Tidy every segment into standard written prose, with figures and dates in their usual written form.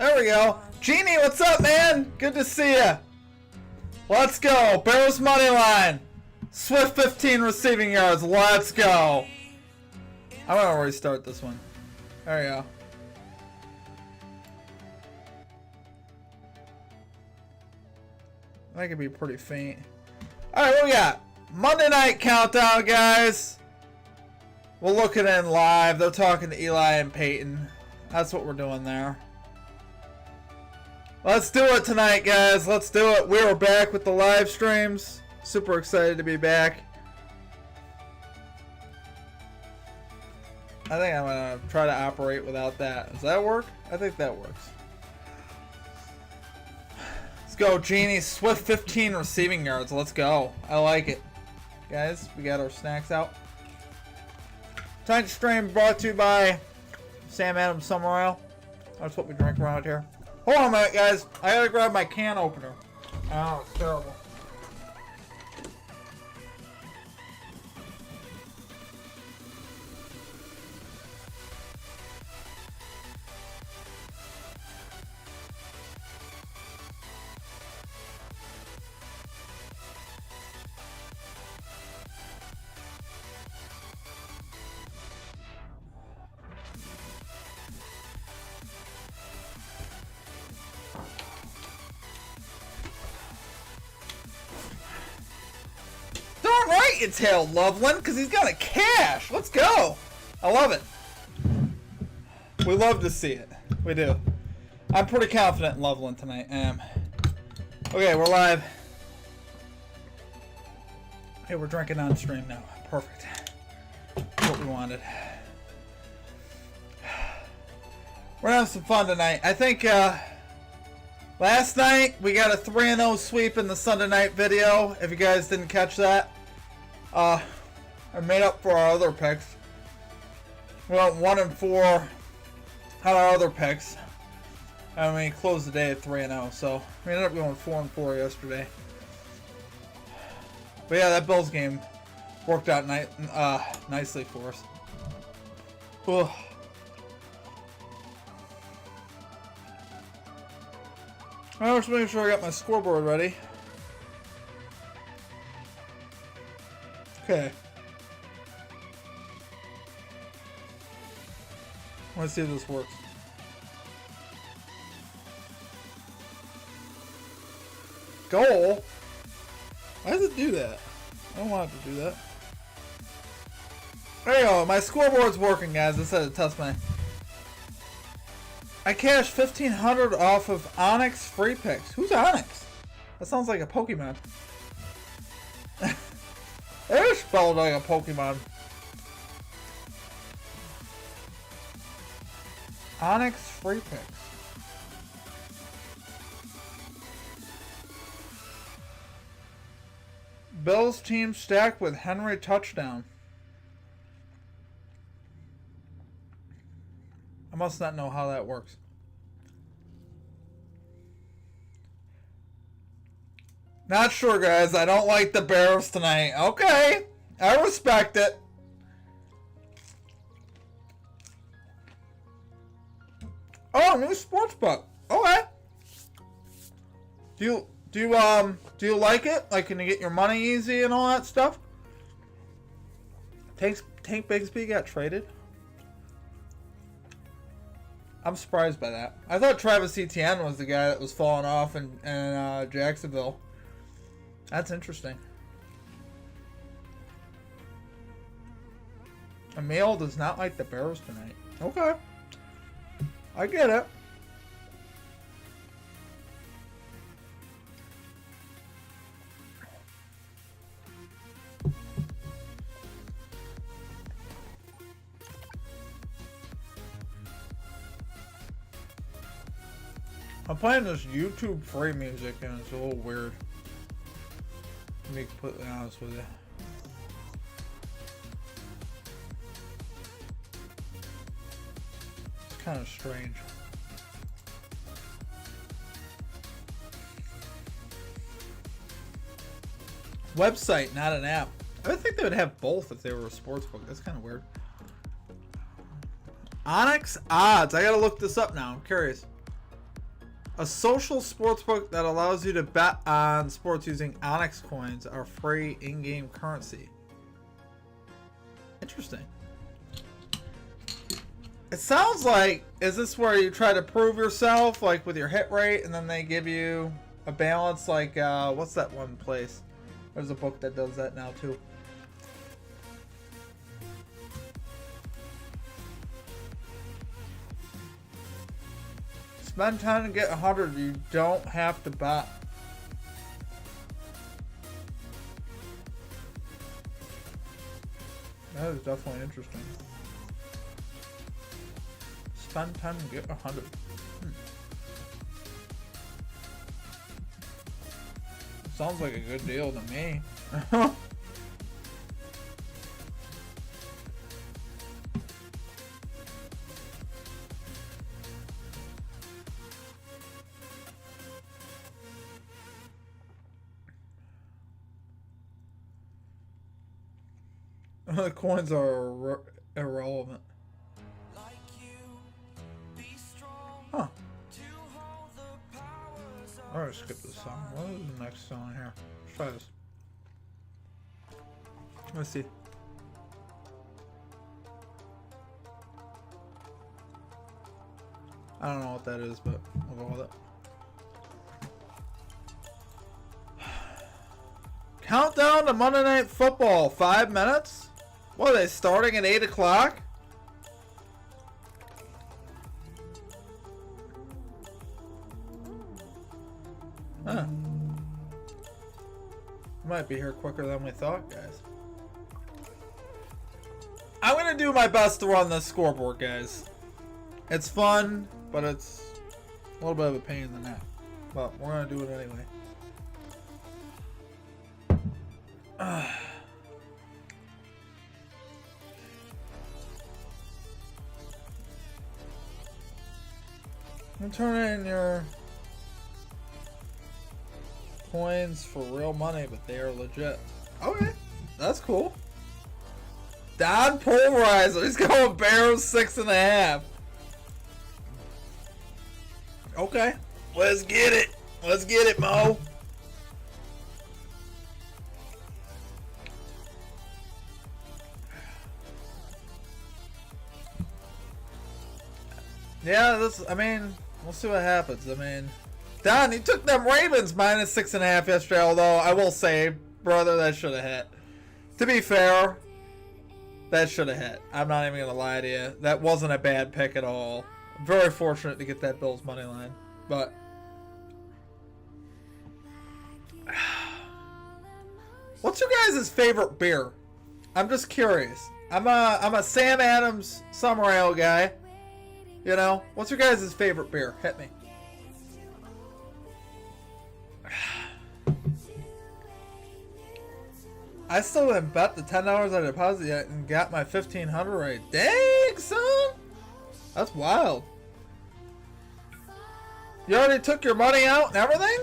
There we go. Genie, what's up, man? Good to see ya. Let's go. Bears money line. Swift 15 receiving yards. Let's go. I'm gonna restart this one. There we go. That could be pretty faint. Alright, what we got? Monday night countdown, guys. We'll look it in live. They're talking to Eli and Peyton. That's what we're doing there. Let's do it tonight, guys. Let's do it. We are back with the live streams. Super excited to be back. I think I'm going to try to operate without that. Does that work? I think that works. Let's go, Genie. Swift 15 receiving yards. Let's go. I like it. Guys, we got our snacks out. Tonight's stream brought to you by Sam Adams Summer Ale. That's what we drink around here. Hold on a minute, guys. I gotta grab my can opener. Oh, it's terrible. Darn right it's Harold Loveland, because he's got a cash. Let's go. I love it. We love to see it. We do. I'm pretty confident in Loveland tonight. Okay, we're live. Hey, we're drinking on stream now. Perfect. That's what we wanted. We're gonna have some fun tonight. I think last night we got a 3-0 sweep in the Sunday night video. If you guys didn't catch that, I made up for our other picks. We went 1-4 on our other picks. I mean, closed the day at 3-0, so we ended up going 4-4 yesterday. But yeah, that Bills game worked out nicely for us. Ugh. I was making sure I got my scoreboard ready. Okay. Let's see if this works. Goal? Why does it do that? I don't want it to do that. There you go. My scoreboard's working, guys. I said to test my... I cashed 1,500 off of Onyx free picks. Who's Onyx? That sounds like a Pokemon. They're spelled like a Pokemon. Onyx free picks. Bills team stacked with Henry touchdown. I must not know how that works. Not sure, guys. I don't like the Bears tonight. Okay. I respect it. Oh, new sportsbook. Okay. Do you like it? Like, can you get your money easy and all that stuff? Tank Bigsby got traded. I'm surprised by that. I thought Travis Etienne was the guy that was falling off in Jacksonville. That's interesting. Emil does not like the Bears tonight. Okay. I get it. I'm playing this YouTube free music and it's a little weird. To be completely honest with you. It's kind of strange. Website, not an app. I would think they would have both if they were a sportsbook. That's kind of weird. Onyx odds. I gotta look this up now. I'm curious. A social sportsbook that allows you to bet on sports using Onyx coins are free in-game currency. Interesting. It sounds like, is this where you try to prove yourself, like with your hit rate, and then they give you a balance, like, what's that one place? There's a book that does that now, too. Spend 10 and get 100. You don't have to bet. That is definitely interesting. Spend 10 and get 100. Sounds like a good deal to me. The coins are irrelevant. Huh. Alright, skip this song. What is the next song here? Let's try this. Let's see. I don't know what that is, but we'll go with it. Countdown to Monday Night Football. 5 minutes? What, are they starting at 8 o'clock? Huh. Might be here quicker than we thought, guys. I'm going to do my best to run this scoreboard, guys. It's fun, but it's a little bit of a pain in the neck. But we're going to do it anyway. I'm turning in your coins for real money, but they are legit. Okay, that's cool. Don Pulverizer, he's going Bears 6.5. Okay, let's get it. Let's get it, Mo. Yeah, I mean, we'll see what happens. I mean, Don, you took them Ravens minus 6.5 yesterday, although I will say, brother, that should have hit. To be fair, that should have hit. I'm not even going to lie to you. That wasn't a bad pick at all. Very fortunate to get that Bills money line. But what's your guys' favorite beer? I'm just curious. I'm a Sam Adams Summer Ale guy. You know, what's your guys' favorite beer? Hit me. I still haven't bet the $10 I deposited yet and got my $1,500 right. Dang, son! That's wild. You already took your money out and everything?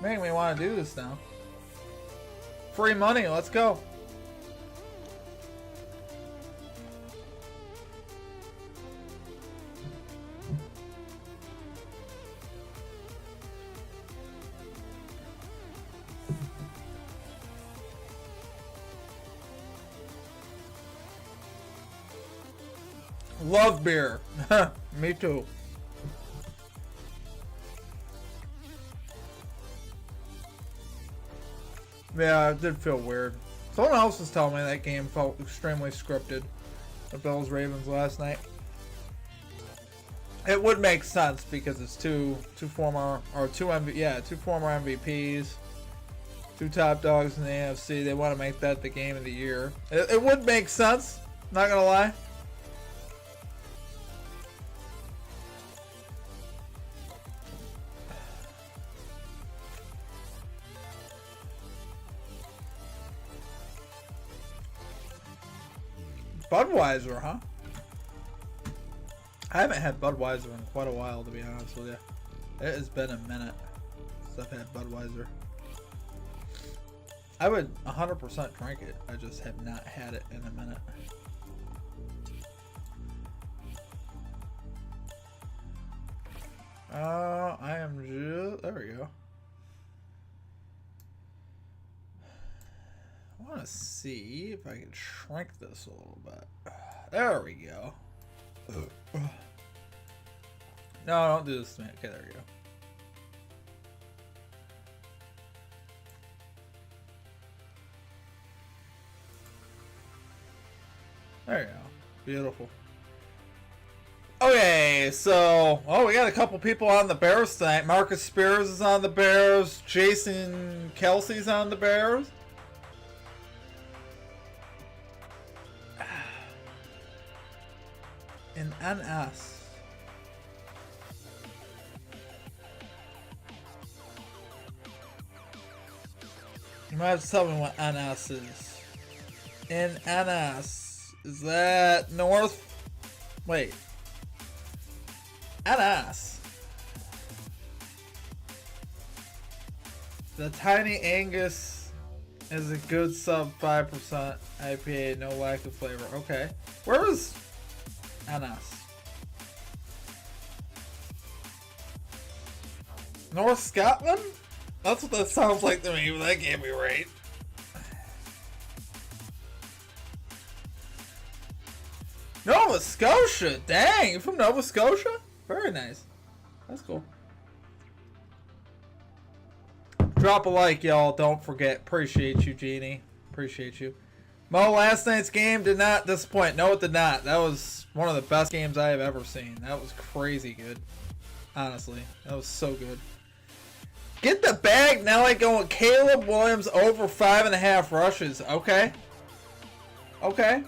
Making me want to do this now. Free money, let's go. Love beer. Me too. Yeah, it did feel weird. Someone else was telling me that game felt extremely scripted. The Bills Ravens last night. It would make sense because it's two former MVPs, two top dogs in the AFC. They want to make that the game of the year. It would make sense. Not gonna lie. Budweiser, huh? I haven't had Budweiser in quite a while, to be honest with you. It has been a minute since I've had Budweiser. I would 100% drink it. I just have not had it in a minute. I am just... There we go. I want to see if I can shrink this a little bit. There we go. No, don't do this to me. Okay, there we go. There you go. Beautiful. Okay, so, we got a couple people on the Bears tonight. Marcus Spears is on the Bears. Jason Kelsey's on the Bears. And NS. You might have to tell me what NS is. In NS. Is that North? Wait. NS. The Tiny Angus is a good sub 5% IPA, no lack of flavor. Okay. Where is NS? North Scotland? That's what that sounds like to me, but that can't be right. Nova Scotia! Dang, you from Nova Scotia? Very nice. That's cool. Drop a like, y'all. Don't forget. Appreciate you, Jeannie. Appreciate you. Mo, last night's game did not disappoint. No, it did not. That was one of the best games I have ever seen. That was crazy good. Honestly. That was so good. Get the bag. Now I go with Caleb Williams over 5.5 rushes. Okay. Okay.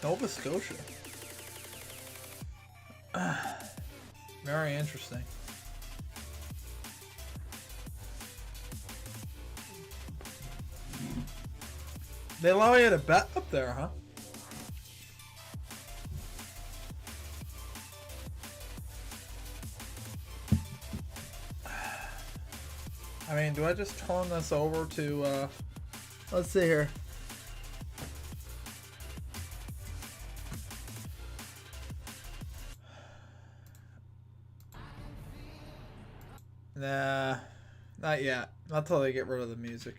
Nova Scotia. Very interesting. They allow you to bet up there, huh? I mean, do I just turn this over to, let's see here. Nah, not yet. Not till they get rid of the music.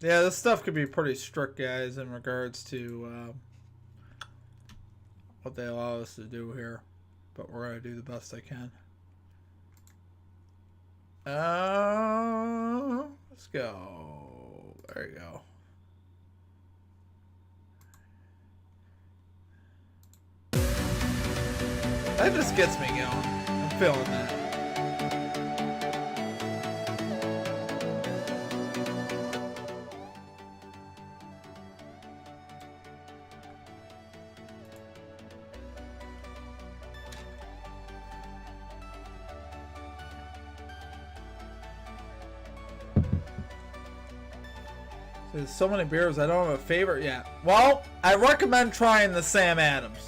Yeah, this stuff could be pretty strict, guys, in regards to what they allow us to do here. But we're going to do the best I can. Let's go. There you go. That just gets me going. I'm feeling that. There's so many beers, I don't have a favorite yet. Well, I recommend trying the Sam Adams.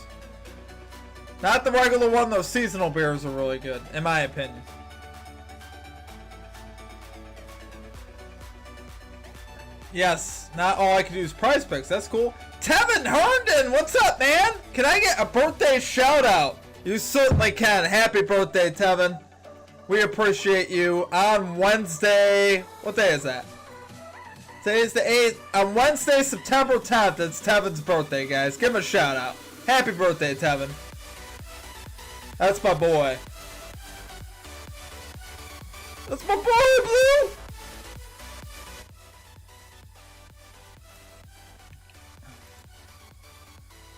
Not the regular one, those seasonal beers are really good, in my opinion. Yes, not all I can do is prize picks, that's cool. Tevin Herndon, what's up, man? Can I get a birthday shout out? You certainly can. Happy birthday, Tevin. We appreciate you. On Wednesday, what day is that? Today's the 8th. On Wednesday, September 10th, it's Tevin's birthday, guys. Give him a shout out. Happy birthday, Tevin. That's my boy. That's my boy, Blue!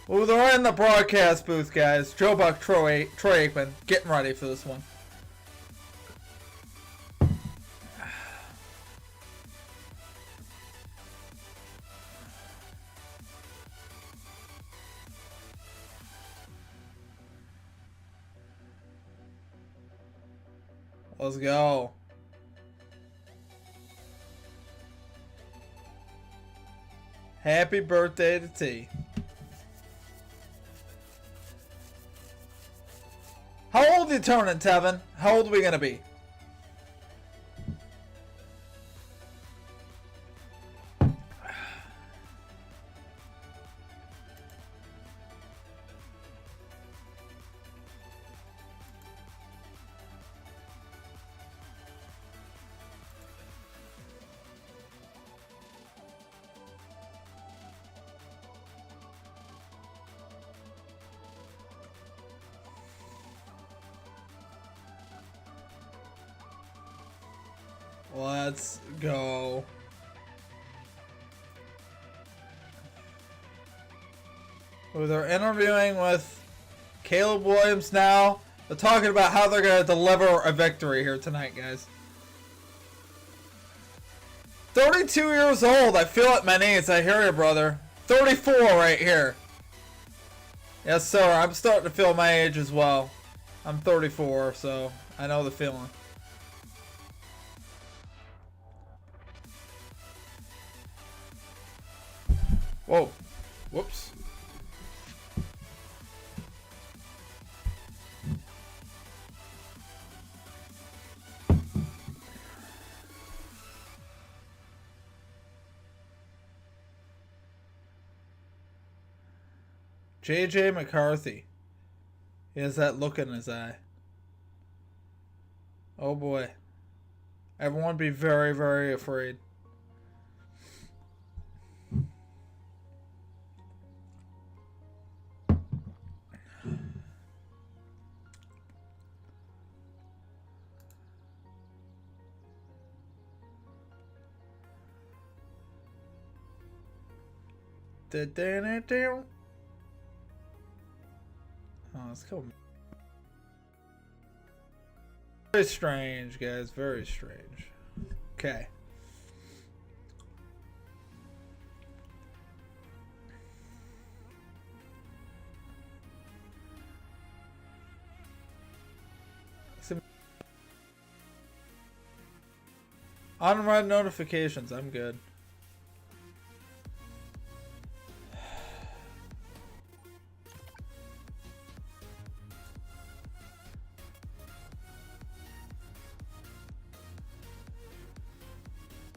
Well, they're in the broadcast booth, guys. Joe Buck, Troy Aikman, getting ready for this one. Let's go. Happy birthday to T. How old are you turning, Tevin? How old are we going to be? Let's go. Oh, they're interviewing with Caleb Williams now. They're talking about how they're going to deliver a victory here tonight, guys. 32 years old. I feel it in my knees. I hear you, brother. 34 right here. Yes, sir. I'm starting to feel my age as well. I'm 34, so I know the feeling. Whoa. Whoops. J.J. McCarthy. He has that look in his eye. Oh boy. Everyone be very, very afraid. Oh, let's go. Very strange, guys. Very strange. Okay. Unread notifications. I'm good.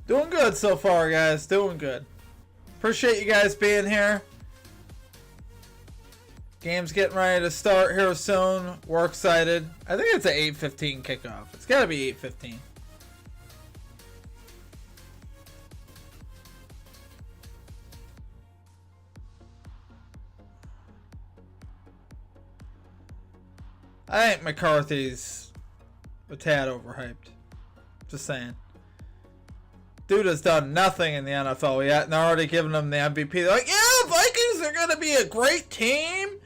Doing good so far, guys. Doing good. Appreciate you guys being here. Game's getting ready to start here soon. We're excited. I think it's an 8:15 kickoff. It's got to be 8:15. I think McCarthy's a tad overhyped. Just saying. Dude has done nothing in the NFL yet, and they're already giving him the MVP. They're like, yeah, Vikings are going to be a great team.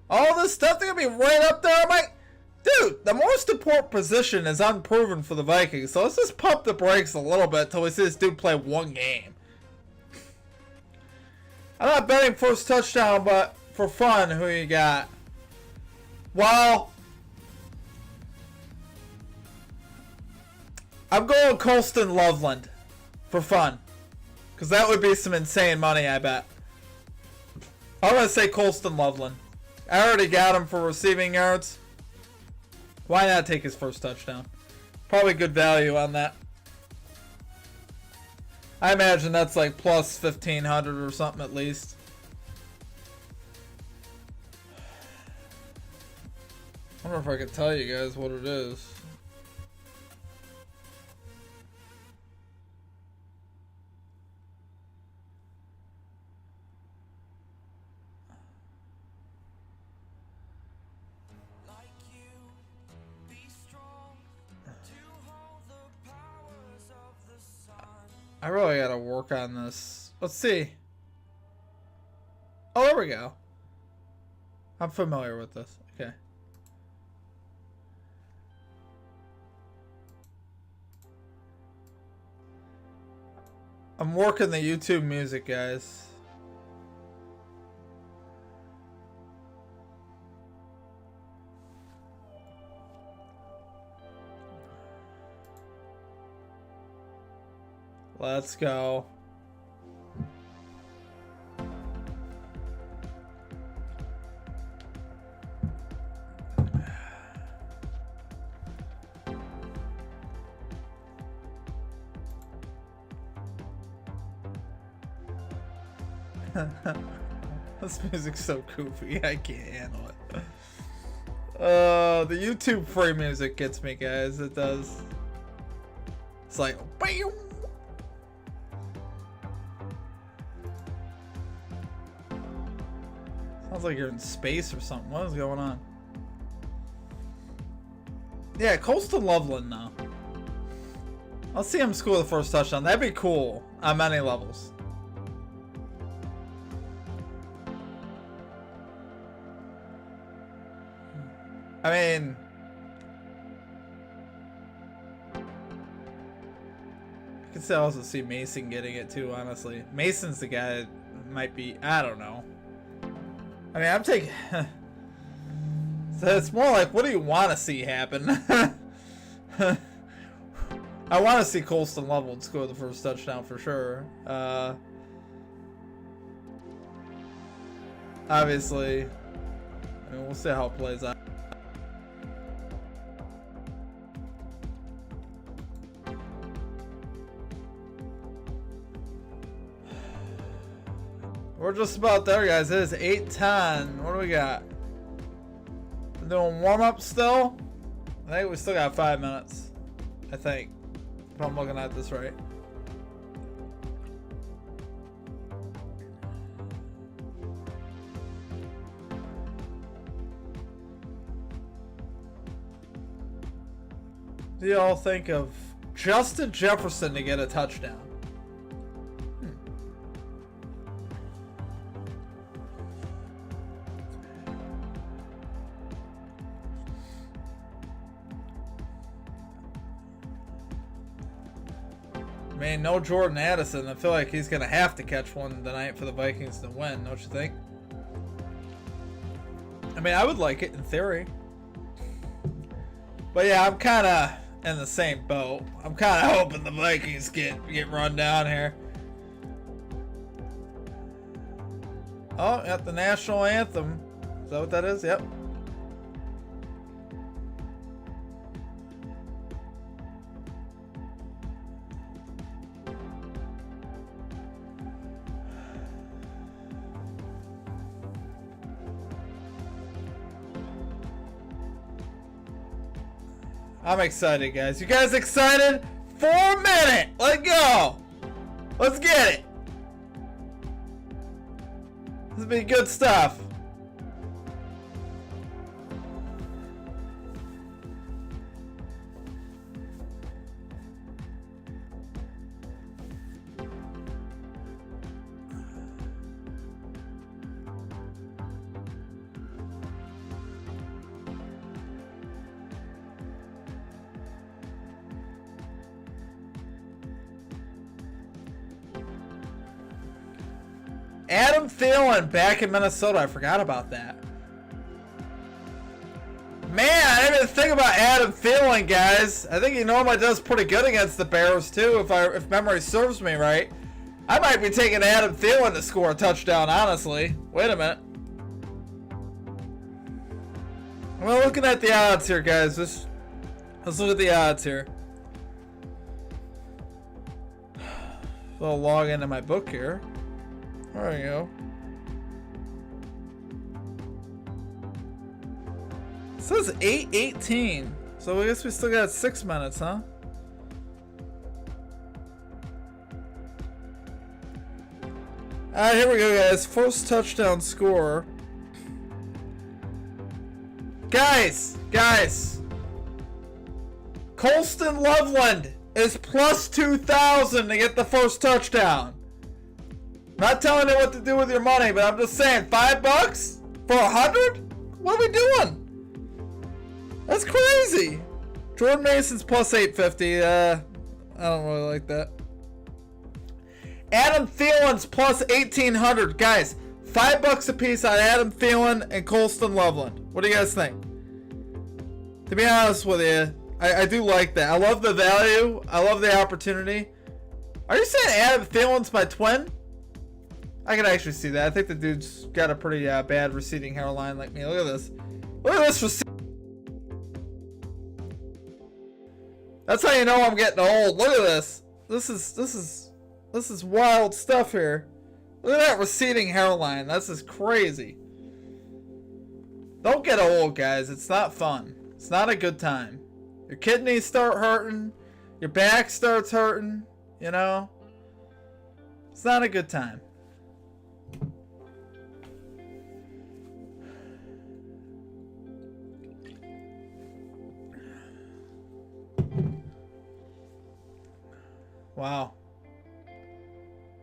All this stuff, they're going to be right up there. I'm like, dude, the most important position is unproven for the Vikings. So let's just pump the brakes a little bit until we see this dude play one game. I'm not betting first touchdown, but for fun, who you got? Well, I'm going Colston Loveland. For fun. Because that would be some insane money, I bet. I'm going to say Colston Loveland. I already got him for receiving yards. Why not take his first touchdown? Probably good value on that. I imagine that's like plus 1,500 or something at least. I wonder if I can tell you guys what it is. I really gotta work on this. Let's see. Oh, there we go. I'm familiar with this. Okay. I'm working the YouTube music, guys. Let's go. This music's so goofy, I can't handle it. The YouTube free music gets me, guys. It does. It's like, bam! Sounds like you're in space or something. What is going on? Yeah, Colston Loveland now. I'll see him score the first touchdown. That'd be cool on many levels. I mean, I could also see Mason getting it too, honestly. Mason's the guy that might be, I don't know. I mean, I'm taking... So it's more like, what do you want to see happen? I want to see Colston Loveland score the first touchdown for sure. Obviously, I mean, we'll see how it plays out. We're just about there, guys. It is 8:10. What do we got? We're doing warm-up still? I think we still got 5 minutes. I think. If I'm looking at this right. What do y'all think of Justin Jefferson to get a touchdown? I mean, no Jordan Addison. I feel like he's going to have to catch one tonight for the Vikings to win, don't you think? I mean, I would like it in theory. But yeah, I'm kind of in the same boat. I'm kind of hoping the Vikings get run down here. Oh, got the national anthem. Is that what that is? Yep. I'm excited, guys. You guys excited? 4 minutes. Let's go. Let's get it. This will be good stuff. Adam Thielen back in Minnesota. I forgot about that. Man, I didn't even think about Adam Thielen, guys. I think he normally does pretty good against the Bears too, if memory serves me right. I might be taking Adam Thielen to score a touchdown, honestly. Wait a minute. Well, looking at the odds here, guys. Let's look at the odds here. So I'll log into my book here. There we go. It says 8:18. So I guess we still got 6 minutes, huh? Alright, here we go, guys. First touchdown score. Guys! Colston Loveland is plus 2,000 to get the first touchdown. Not telling you what to do with your money, but I'm just saying, $5 for 100? What are we doing? That's crazy. Jordan Mason's plus 850. I don't really like that. Adam Thielen's plus 1,800. Guys, $5 a piece on Adam Thielen and Colston Loveland. What do you guys think? To be honest with you, I do like that. I love the value. I love the opportunity. Are you saying Adam Thielen's my twin? I can actually see that. I think the dude's got a pretty bad receding hairline like me. Look at this. Look at this. That's how you know I'm getting old. Look at this. This is wild stuff here. Look at that receding hairline. This is crazy. Don't get old, guys. It's not fun. It's not a good time. Your kidneys start hurting. Your back starts hurting. You know? It's not a good time. Wow.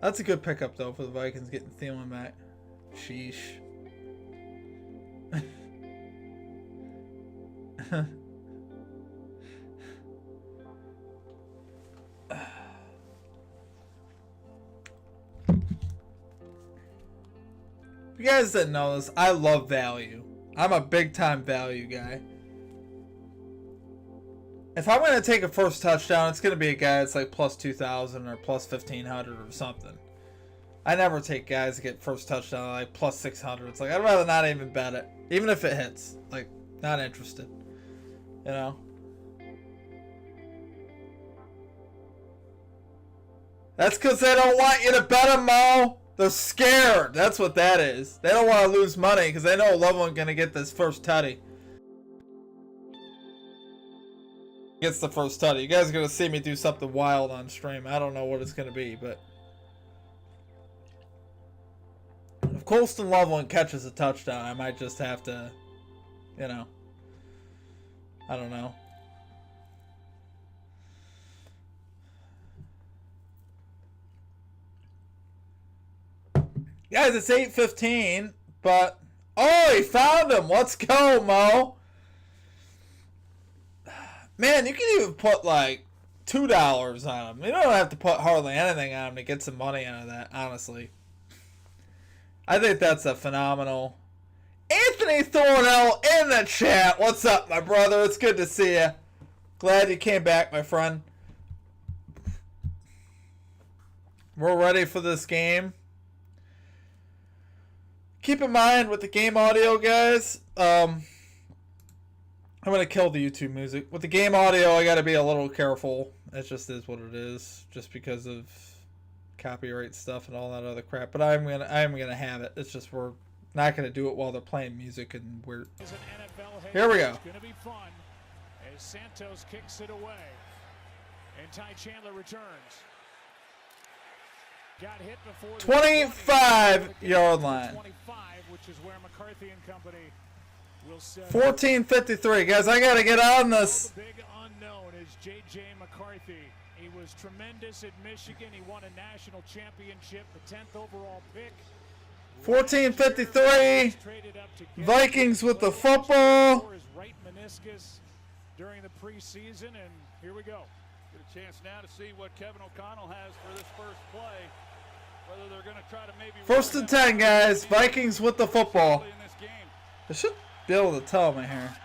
That's a good pickup, though, for the Vikings getting Thielen back. Sheesh. If you guys didn't know this, I love value. I'm a big-time value guy. If I'm going to take a first touchdown, it's going to be a guy that's like plus 2,000 or plus 1,500 or something. I never take guys that get first touchdown like plus 600. It's like, I'd rather not even bet it. Even if it hits. Like, not interested. You know? That's because they don't want you to bet them, Mo. They're scared. That's what that is. They don't want to lose money because they know Loveland going to get this first tutty. Gets the first tutty. You guys are going to see me do something wild on stream. I don't know what it's going to be, but if Colston Loveland catches a touchdown, I might just have to, you know, I don't know. Guys, it's 8:15, but oh, he found him. Let's go, Mo. Man, you can even put like $2 on him. You don't have to put hardly anything on him to get some money out of that, honestly. I think that's a phenomenal. Anthony Thornell in the chat. What's up, my brother? It's good to see you. Glad you came back, my friend. We're ready for this game. Keep in mind with the game audio, guys, I'm going to kill the YouTube music. With the game audio, I got to be a little careful. It just is what it is, just because of copyright stuff and all that other crap. But I'm gonna have it. It's just we're not going to do it while they're playing music and we're... Here we go. It's going to be fun as Santos kicks it away. And Ty Chandler returns. Got hit before 25-yard line. 25, which is where McCarthy and company will set 14:53. Guys, I got to get on this. The big unknown is J.J. McCarthy. He was tremendous at Michigan. He won a national championship, the 10th overall pick. 14:53. Vikings with the football. His right meniscus during the preseason, and here we go. Get a chance now to see what Kevin O'Connell has for this first play. Whether they're going to try to maybe 1st and 10, guys. Vikings with the football. I should be able to tell me here.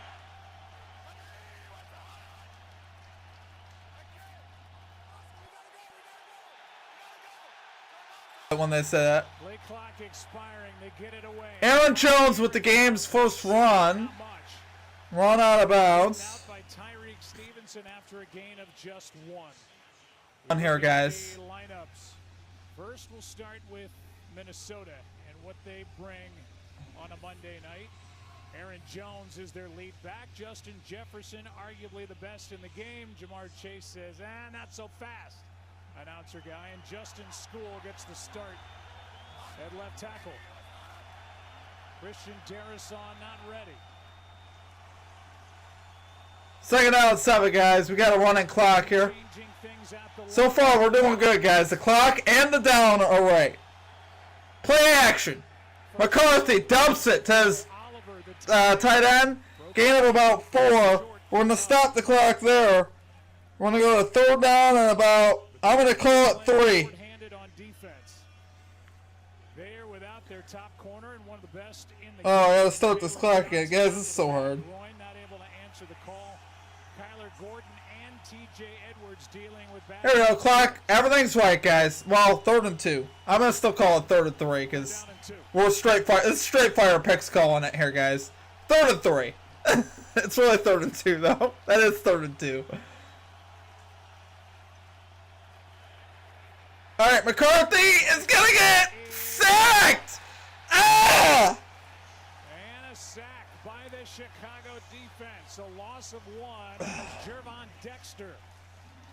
When they say that. Play clock expiring, they get it away. Aaron Jones with the game's first run. Run out of bounds. Out by Tyreek Stevenson after a gain of just one. On here, guys. Lineups. First, we'll start with Minnesota and what they bring on a Monday night. Aaron Jones is their lead back. Justin Jefferson, arguably the best in the game. Jamar Chase says, not so fast. Announcer guy. And Justin School gets the start at left tackle. Christian Darrisaw not ready. Second down, 7, guys. We got a running clock here. So far, we're doing good, guys. The clock and the down are right. Play action. McCarthy dumps it to his tight end. Gain of about 4. We're going to stop the clock there. We're going to go to 3rd down and about, I'm going to call it 3. Oh, I got to start this clock again. Guys, this is so hard. There we go, clock. Everything's right, guys. Well, 3rd and 2. I'm going to still call it 3rd and 3 because we're straight fire. It's straight fire picks calling it here, guys. 3rd and 3. It's really 3rd and 2, though. That is 3rd and 2. All right, McCarthy is going to get sacked. Ah! And a sack by the Chicago defense. A loss of 1. Jervon Dexter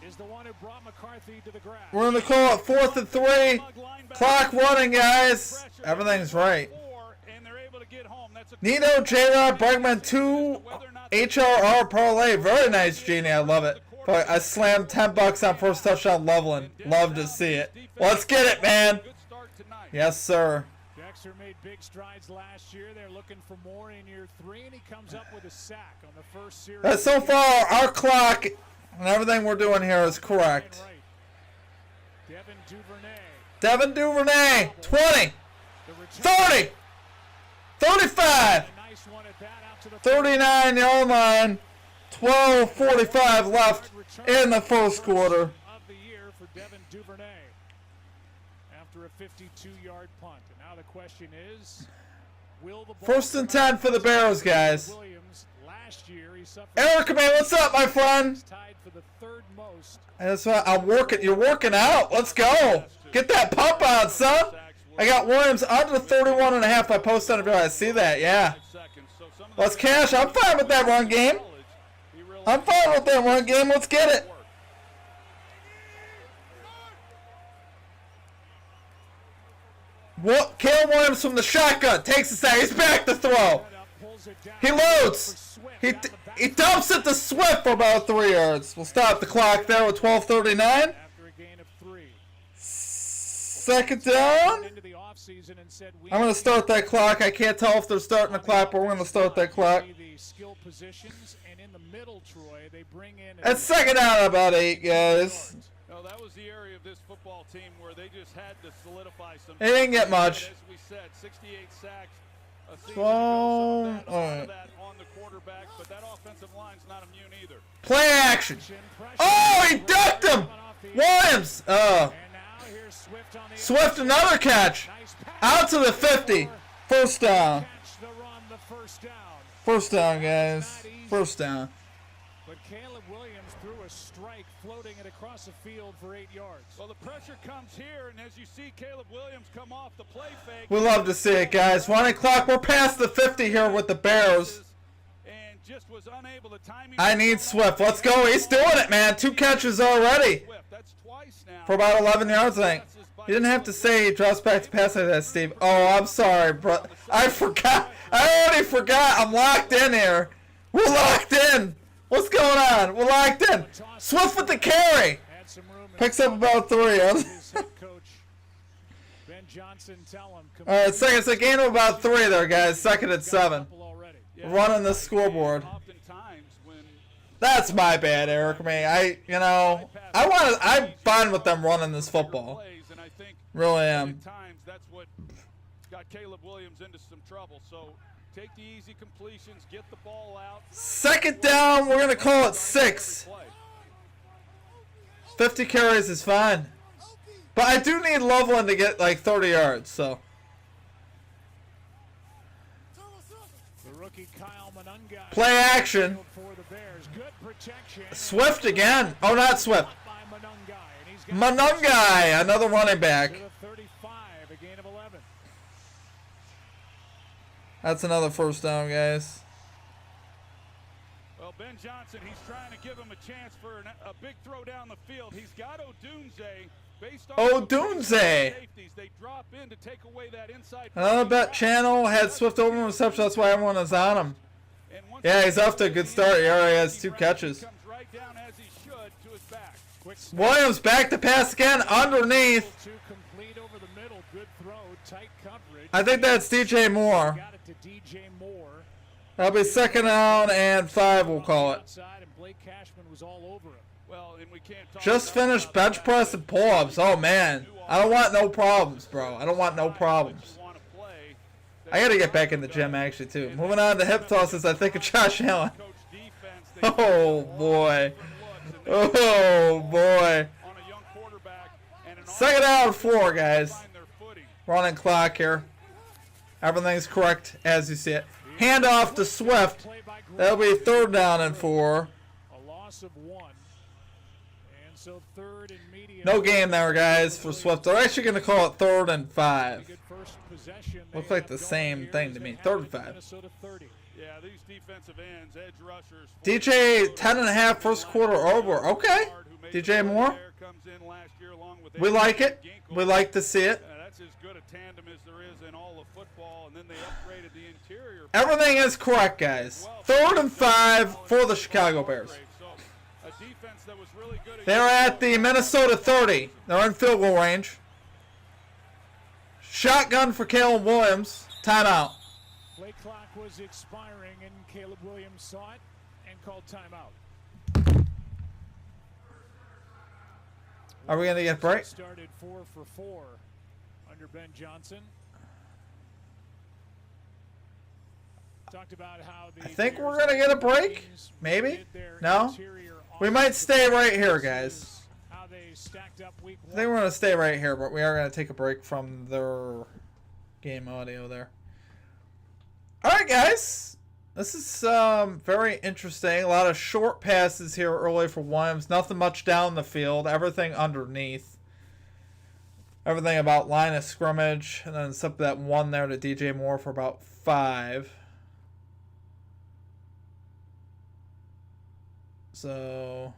is the one who brought McCarthy to the ground. We're going to call it 4th and 3. Clock running, guys. Everything's right. Nino, J-Rod, Bregman, 2 HRR parlay. Very nice, Genie. I love it. But I slammed $10 on first touchdown Loveland. Love to see it. Let's get it, man. Yes, sir. Dexter made big strides last year. They're looking for more in year 3, and he comes up with a sack on the first series. But so far, our clock and everything we're doing here is correct. Devin Duvernay, 20, 30, 35, 39-yard line, 12:45 left in the first quarter. Of the year for Devin Duvernay after a 52-yard punt. And now the question is, will the ball 1st and 10 for the Bears, guys. Williams, last year he suffered. Eric, man, what's up, my friend? Tied for the 3rd most. That's what I'm working. You're working out. Let's go. Get that pump on, son. I got Williams under 31.5. I posted on it. I see that. Yeah. Let's cash. I'm fine with that run game. I'm fine with that run game. Let's get it. What? Caleb Williams from the shotgun takes a sack. He's back to throw. He loads. He dumps it to Swift for about 3 yards. We'll stop the clock there with 12:39. Second down. I'm going to start that clock. I can't tell if they're starting the clock, but we're going to start that clock. That's second down about 8, guys. No, that was the area of this football team where they just had to solidify some. They didn't get much. As we said, 68 sacks. A season ago, All some of right. that on the quarterback, but that offensive line's not immune either. Play action. Oh, he ducked him. Williams. Swift, another catch. Out to the 50. First down. First down, guys. First down. But Caleb Williams threw a strike floating it across the field for 8 yards. Well, the pressure comes here, and as you see Caleb Williams come off the play fake. We love to see it, guys. 1 o'clock. We're past the 50 here with the Bears. And just was unable to time. I need Swift. Let's go. He's doing it, man. 2 catches already. That's twice now. For about 11 yards, I think. You didn't have to say he drops back to pass like that, Steve. Oh, I'm sorry, bro. I forgot. I already forgot. I'm locked in here. We're locked in. What's going on? We're locked in. Swift with the carry. Picks up about 3. All right, second. It's a gain of about 3 there, guys. Second at 7. Running the scoreboard. That's my bad, Eric. I'm fine with them running this football. Really am. That's what got Caleb Williams into some trouble. So take the easy completions, get the ball out. Second down, we're going to call it 6. 50 carries is fine. But I do need Loveland to get like 30 yards, so. Play action. Swift again. Oh, not Swift. Manungai, another running back. That's another first down, guys. Well, Ben Johnson, he's trying to give him a chance for a big throw down the field. He's got Odunze. Based on Odunze. They drop in to take away that inside. Another bet channel had Swift over reception. That's why everyone is on him. Yeah, he's off to a good start. He already has 2 catches. Williams back to pass again underneath. I think that's DJ Moore. That'll be second down and 5, we'll call it. Just finished bench press and pull-ups. Oh, man. I don't want no problems, bro. I don't want no problems. I got to get back in the gym, actually, too. Moving on to hip tosses, I think of Josh Allen. Oh, boy. Oh, boy. Second down 4, guys. Running clock here. Everything's correct as you see it. Hand off to Swift. That'll be third down and 4. A loss of 1. And so third and medium. No gain there, guys, for Swift. They're actually going to call it third and 5. Looks like the same thing to me. Third and 5. Yeah, these defensive ends, edge rushers. DJ 10.5 first quarter over. Okay. DJ Moore. We like it. We like to see it. That's as good a tandem as there is in all of football, and then they upgraded the interior. Everything is correct, guys. Third and 5 for the Chicago Bears. So a defense defense that was really good. They're at the Minnesota 30. They're in field goal range. Shotgun for Caleb Williams. Timeout. Play clock was expiring, and Caleb Williams saw it and called timeout. Are we going to get a break? Started 4 for 4 under Ben Johnson. Talked about how I think we're going to get a break. Maybe? No? We might stay right here, guys. How they stacked up week 1. I think we're going to stay right here, but we are going to take a break from their game audio there. Alright, guys. This is very interesting. A lot of short passes here early for Williams. Nothing much down the field. Everything underneath. Everything about line of scrimmage. And then except that one there to DJ Moore for about 5. So,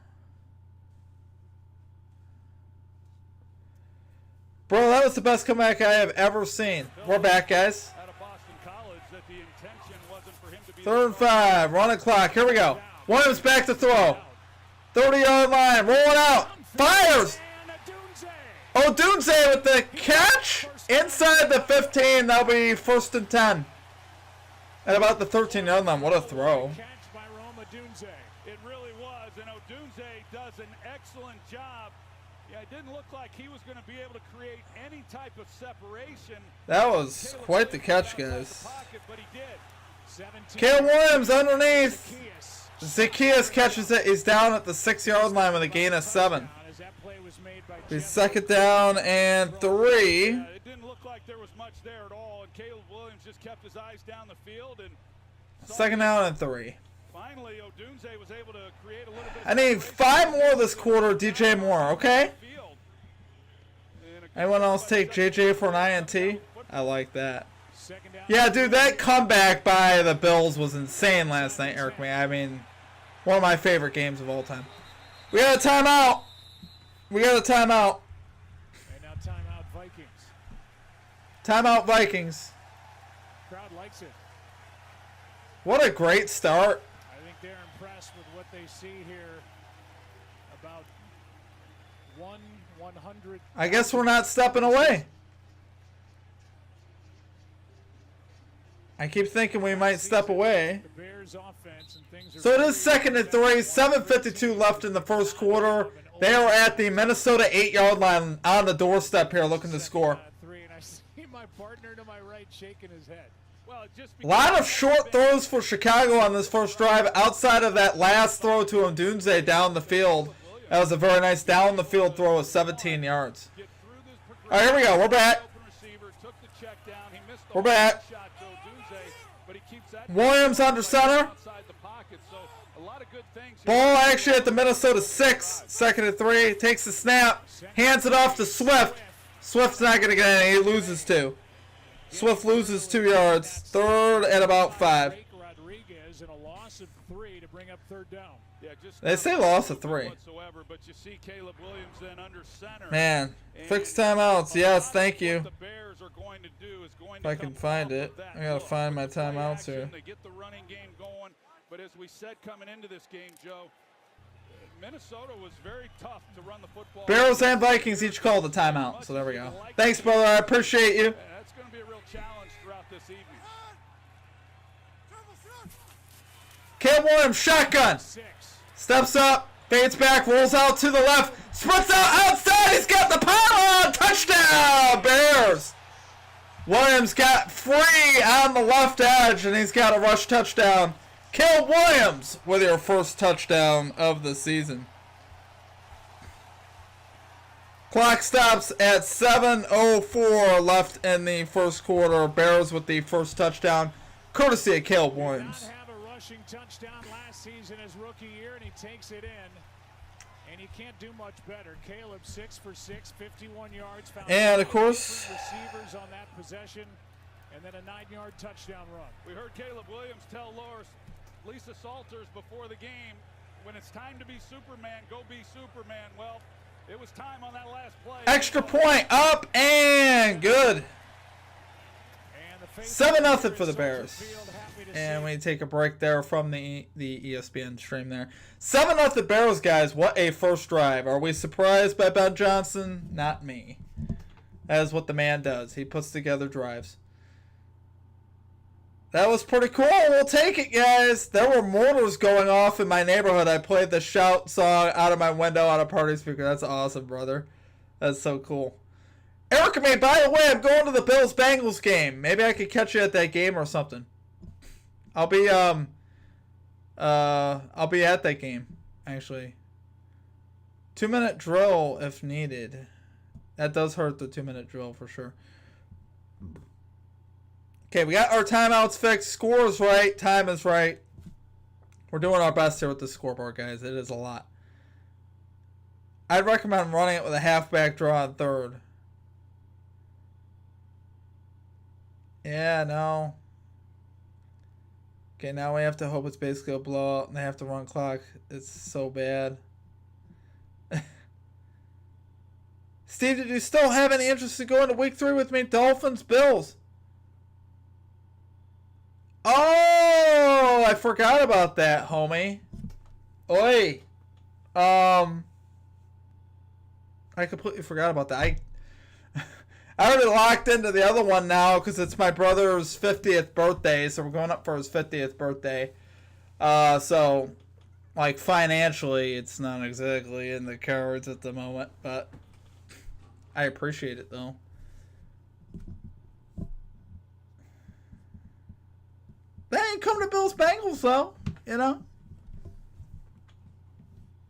bro, that was the best comeback I have ever seen. We're back, guys. 3rd and 5, running clock. Here we go. Williams back to throw. 30-yard line, rolling out. Fires. Odunze with the catch inside the 15. That'll be 1st and 10. At about the 13-yard line. What a throw. It really was, and Odunze does an excellent job. Yeah, it didn't look like he was going to be able to create any type of separation. That was quite the catch, guys. Caleb Williams underneath. Zacchaeus catches it. He's down at the 6-yard line with a gain of 7. He's 2nd down and 3. It didn't look like there was much there at all, and Caleb Williams just kept his eyes down the field. And 2nd down and 3. Finally, Odunze was able to create a little bit. I need 5 more this quarter, DJ Moore, okay? Anyone else take JJ for an INT? I like that. Yeah, dude, that comeback by the Bills was insane last night, Eric. I mean, one of my favorite games of all time. We got a timeout. We got a timeout. And now timeout Vikings. Timeout Vikings. Crowd likes it. What a great start. I think they're impressed with what they see here. About 100. I guess we're not stepping away. I keep thinking we might step away. So it is 2nd and 3. 7:52 left in the first quarter. They are at the Minnesota 8-yard line on the doorstep here looking to score. And I see my partner to my right shaking his head. A lot of short throws for Chicago on this first drive outside of that last throw to Odunze down the field. That was a very nice down the field throw of 17 yards. All right, here we go. We're back. We're back. Williams under center. Ball actually at the Minnesota 6. 2nd and 3. Takes the snap. Hands it off to Swift. Swift's not going to get any. He loses 2. Swift loses 2 yards. 3rd and about 5. They say loss of 3. Man, fixed timeouts. Yes, thank you. If I can find it. I gotta find my timeouts here. But as we said coming into this game, Joe, Minnesota was very tough to run the football. Bears and Vikings each called the timeout. So there we go. Thanks, brother. I appreciate you. That's going to be a real challenge throughout this evening. Caleb Williams, shotgun. Steps up, fades back, rolls out to the left, sprints out outside. He's got the power. Touchdown, Bears. Williams got free on the left edge, and he's got a rush touchdown. Caleb Williams with your first touchdown of the season. Clock stops at 7:04 left in the first quarter. Bears with the first touchdown, courtesy of Caleb Williams. Have a rushing touchdown last season his rookie year, and he takes it in. And you can't do much better. Caleb 6 for 6, 51 yards. Found and of course, receivers on that possession, and then a 9-yard touchdown run. We heard Caleb Williams tell Lisa Salters before the game, when it's time to be Superman, go be Superman. Well, it was time on that last play. Extra point up and good. And the 7-0 for the Bears. And we take a break there from the ESPN stream there. 7-0 Bears, guys. What a first drive. Are we surprised by Ben Johnson? Not me. That is what the man does. He puts together drives. That was pretty cool. We'll take it, guys. There were mortars going off in my neighborhood. I played the Shout song out of my window on a party speaker. That's awesome, brother. That's so cool. Erica, man, by the way, I'm going to the Bills-Bengals game. Maybe I could catch you at that game or something. I'll be at that game, actually. 2-minute drill if needed. That does hurt, the 2-minute drill for sure. Okay, we got our timeouts fixed. Score is right. Time is right. We're doing our best here with the scoreboard, guys. It is a lot. I'd recommend running it with a halfback draw on third. Yeah, no. Okay, now we have to hope it's basically a blowout and they have to run clock. It's so bad. Steve, did you still have any interest in going to week 3 with me? Dolphins, Bills. Oh, I forgot about that, homie. Oi. I completely forgot about that. I already locked into the other one now because it's my brother's 50th birthday, so we're going up for his 50th birthday. So, like, financially, it's not exactly in the cards at the moment, but I appreciate it, though. They ain't come to Bills Bengals, though, you know?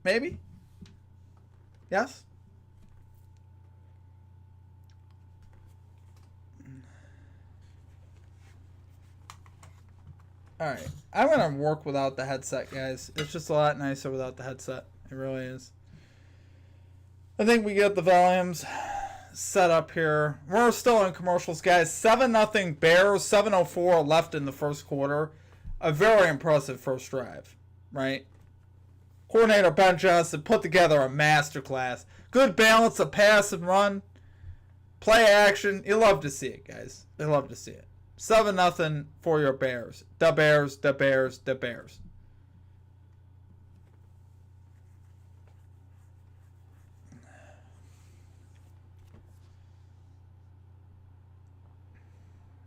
Maybe? Yes? Alright, I'm going to work without the headset, guys. It's just a lot nicer without the headset. It really is. I think we get the volumes set up here. We're still in commercials, guys. 7-0 Bears, 7:04 left in the first quarter. A very impressive first drive, right? Coordinator Ben Johnson put together a masterclass. Good balance of pass and run. Play action. You love to see it, guys. You love to see it. 7-0 for your Bears. The Bears, the Bears, the Bears.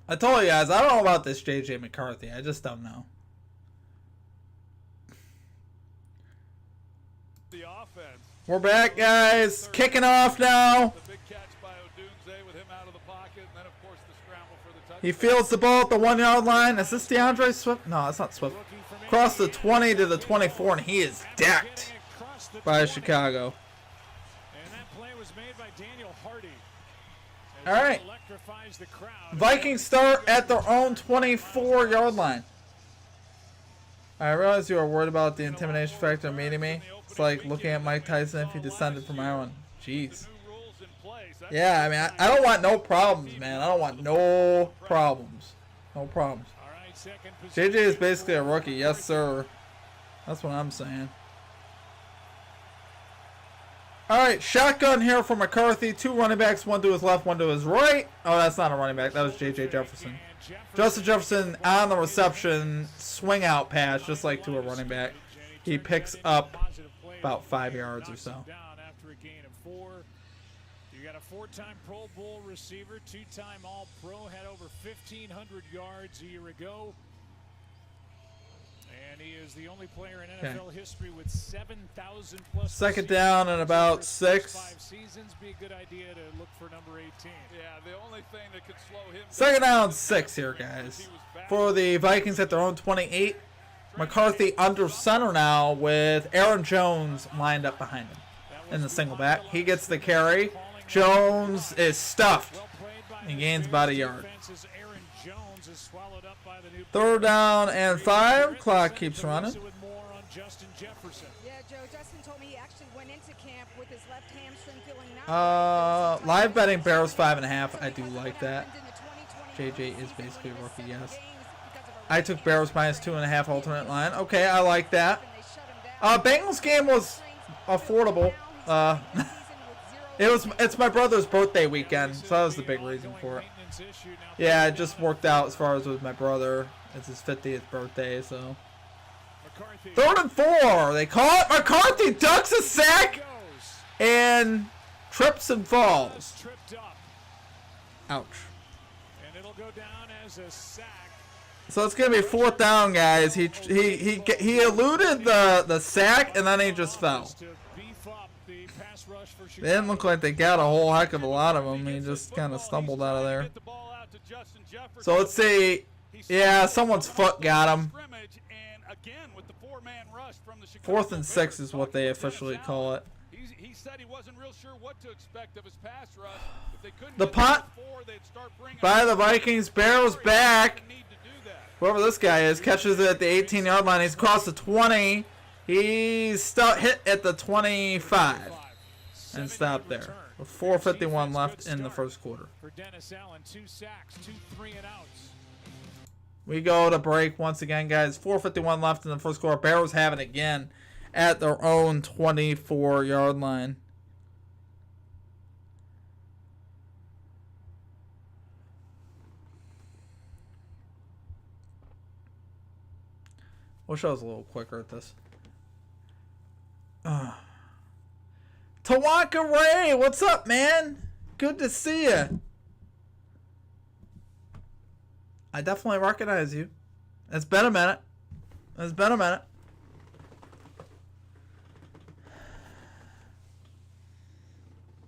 I told you guys, I don't know about this J.J. McCarthy. I just don't know. The offense. We're back, guys. Kicking off now. The big catch by Odunze with him out of the pocket, and then of course the scramble for the touchdown. He fields the ball at the 1-yard line. Is this DeAndre Swift? No, that's not Swift. Across the 20 to the 24, and he is decked by Chicago. And that play was made by Daniel Hardy. All right. Vikings start at their own 24-yard line. I realize you are worried about the intimidation factor of meeting me. It's like looking at Mike Tyson if he descended from Ireland. Jeez. Yeah, I mean, I don't want no problems, man. I don't want no problems. No problems. JJ is basically a rookie. Yes, sir. That's what I'm saying. All right, shotgun here for McCarthy. 2 running backs, one to his left, one to his right. Oh, that's not a running back. That was J.J. Jefferson. Justin Jefferson on the reception, swing out pass, just like to a running back. He picks up about 5 yards or so. You got a 4-time Pro Bowl receiver, 2-time All-Pro, had over 1,500 yards a year ago. And he is the only player in NFL history with 7,000 plus. Second down and about 6. 5 seasons, be a good idea to look for number 18. Yeah, the only thing that could slow him. Second down 6 here, guys. For the Vikings at their own 28. McCarthy under center now with Aaron Jones lined up behind him in the single back. He gets the carry. Jones is stuffed. He gains about a yard. 3rd down and 5. Clock keeps running. Yeah, Joe, Justin told me he actually went into camp with his left hamstring feeling not live betting Bears 5.5. I do like that. JJ is basically a rookie, yes. I took Bears minus 2.5 alternate line. Okay, I like that. Bengals game was affordable. It's my brother's birthday weekend, so that was the big reason for it. confidence issue now. Yeah, it just worked out as far as with my brother. It's his 50th birthday, so. McCarthy 3rd and 4. They call it. McCarthy ducks a sack goes. and trips and falls. Tripped up, Ouch. and it'll go down as a sack. So it's gonna be 4th down, guys. He eluded the sack and then he just fell. To beef up the pass rush for They Chicago. didn't look like they got a whole heck of a lot of them. He just kind of stumbled out of there. So let's see. Yeah, someone's foot got him. 4th and 6 is what they officially call it. He said he wasn't real sure what to expect of his pass rush. If they couldn't The get punt to 4, they'd start bringing by the Vikings. Barrows back. need to do that. Whoever this guy is catches it at the 18-yard line. He's across the 20. He's hit at the 25 and stopped there. With 4:51 left in the first quarter. For Dennis Allen, 2 sacks, 2 3-and-outs. We go to break once again, guys. 4:51 left in the first quarter. Barrows have it again at their own 24-yard line. Wish I was a little quicker at this. Tawanka Ray, what's up, man? Good to see you. I definitely recognize you. It's been a minute. It's been a minute.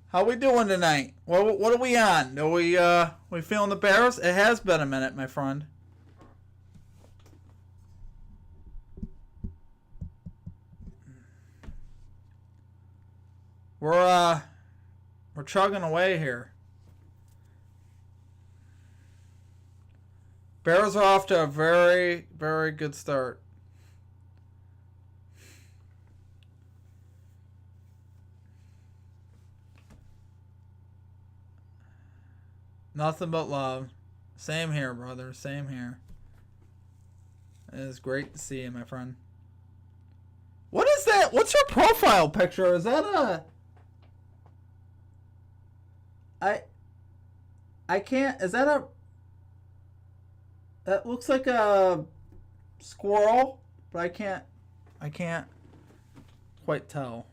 How we doing tonight? What are we on? Are we feeling the Bears? It has been a minute, my friend. We're chugging away here. Bears are off to a very, very good start. Nothing but love. Same here, brother. Same here. It is great to see you, my friend. What is that? What's your profile picture? Is that a... I can't... Is that a... That looks like a squirrel, but I can't quite tell.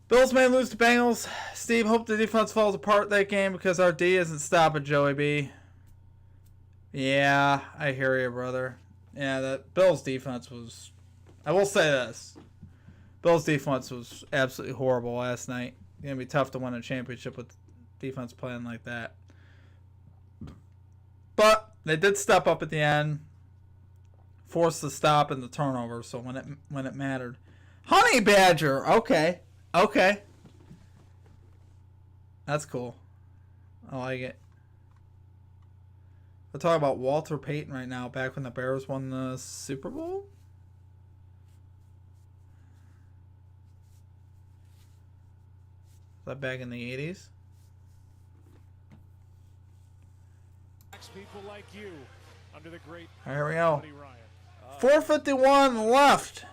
Bills may lose to Bengals. Steve, hope the defense falls apart that game because our D isn't stopping Joey B. Yeah, I hear you, brother. Yeah, that Bills defense was... I will say this. Bills defense was absolutely horrible last night. It's going to be tough to win a championship with defense playing like that. But they did step up at the end. Forced the stop and the turnover, so when it mattered. Honey Badger! Okay. Okay. That's cool. I like it. We're talking about Walter Payton right now, back when the Bears won the Super Bowl? Is that back in the 80s? People like you under the great Here we go. Buddy Ryan. 4:51 left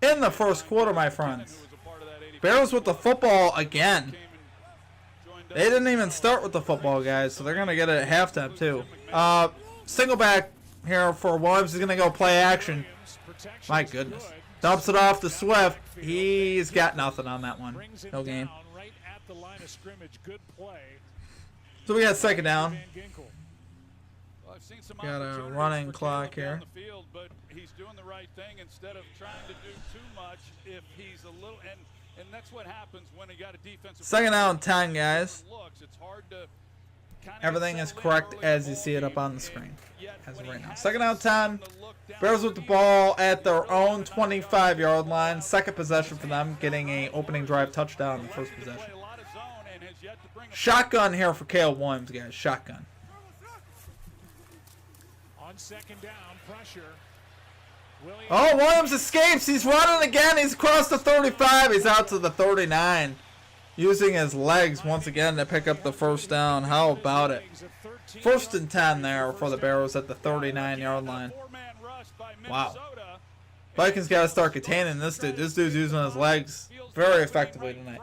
in the first quarter, my friends. Bears with the football again. They didn't even start with the football, guys, so they're going to get it at halftime, too. Single back here for Williams. He's going to go play action. My goodness. Dumps it off to Swift. He's got nothing on that one. No game. Right at the line of scrimmage. Good play. So we got second down. Well, I've seen some Got a opportunities running for clock Caleb down here. the field, but he's doing the right thing instead of trying to do too much. If he's a little, and that's what happens when you got a defensive. Second down 10, guys. It's hard to Everything is correct as you see it up on the screen as of right now. Second down 10. Bears with the ball at their own 25-yard line. Second possession for them, getting a opening drive touchdown in the first possession. Shotgun here for Caleb Williams, guys. Shotgun. On second down, pressure. Oh, Williams escapes. He's running again. He's across the 35. He's out to the 39. Using his legs once again to pick up the first down. How about it? First and 10 there for the Bears at the 39-yard line. Wow. Vikings got to start containing this dude. This dude's using his legs very effectively tonight.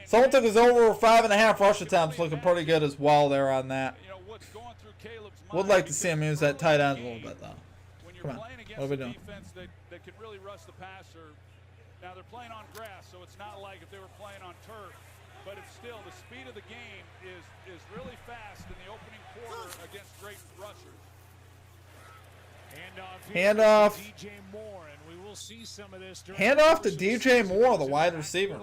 Someone took his over 5.5 rush attempts, looking pretty good as well there on that. You know, what's going through Caleb's mind. Would like to see him use that tight end a little bit though. When you're Come on, playing against what are we a doing? defense that can really rush the passer. Now they're playing on grass, so it's not like if they were playing on turf. But it's still, the speed of the game is really fast in the opening quarter against great rushers. Hand off. DJ Moore, and we will see some of this Hand off to DJ Moore, the wide receiver.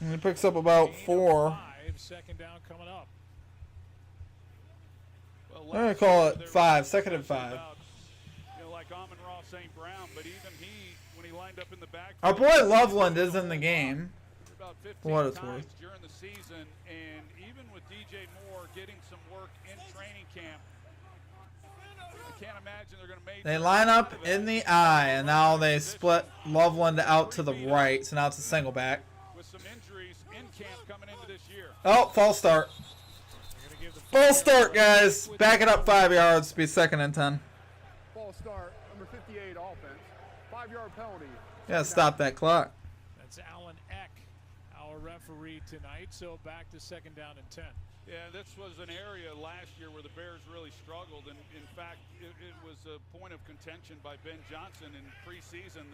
And he picks up about 4. Second down coming up. I'm going to call it 5, second and 5. You know, like Amon-Ra St. Brown, but even he, when he lined up in the back. Our boy Loveland is in the game. About 15 For what it's times worth. during the season, and even with DJ Moore getting some work in training camp, I can't imagine they're going to make. They line up in the eye, and now they split Loveland out to the right, so now it's a single back. With some injuries in camp coming into this year. Oh, false start. False start, guys. Back it up 5 yards. Be second and 10. False start, number 58 offense. 5-yard penalty. Yeah, stop that clock. That's Alan Eck, our referee tonight. So back to second down and 10. Yeah, this was an area last year where the Bears really struggled, and in fact, it was a point of contention by Ben Johnson in preseason,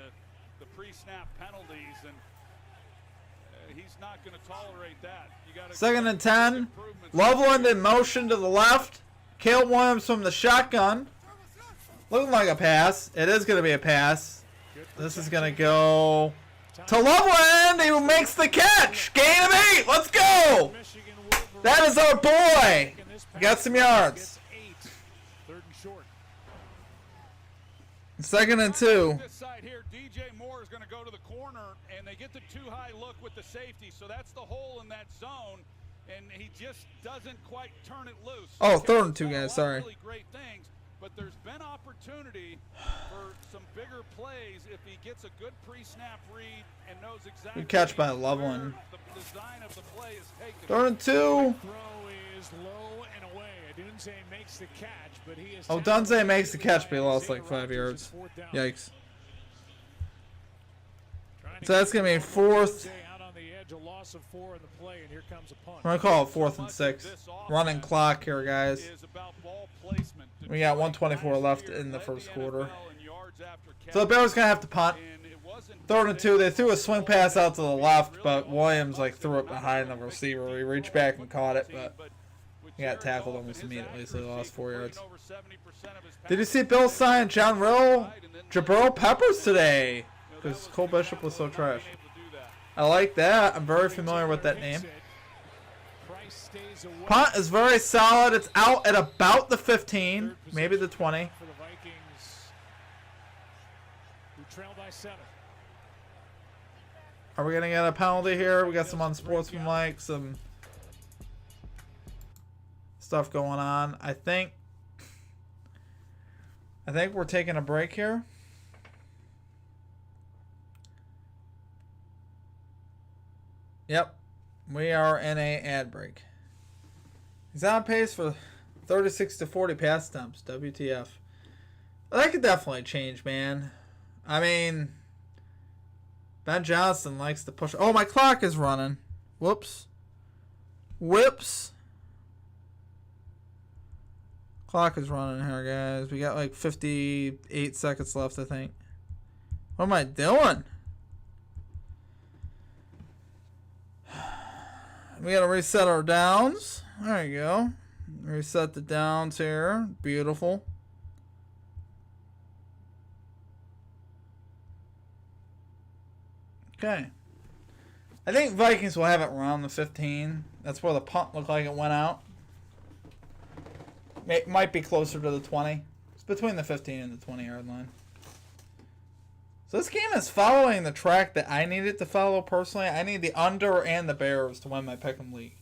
the pre-snap penalties, and he's not going to tolerate that. You got Second and 10. Loveland in motion to the left. Caleb Williams from the shotgun. Looking like a pass. It is going to be a pass. This is going to go to Loveland. He makes the catch. Gain of 8. Let's go. That is our boy. Got some yards. Third and short. Second and 2. This side here, DJ Moore is going to go to the corner, and they get the too high look with the safety, so that's the hole in that zone, and he just doesn't quite turn it loose. Oh, third and 2, guys. Sorry. Really great things, but there's been opportunity for some bigger plays if he gets a good pre-snap read and knows exactly. Good catch by where Loveland. The design of the play is taken. Third and 2. Throw is low and away. Dunze makes the catch, but he is. Oh, Dunze makes the catch, but he lost like 5 yards. Yikes. So that's going to be fourth. Out on the edge, a loss of 4 in the play, and here comes a punt. We're going to call it 4th and 6. Running clock here, guys. Is about ball placement. We got 124 left in the first quarter. So the Bears going to have to punt. Third and 2. They threw a swing pass out to the left, but Williams like threw it behind the receiver. He reached back and caught it, but he got tackled almost immediately, so he lost 4 yards. Did you see Bill sign John Rill, Jabril Peppers today? Because Cole Bishop was so trash. I like that. I'm very familiar with that name. Punt is very solid. It's out at about the 15, maybe the 20. For the Vikings, who trail by 7. Are we going to get a penalty here? We got some unsportsmanlike, some stuff going on. I think we're taking a break here. Yep, we are in a ad break. He's on pace for 36 to 40 pass attempts. WTF. That could definitely change, man. I mean, Ben Johnson likes to push. Oh, my clock is running. Whoops. Whoops. Clock is running here, guys. We got like 58 seconds left, I think. What am I doing? We gotta reset our downs. There you go. Reset the downs here. Beautiful. Okay. I think Vikings will have it around the 15. That's where the punt looked like it went out. It might be closer to the 20. It's between the 15 and the 20-yard line. So this game is following the track that I need it to follow personally. I need the under and the Bears to win my pick'em league.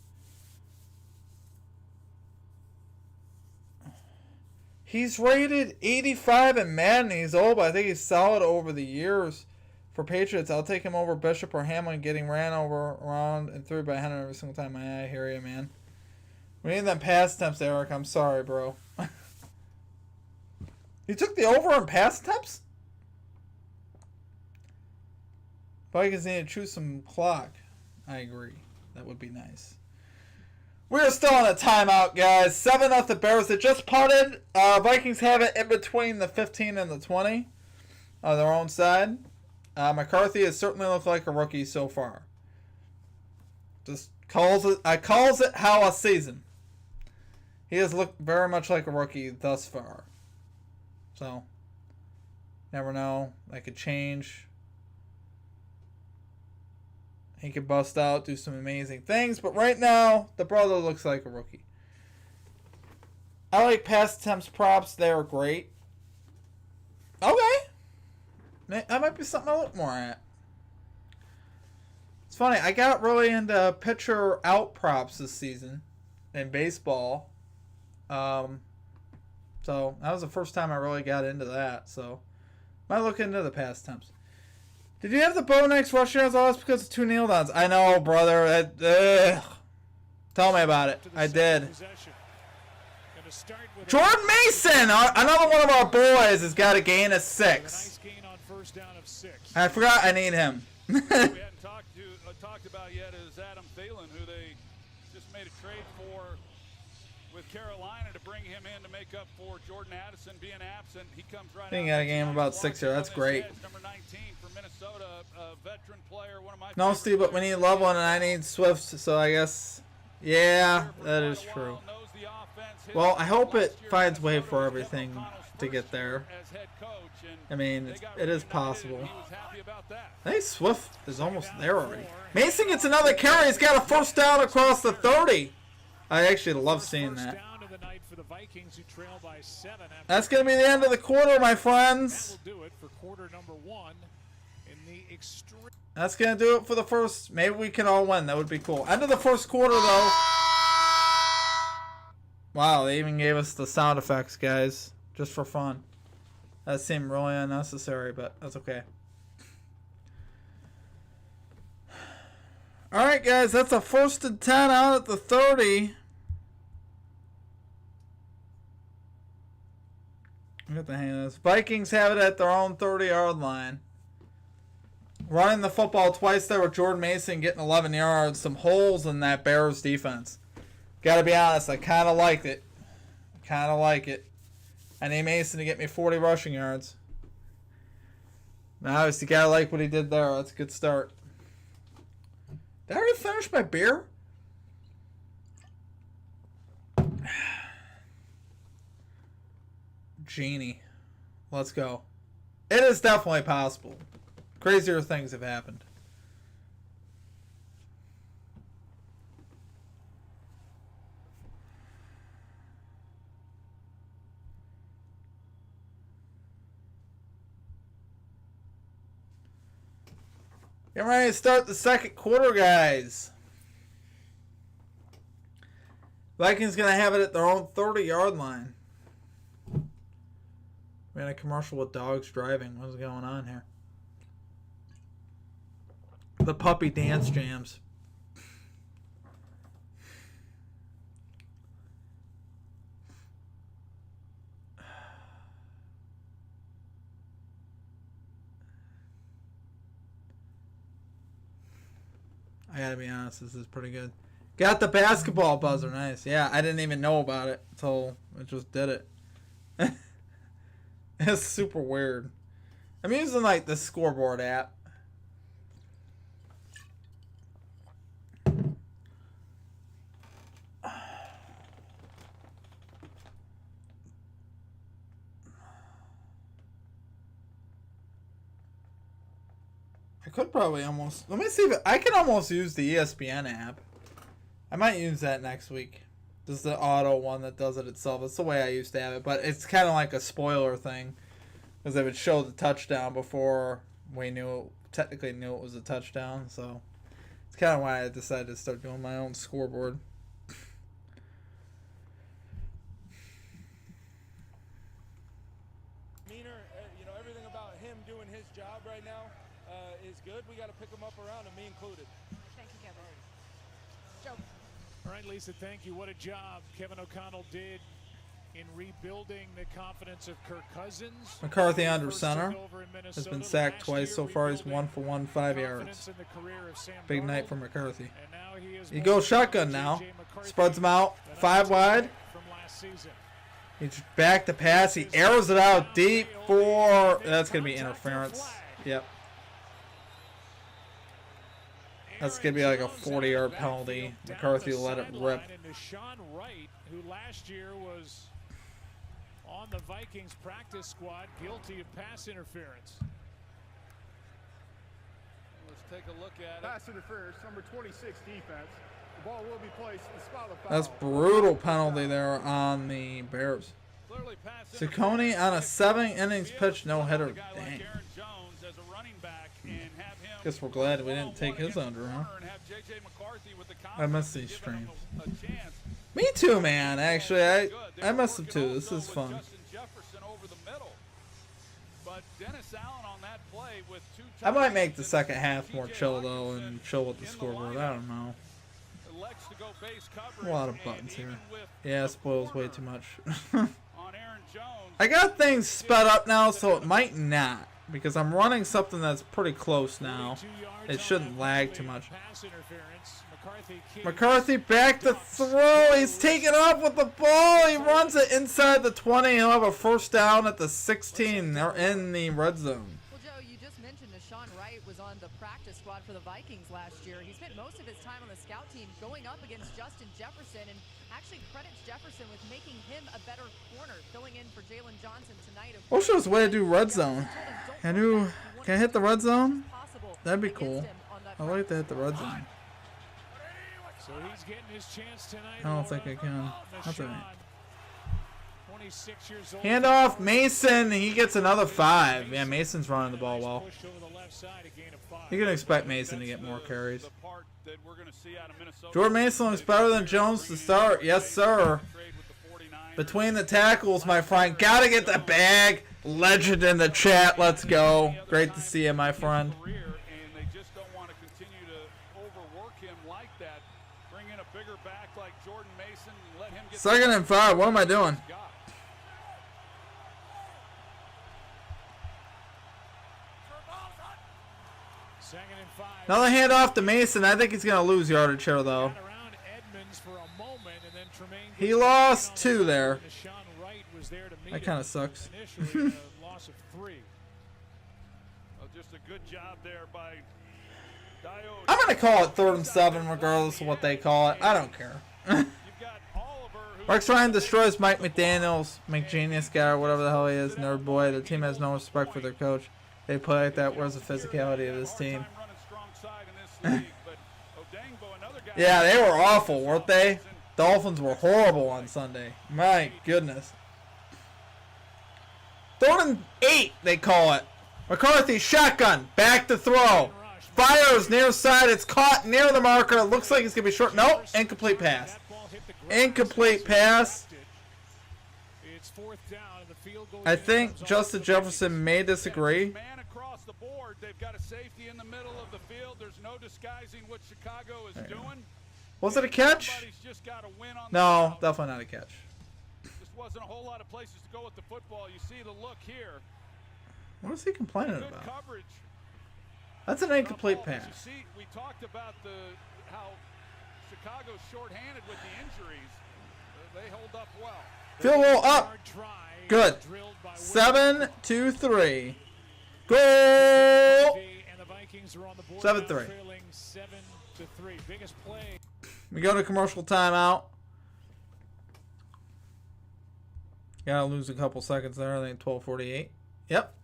He's rated 85 in Madden. He's old, but I think he's solid over the years. For Patriots, I'll take him over Bishop or Hamlin getting ran over, around, and through by Henry every single time. I hear you, man. We need them pass attempts, Eric. I'm sorry, bro. You took the over on pass attempts? Vikings need to choose some clock. I agree. That would be nice. We're still on a timeout, guys. 7-0 Bears. They just punted. Vikings have it in between the 15 and the 20 on their own side. McCarthy has certainly looked like a rookie so far. Just calls it how a season. He has looked very much like a rookie thus far. So, never know. That could change. He could bust out, do some amazing things. But right now, the brother looks like a rookie. I like pass attempts props. They are great. Okay. That might be something I look more at. It's funny. I got really into pitcher out props this season in baseball. So that was the first time I really got into that. So might look into the pass attempts. Did you have the Bo Nix rushing yards? Oh, that's because of 2 kneel downs. I know, brother. Tell me about it. I did. Jordan Mason, another one of our boys, has got a gain of 6. I forgot I need him. We hadn't talked about yet is Adam Thielen, who they just made a trade for with Carolina to bring him in to make up for Jordan Addison being absent. He comes right. I think he got a game about 6 here. That's great. Number 19 for Minnesota, a veteran player, one of my no, Steve, but we need Loveland and I need Swift, so I guess, yeah, that is true. Well, I hope it finds way for everything to get there. I mean, it is possible. I think Swift is almost there already. Mason gets another carry. He's got a first down across the 30. I actually love seeing that. That's going to be the end of the quarter, my friends. That's going to do it for the first. Maybe we can all win. That would be cool. End of the first quarter, though. Wow, they even gave us the sound effects, guys, just for fun. That seemed really unnecessary, but that's okay. Alright, guys, that's a 1st and 10 out at the 30. I got the hang of this. Vikings have it at their own 30-yard line. Running the football twice there with Jordan Mason getting 11 yards. Some holes in that Bears defense. Gotta be honest, I kind of liked it. I need Mason to get me 40 rushing yards. Now, obviously, gotta like what he did there. That's a good start. Did I already finish my beer? Genie. Let's go. It is definitely possible. Crazier things have happened. Getting ready to start the second quarter, guys. Vikings going to have it at their own 30-yard line. We had a commercial with dogs driving. What's going on here? The puppy dance jams. I gotta be honest, this is pretty good. Got the basketball buzzer, nice. Yeah, I didn't even know about it until I just did it. It's super weird. I'm using like the scoreboard app. I could probably almost... Let me see if I can almost use the ESPN app. I might use that next week. This is the auto one that does it itself. It's the way I used to have it. But it's kind of like a spoiler thing. Because they would show the touchdown before we technically knew it was a touchdown. So it's kind of why I decided to start doing my own scoreboard. Everything about him doing his job right now is good. We got to pick him up around, and me included. Thank you, Kevin. Joe. All right, Lisa, thank you. What a job Kevin O'Connell did in rebuilding the confidence of Kirk Cousins. McCarthy under First center. took over in Has Minnesota been sacked last twice year, so far. He's rebuilding 1 for 1, 5 yards. confidence in the career of Sam Big night Darnold. for McCarthy. And now he is He goes moving on shotgun to now. J.J. McCarthy, Spreads them out. the 5 wide. from last season. He's back to pass. He arrows it out deep for... That's going to be interference. Yep. That's going to be like a 40-yard penalty. McCarthy let it rip. And Deshaun Wright, who last year was on the Vikings practice squad, guilty of pass interference. Let's take a look at it. Pass interference, number 26 defense. The ball will be placed in the spot of foul. That's brutal penalty there on the Bears. Clearly pass Ciccone on a 7 innings pitch, no hitter. A guy like Dang. Aaron Jones as a running back and have him Guess we're glad we didn't take his one-on-one under, huh? against the corner and have J.J. McCarthy with the I miss confidence these to give him streams. a chance. Me too, man. Actually, I They were miss them working too. This also is with fun. Justin Jefferson over the middle. But Dennis Allen on that play with 2 I might make the touchdowns second and half more TJ chill though Hawkinson and chill with the in scoreboard. lineup. I don't know. Elects to go base coverage, A lot of and buttons even here. with Yeah, the it spoils way corner too much. on Aaron Jones, I got things sped up now, so it might not. Because I'm running something that's pretty close now. 42 yards It on shouldn't that lag penalty, too much. pass interference. keeps McCarthy back to throw. He's taking off with the ball. He runs it inside the 20. He'll have a first down at the 16. They're in the red zone. Well, Joe, you just mentioned Deshaun Wright was on the practice squad for the Vikings last year. He spent most of his time on the scout team going up against Justin Jefferson and actually credits Jefferson with making him a better corner, filling in for Jalen Johnson tonight. Wish there was a way to do red zone. Can I hit the red zone? That'd be cool. I like to hit the red zone. So he's getting his chance tonight. I don't think I can. That's all right. 26 years old. Handoff, Mason. He gets another 5. Yeah, Mason's running the ball well. Pushed over the left side, a gain of 5. You can expect Mason to get more carries. the part that we're going to see out of Minnesota. Jordan Mason looks better than Jones to start. Yes, sir. Between the tackles, my friend. Gotta get the bag. Legend in the chat. Let's go. Great to see you, my friend. And they just don't want to continue to overwork him like that. Bring in a bigger back like Jordan Mason and let him get 2nd and 5. What am I doing? Second and 5. Another handoff to Mason. I think he's going to lose yardage here, though. Got around Edmonds for a moment, and then Tremaine He gets lost down 2 there. Deshaun Wright was there to meet That him. kind of sucks. Initially, a loss of 3. Well, just a good job there by Dio. I'm going to call it 3rd and 7 regardless of what they call it. I don't care. You've got Oliver, who Rex Ryan destroys Mike McDaniels, McGenius guy, or whatever the hell he is, nerd boy. The team has no respect for their coach. They play like that. Where's the physicality of this team? running strong side in this league, but Odangbo, another guy. Yeah, they were awful, weren't they? Dolphins were horrible on Sunday. My goodness. 3rd and 8, they call it. McCarthy, shotgun, back to throw. Fires near side. It's caught near the marker. It looks like it's going to be short. Nope, incomplete pass. That ball hit the ground. Incomplete pass. It's 4th down, and the field goal I unit think comes off Justin the Jefferson may disagree. Man across the board. They've got a safety in the middle of the field. There's no disguising what Chicago is doing. Was it a catch? Somebody's just got to win on No, the definitely not a catch. Just wasn't a whole lot of places to go with the football. You see the look here. What is he complaining Good about? coverage. That's an incomplete But you pass. see, we talked about how Chicago's shorthanded with the injuries. They hold up well. Field goal up. Hard try, Good. drilled by 7-3. Goal. and the Vikings are on the board 7-3. now, trailing 7-3. Biggest play. We go to commercial timeout. Gotta lose a couple seconds there. I think 12:48. Yep.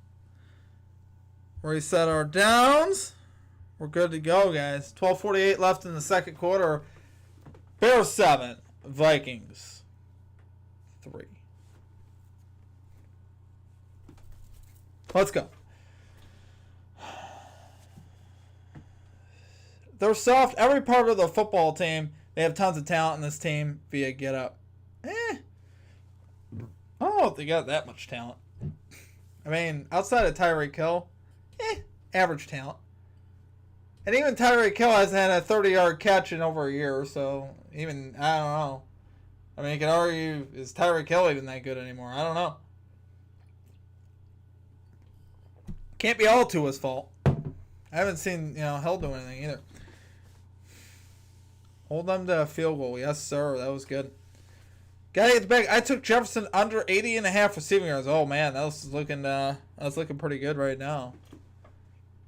Reset our downs. We're good to go, guys. 12:48 left in the second quarter. Bears 7, Vikings 3. Let's go. They're soft. Every part of the football team, they have tons of talent in this team via get up. I don't know if they got that much talent. I mean, outside of Tyreek Hill, average talent. And even Tyreek Hill hasn't had a 30-yard catch in over a year, so even, I don't know. I mean, you can argue, is Tyreek Hill even that good anymore? I don't know. Can't be all Tua's fault. I haven't seen, Hill do anything either. Hold them to a field goal. Yes, sir. That was good. Gotta get the back. I took Jefferson under 80.5 receiving yards. Oh, man. That was looking pretty good right now.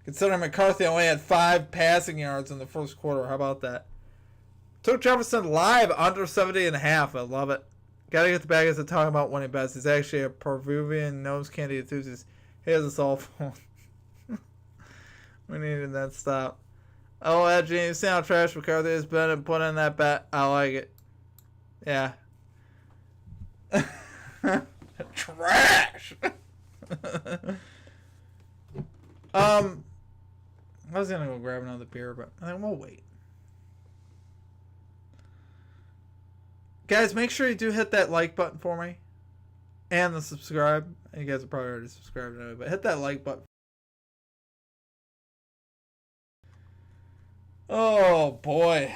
Considering McCarthy only had 5 passing yards in the first quarter. How about that? Took Jefferson live under 70.5. I love it. Gotta get the bag as they're talking about winning bets. He's actually a Peruvian nose candy enthusiast. He has us all phone. We needed that stop. Oh, Edgy, you see how trash McCarthy has been and put in that bet? I like it. Yeah. Trash! I was gonna go grab another beer, but I think we'll wait. Guys, make sure you do hit that like button for me. And the subscribe. You guys are probably already subscribed anyway, but hit that like button. Oh, boy.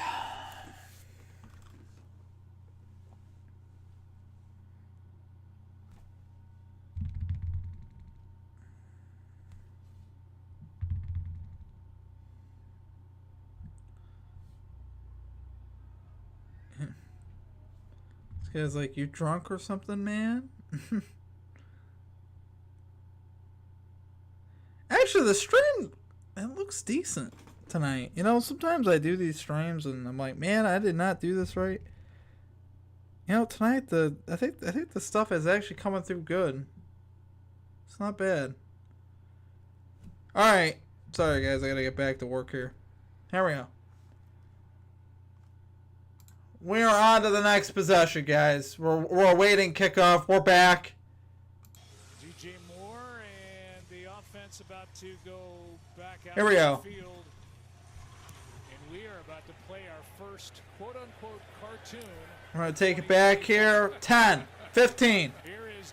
This guy's like, you drunk or something, man? Actually, the stream, it looks decent tonight. Sometimes I do these streams and I'm like, man, I did not do this right. Tonight I think the stuff is actually coming through good. It's not bad. Alright. Sorry guys, I gotta get back to work here. Here we go. We are on to the next possession, guys. We're awaiting kickoff. We're back. DJ Moore and the offense about to go back out Here we go. the field. And we are about to play our first quote-unquote cartoon. We're going to take it back here. 10, 15,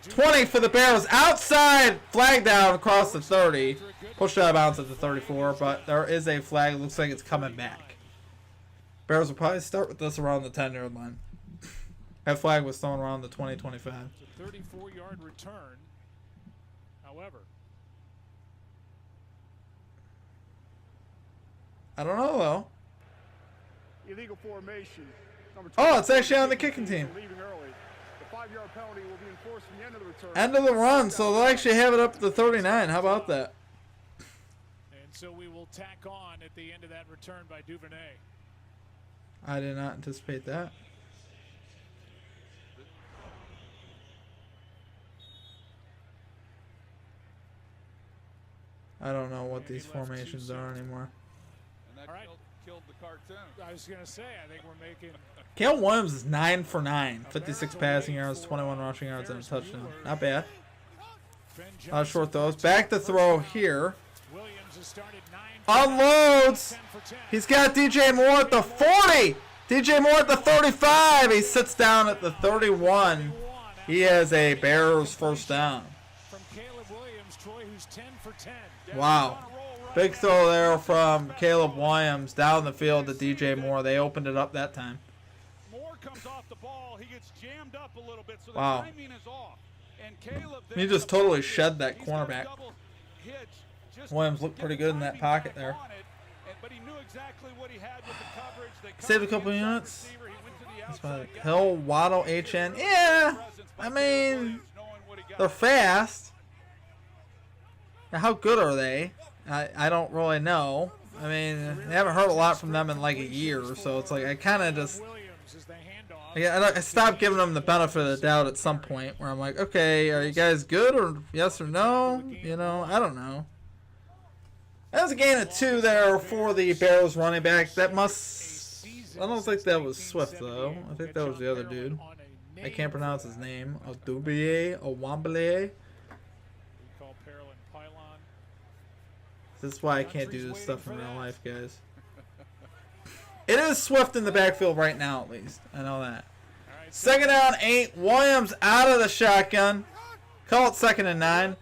20 for the Bears. Outside. Flag down across the 30. Pushed out of bounds at the 34, but there is a flag. It looks like it's coming back. Bears will probably start with this around the 10-yard line. That flag was thrown around the 20-25. It's a 34-yard return. However, I don't know, though. Illegal formation. Oh, it's actually on the kicking team. Leaving early. The 5-yard penalty will be enforced from the end of the return. End of the run, so they'll actually have it up to the 39. How about that? and so we will tack on at the end of that return by Duvernay. I did not anticipate that. I don't know what these formations are anymore. And that killed the cartoon. I was going to say, I think we're making... Caleb Williams is 9 for 9. 56 passing yards, 21 rushing yards, and a touchdown. Not bad. A lot of short throws. Back to throw here. Williams has started 9 Unloads. He's got DJ Moore at the 40. DJ Moore at the 35. He sits down at the 31. He has a Bears first down. From Caleb Williams, Troy, who's 10 for 10. Wow. Big throw there from Caleb Williams down the field to DJ Moore. They opened it up that time. Moore comes off the ball. He gets jammed up a little bit, so the Wow. timing is off. And Caleb He just totally shed that cornerback. Williams looked pretty good in that pocket there. But he knew exactly what he had with the coverage. Saved a couple units. That's about Hill, Waddle, HN. Yeah, I mean, they're fast. Now, how good are they? I don't really know. I mean, I haven't heard a lot from them in like a year, so it's like I kind of just... I stopped giving them the benefit of the doubt at some point where I'm like, okay, are you guys good or yes or no? I don't know. That was a gain of 2 there for the Bears running back. That must... I don't think that was Swift, though. I think that was the other dude. I can't pronounce his name. Owambale. This is why I can't do this stuff in real life, guys. It is Swift in the backfield right now, at least. I know that. Second down, 8. Williams out of the shotgun. Call it 2nd and 9.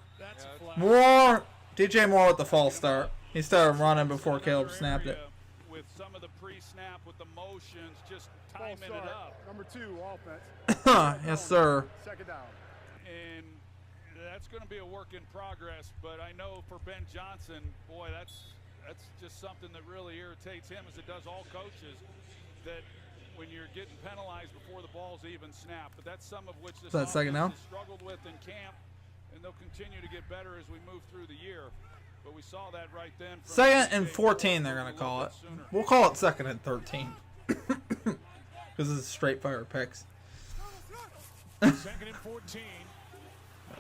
Moore, DJ Moore with the false start. He started running before Caleb snapped it. pre-snap with the motions, just False timing it start. up. Number 2, offense. Yes, sir. Second down. And that's going to be a work in progress, but I know for Ben Johnson, boy, that's just something that really irritates him, as it does all coaches, that when you're getting penalized before the ball's even snapped. But that's some of which this offense second down? has struggled with in camp, and they'll continue to get better as we move through the year. But we saw that right then. Second and 14, they're going to call it. We'll call it second and 13. Because this is straight fire picks. Second and 14.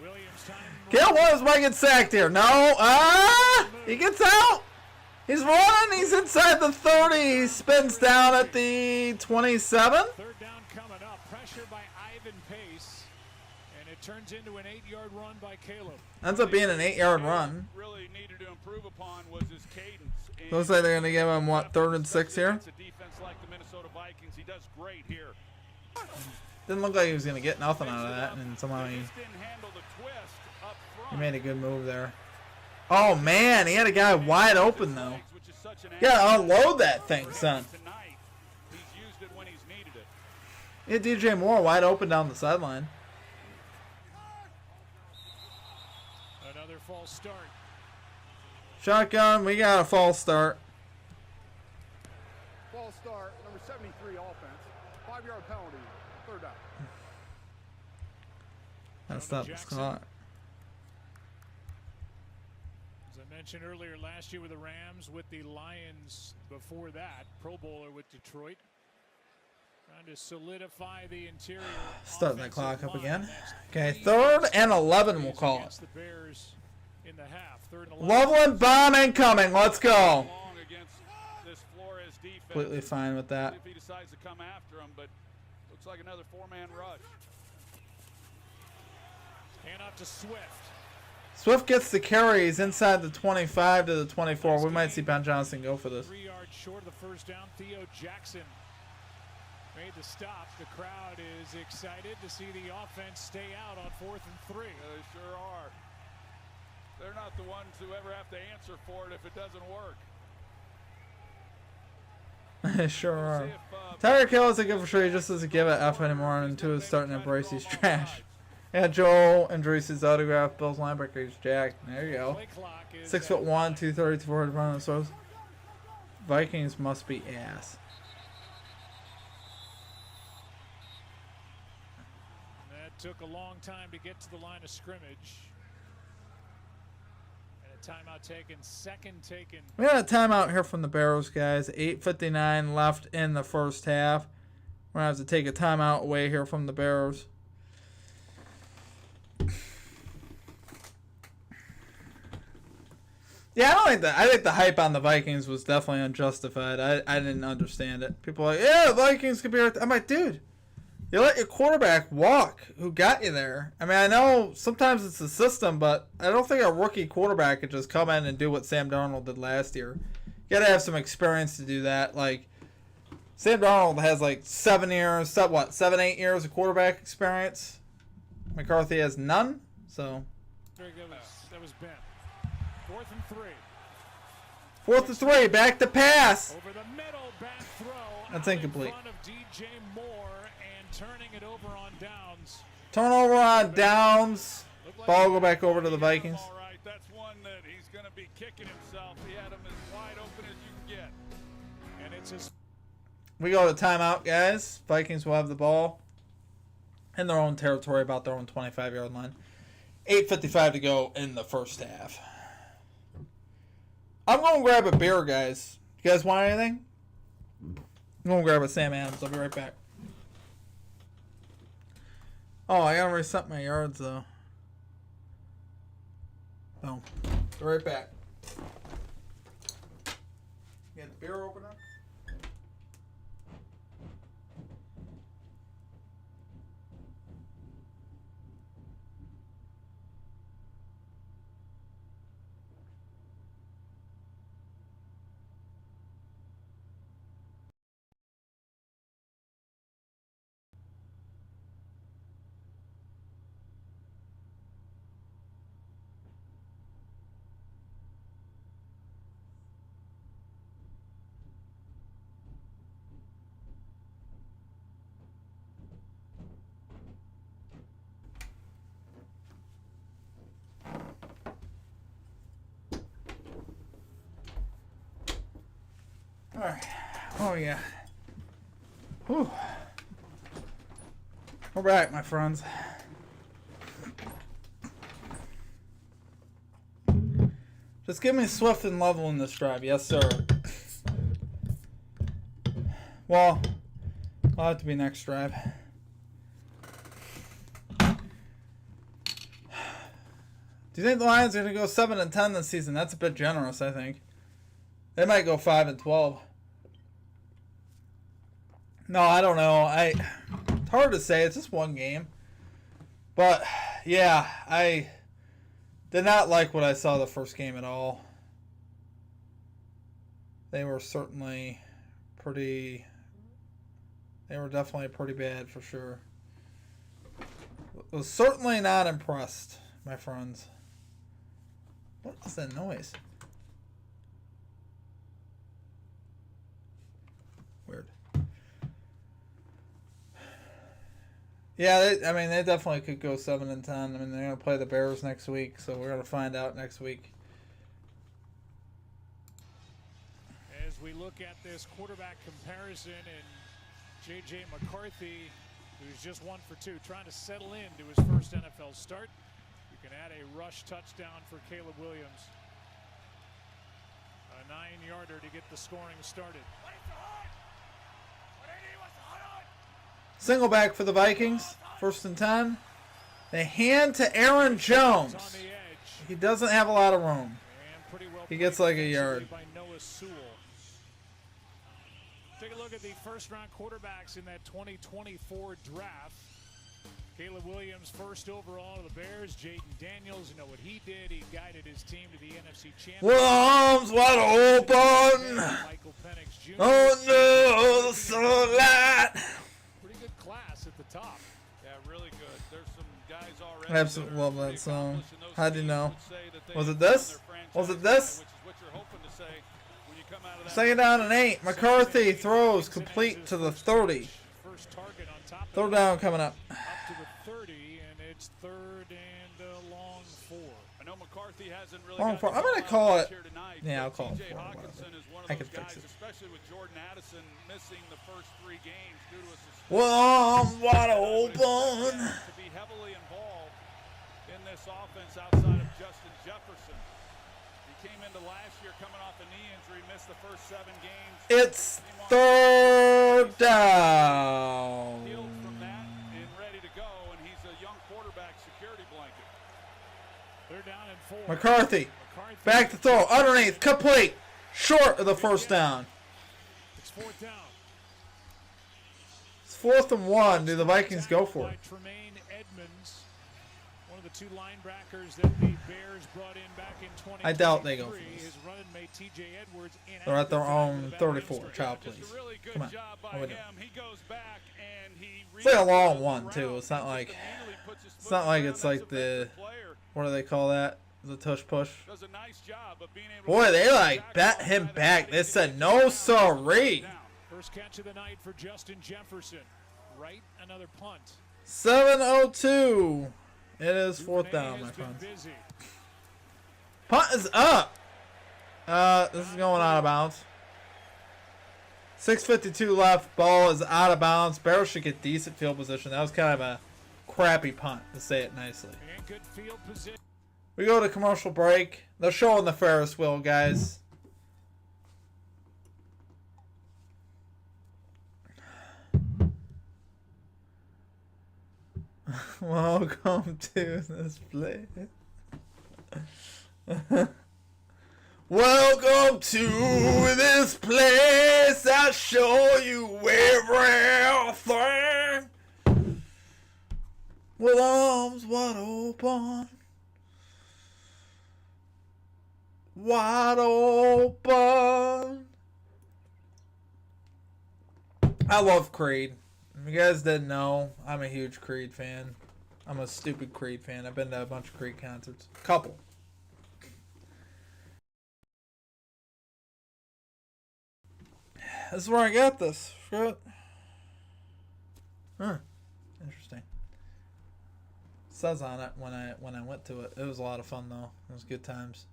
Williams time. Caleb Williams might get sacked here. No. He gets out. He's running. He's inside the 30. He spins down at the 27. Third down coming up. Pressure by Ivan Pace. And it turns into an 8-yard run by Caleb. Ends up being an 8-yard run. Really needed to improve upon was his cadence. And Looks like they're going to give him, what, 3rd and 6 here? against a defense like the Minnesota Vikings, he does great here. Didn't look like he was going to get nothing out of that, and somehow he Just didn't handle the twist up front. made a good move there. Oh, man, he had a guy wide open, though. Which is such an You got to unload that thing, son. Tonight, he's used it when he's needed it. He had DJ Moore wide open down the sideline. Another false start. Shotgun, we got a false start. False start. Number 73, offense. 5-yard penalty. Third down. That's not the Scott. As I mentioned earlier, last year with the Rams, with the Lions before that, Pro Bowler with Detroit. Trying to solidify the interior. Starting that offensive clock up line. again. That's Okay, 3rd and 11 we'll threes call it. against the Bears in the half. 3rd and 11. Loveland bomb incoming. Let's go. Long against this Flores defense. Completely fine with that. If he decides to come after him, but looks like another 4-man rush. Hand off to Swift. Swift gets the carries inside the 25 to the 24. We might see Ben Johnson go for this. 3 yards short of the first down. Theo Jackson made the stop. The crowd is excited to see the offense stay out on 4th and 3. They sure are. They're not the ones who ever have to answer for it if it doesn't work. Sure We'll are. see if, Tyreek Hill isn't good for sure. He just doesn't give it F anymore, and 2 is starting to embrace he's trash. Yeah, Joel Andrews' autograph. Bill's linebacker. He's jacked. There you go. Play clock is 6'1", 230, 400 pounds. So Vikings must be ass. That took a long time to get to the line of scrimmage. And a timeout taken, second taken. We got a timeout here from the Barrows, guys. 8:59 left in the first half. We're going to have to take a timeout away here from the Barrows. Yeah, I don't think that. I think the hype on the Vikings was definitely unjustified. I didn't understand it. People are like, yeah, the Vikings could be right. I'm like, dude, you let your quarterback walk who got you there. I mean, I know sometimes it's the system, but I don't think a rookie quarterback could just come in and do what Sam Darnold did last year. You got to have some experience to do that. Like, Sam Darnold has like 7 years, 8 years of quarterback experience. McCarthy has none, so. That was Ben. 4th and 3. 4th and 3, back to pass. Over the middle, back throw. That's out incomplete. In front of DJ Moore and turning it over on downs. Turnover on downs. Ball go back over to the Vikings. All right, that's one that he's going to be kicking himself. He had him as wide open as you can get. And it's his. We go to timeout, guys. Vikings will have the ball in their own territory, about their own 25-yard line. 8:55 to go in the first half. I'm going to grab a beer, guys. You guys want anything? I'm going to grab a Sam Adams. I'll be right back. Oh, I got to reset my yards, though. Boom. Be right back. You got the beer opener? Alright. Oh, yeah. Whew. We're back, my friends. Just give me Swift and Level in this drive. Yes, sir. Well, I'll have to be next drive. Do you think the Lions are going to go 7-10 this season? That's a bit generous, I think. They might go 5-12. No, I don't know. It's hard to say. It's just one game. But, yeah, I did not like what I saw the first game at all. They were certainly pretty... They were definitely pretty bad, for sure. Was certainly not impressed, my friends. What is that noise? Weird. Yeah, they definitely could go 7-10. I mean, they're going to play the Bears next week, so we're going to find out next week. As we look at this quarterback comparison, and J.J. McCarthy, who's just 1 for 2, trying to settle into his first NFL start. You can add a rush touchdown for Caleb Williams. A 9-yarder to get the scoring started. Single back for the Vikings. 1st and 10. They hand to Aaron Jones. He doesn't have a lot of room. He gets like a yard. Take a look at the first-round quarterbacks in that 2024 draft. Caleb Williams, first overall to the Bears. Jaden Daniels, you know what he did. He guided his team to the NFC Championship. Arms wide open. Michael Penix Jr. Oh no, the sunlight. Pretty good class at the top. Yeah, really good. There's some guys already. I absolutely love that song. How do you know? Was it this? Was it this? Second down and 8. McCarthy throws complete to the 30. First target on top. Third down coming up. Up to the 30, and it's 3rd and a long 4. I know McCarthy hasn't really. Long 4. I'm gonna call it. Yeah, I'll call it 4. I can fix it. Especially with Jordan Addison missing the first 3 games due to a suspension. Well, I'm wide open. To be heavily involved in this offense outside of Justin Jefferson. He came into last year coming off a knee injury, missed the first 7 games. It's 3rd down. Healed from that and ready to go, and he's a young quarterback security blanket. 3rd down and 4. McCarthy back to throw underneath, complete, short of the first down. It's 4th down. It's 4th and 1. Do the Vikings go for it? Tremaine Edmonds, one of the 2 linebackers that the Bears brought in back in 2023. I doubt they go for this. His running mate TJ Edwards They're at their own 34. Child, please. Really good Come on. job by What we doing? him. He goes back and he It's like a long one too. It's not like it's like the, what do they call that? The tush push. Does a nice job of being able Boy, they like bet him back. They said no sorry. First catch of the night for Justin Jefferson. Right, another punt. 7:02. It is 4th down, my friends. Punt is up. This is going out of bounds. 6:52 left. Ball is out of bounds. Bears should get decent field position. That was kind of a crappy punt, to say it nicely. Good field position. We go to commercial break. They're showing the Ferris wheel, guys. Welcome to this place. Welcome to this place. I'll show you everything. With arms wide open. Wide open. I love Creed. If you guys didn't know, I'm a huge Creed fan. I'm a stupid Creed fan. I've been to a bunch of Creed concerts. Couple. This is where I got this. Shit. Huh. Interesting. It says on it when I went to it. It was a lot of fun though. It was good times.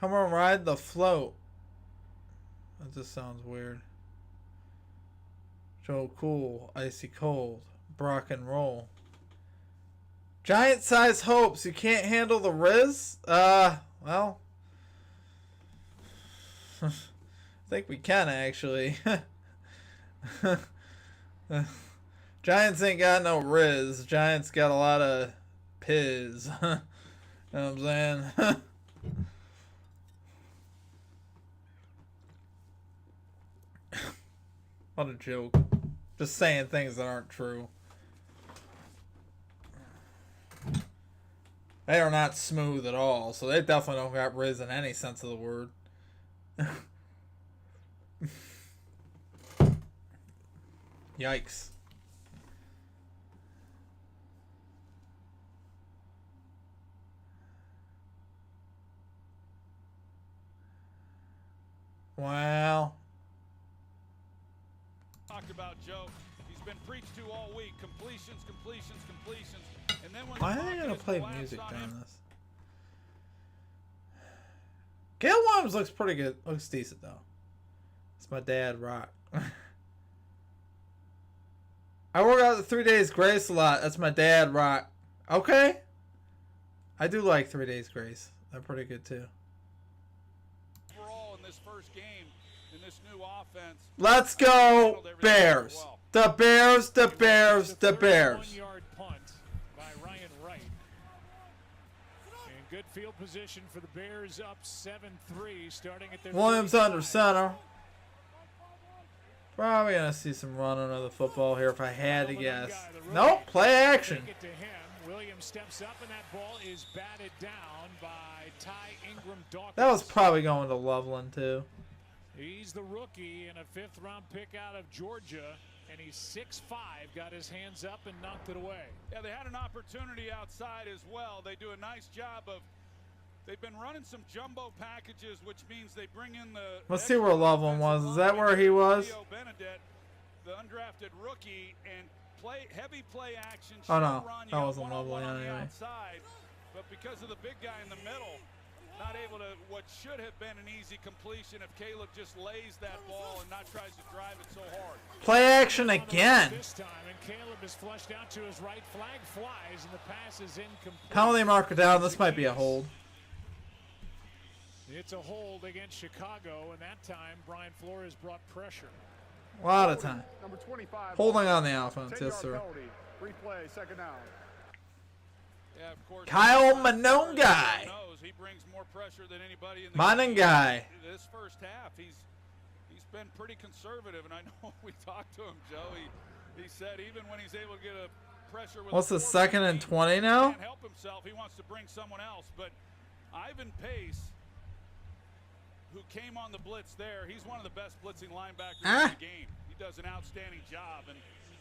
Come on, ride the float. That just sounds weird. Joe Cool, Icy Cold, Brock and Roll. Giant size hopes. You can't handle the Riz? Well. I think we can actually. Giants ain't got no Riz. Giants got a lot of Piz. You know what I'm saying? What a joke. Just saying things that aren't true. They are not smooth at all, so they definitely don't got Riz in any sense of the word. Yikes. Wow. Talked about Joe. He's been preached to all week. Completions. And then when Why are they gonna play music during this? Gail Williams looks pretty good. Looks decent though. It's my dad rock. I work out the 3 Days Grace a lot. That's my dad rock. Okay. I do like 3 Days Grace. They're pretty good too. Overall in this first game, in this new offense. Let's go Bears. The Bears, the Bears, the Bears. 31-yard punt by Ryan Wright. In good field position for the Bears, up 7-3, starting at their Williams 35. under center. Probably gonna see some running of the football here if I had to guess. Nope, play action. Take it to him. Williams steps up and that ball is batted down by Ty Ingram Dawkins. That was probably going to Loveland too. He's the rookie and a fifth-round pick out of Georgia, and he's 6'5", got his hands up and knocked it away. Yeah, they had an opportunity outside as well. They do a nice job of. They've been running some jumbo packages, which means they bring in the. Let's see where Loveland was. Is that where he was? Benedict, the undrafted rookie, and heavy play action. Oh no, run, that wasn't one-on-one Loveland on the anyway. outside, but because of the big guy in the middle, not able to. What should have been an easy completion if Caleb just lays that ball and not tries to drive it so hard. Play action again. This time, and Caleb is flushed out to his right. Flag flies, and the pass is incomplete. Penalty marker down. This might be a hold. It's a hold against Chicago, and that time Brian Flores brought pressure. A lot of time. Number 25. Holding on the offense, yes sir. Free play, second down. Yeah, of course. Kyle Monongai. He brings more pressure than anybody in the Monongai. This first half, he's been pretty conservative, and I know we talked to him, Joe. He said even when he's able to get a pressure with. What's the 2nd and 20 now? Can't help himself. He wants to bring someone else, but Ivan Pace, who came on the blitz there, he's one of the best blitzing linebackers in the game. He does an outstanding job, and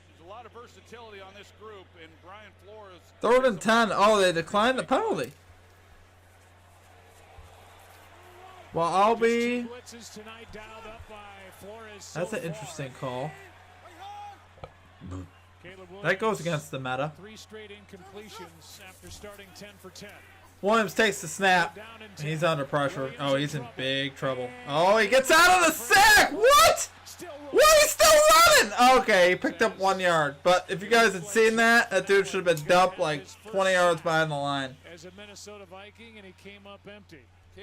there's a lot of versatility on this group. And Brian Flores. 3rd and 10. Oh, they declined the penalty. Well, I'll be. That's an interesting call. That goes against the meta. 3 straight incompletions after starting 10 for 10. Williams takes the snap. He's under pressure. Oh, he's in big trouble. Oh, he gets out of the sack. What? What? He's still running. Okay, he picked up 1 yard. But if you guys had seen that, that dude should have been dumped like 20 yards behind the line. As a Minnesota Viking, and he came up empty. He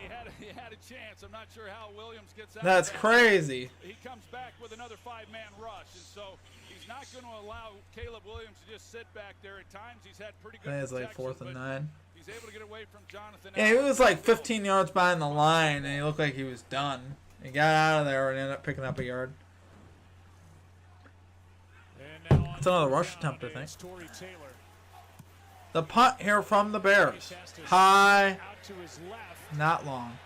had a chance. I'm not sure how Williams gets out. That's crazy. He comes back with another 5-man rush, and so he's not going to allow Caleb Williams to just sit back there. At times, he's had pretty good. It's like 4th and 9. He's able to get away from Jonathan. Yeah, he was like 15 yards behind the line, and he looked like he was done. He got out of there and ended up picking up a yard. It's another rush attempt, I think. The punt here from the Bears. High. Not long.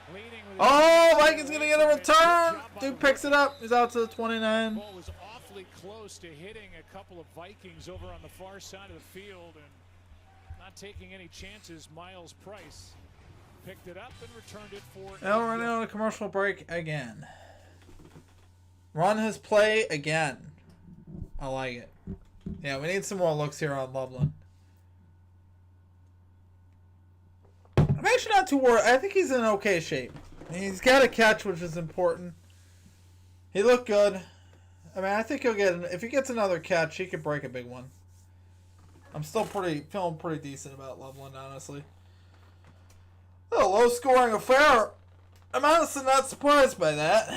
Oh, Vikings going to get a return. Dude picks it up. He's out to the 29. The ball was awfully close to hitting a couple of Vikings over on the far side of the field, and not taking any chances. Miles Price picked it up and returned it for. Now we're running on a commercial break again. Run his play again. I like it. Yeah, we need some more looks here on Loveland. I'm actually actually not too worried. I think he's in okay shape. He's got a catch, which is important. He looked good. I mean, I think he'll get, if he gets another catch, he could break a big one. I'm still feeling pretty decent about Loveland, honestly. Oh, low scoring affair. I'm honestly not surprised by that.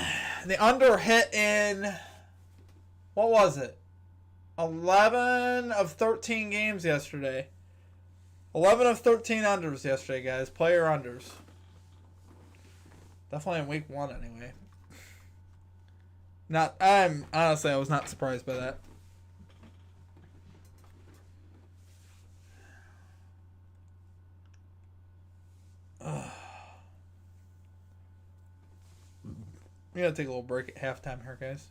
The under hit in, what was it? 11 of 13 games yesterday. 11 of 13 unders yesterday, guys. Player unders. Definitely in week 1 anyway. Honestly, I was not surprised by that. We gotta take a little break at halftime here, guys.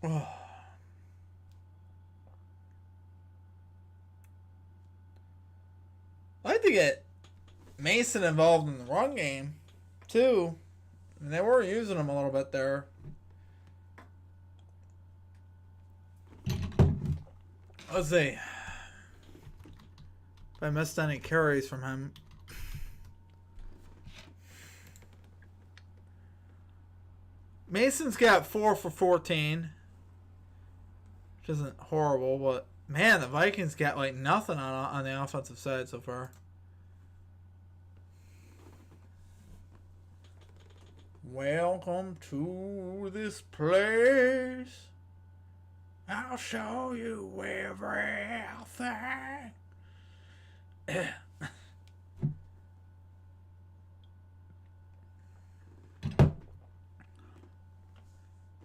I like to get Mason involved in the run game, too. I mean, they were using him a little bit there. Let's see. If I missed any carries from him. Mason's got 4 for 14. Which isn't horrible, but man, the Vikings got like nothing on the offensive side so far. Welcome to this place. I'll show you everything.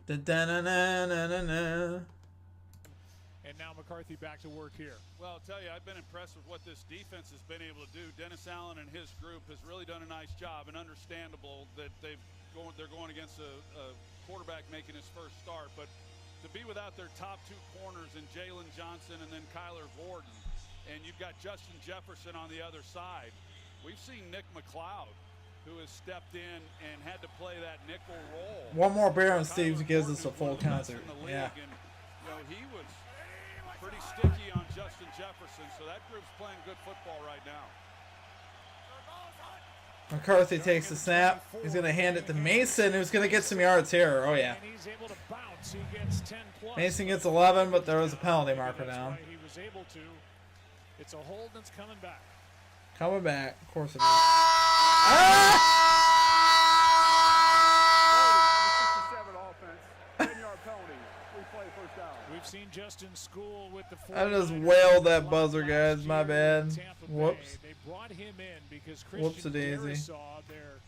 Da-da-na-na-na-na-na. And now McCarthy back to work here. Well, I'll tell you, I've been impressed with what this defense has been able to do. Dennis Allen and his group has really done a nice job, and understandable that they're going against a quarterback making his first start. But to be without their top 2 corners in Jalen Johnson and then Kyler Gordon, and you've got Justin Jefferson on the other side. We've seen Nick McLeod, who has stepped in and had to play that nickel role. One more beer and Steve gives us a full concert. Yeah. And, you know, he was pretty sticky on Justin Jefferson, so that group's playing good football right now. McCarthy takes the snap. He's going to hand it to Mason, who's going to get some yards here. Oh, yeah. Mason gets 11, but there was a penalty marker down. It's a hold that's coming back. Coming back. Of course it is. Ah! 67 offense, 10-yard penalty, 3-play first down. We've seen Justin School with the I just wailed that buzzer, guys. My bad. Whoops. They brought him in because Whoopsie-daisy. Darisaw, their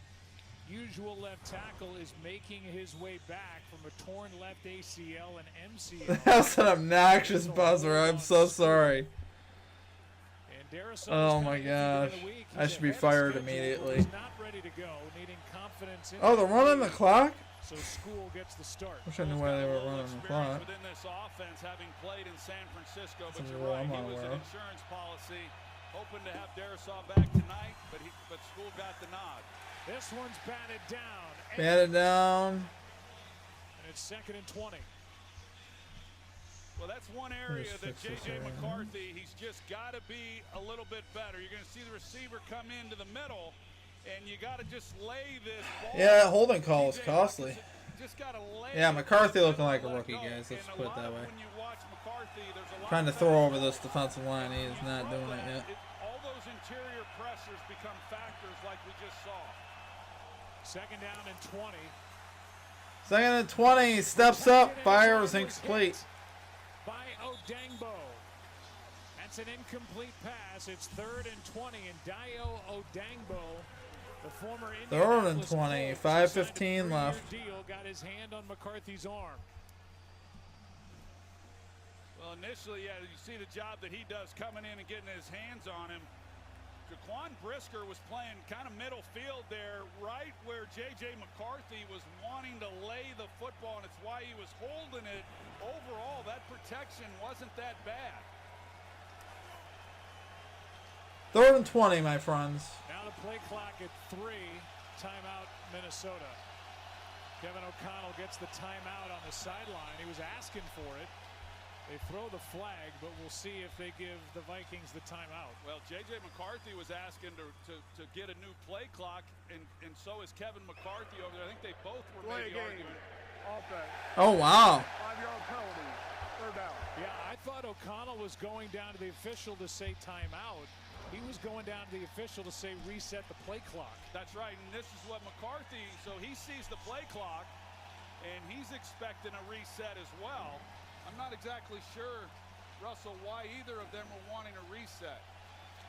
usual left tackle, is making his way back from a torn left ACL and MCL. That's an obnoxious buzzer. I'm so sorry. Oh my gosh. I should be fired immediately. Oh, they're running the clock? So School gets the start. Wish I knew why they were running the clock. Within this offense, having played in San Francisco, but That's you're a rule right, I'm he not was aware an of. insurance policy, hoping to have Darisaw back tonight, but School got the nod. This one's batted down. Batted down. And it's 2nd and 20. Well, that's one area that J.J. McCarthy, he's just got to be a little bit better. You're going to see the receiver come into the middle, and you got to just lay this ball. Yeah, that holding call was costly. Just gotta lay Yeah, McCarthy looking like a rookie, guys. Let's put it that way. Trying to throw over this defensive line. He is not doing it yet. All those interior pressures become factors like we just saw. 2nd down and 20. 2nd and 20. Steps up. Fires incomplete. By Odangbo. That's an incomplete pass. It's 3rd and 20, and Dio Odangbo, the former 3rd and 20. 5:15 left. Deal, got his hand on McCarthy's arm. Well, initially, yeah, you see the job that he does coming in and getting his hands on him. Jaquan Brisker was playing kind of middle field there, right where J.J. McCarthy was wanting to lay the football, and it's why he was holding it. Overall, that protection wasn't that bad. 3rd and 20, my friends. Now the play clock at 3. Timeout, Minnesota. Kevin O'Connell gets the timeout on the sideline. He was asking for it. They throw the flag, but we'll see if they give the Vikings the timeout. Well, J.J. McCarthy was asking to get a new play clock, and so is Kevin McCarthy over there. I think they both were maybe arguing. Offense. Oh, wow. 5-yard penalty. Third down. Yeah, I thought O'Connell was going down to the official to say timeout. He was going down to the official to say reset the play clock. That's right, and this is what McCarthy, so he sees the play clock, and he's expecting a reset as well. I'm not exactly sure, Russell, why either of them were wanting a reset.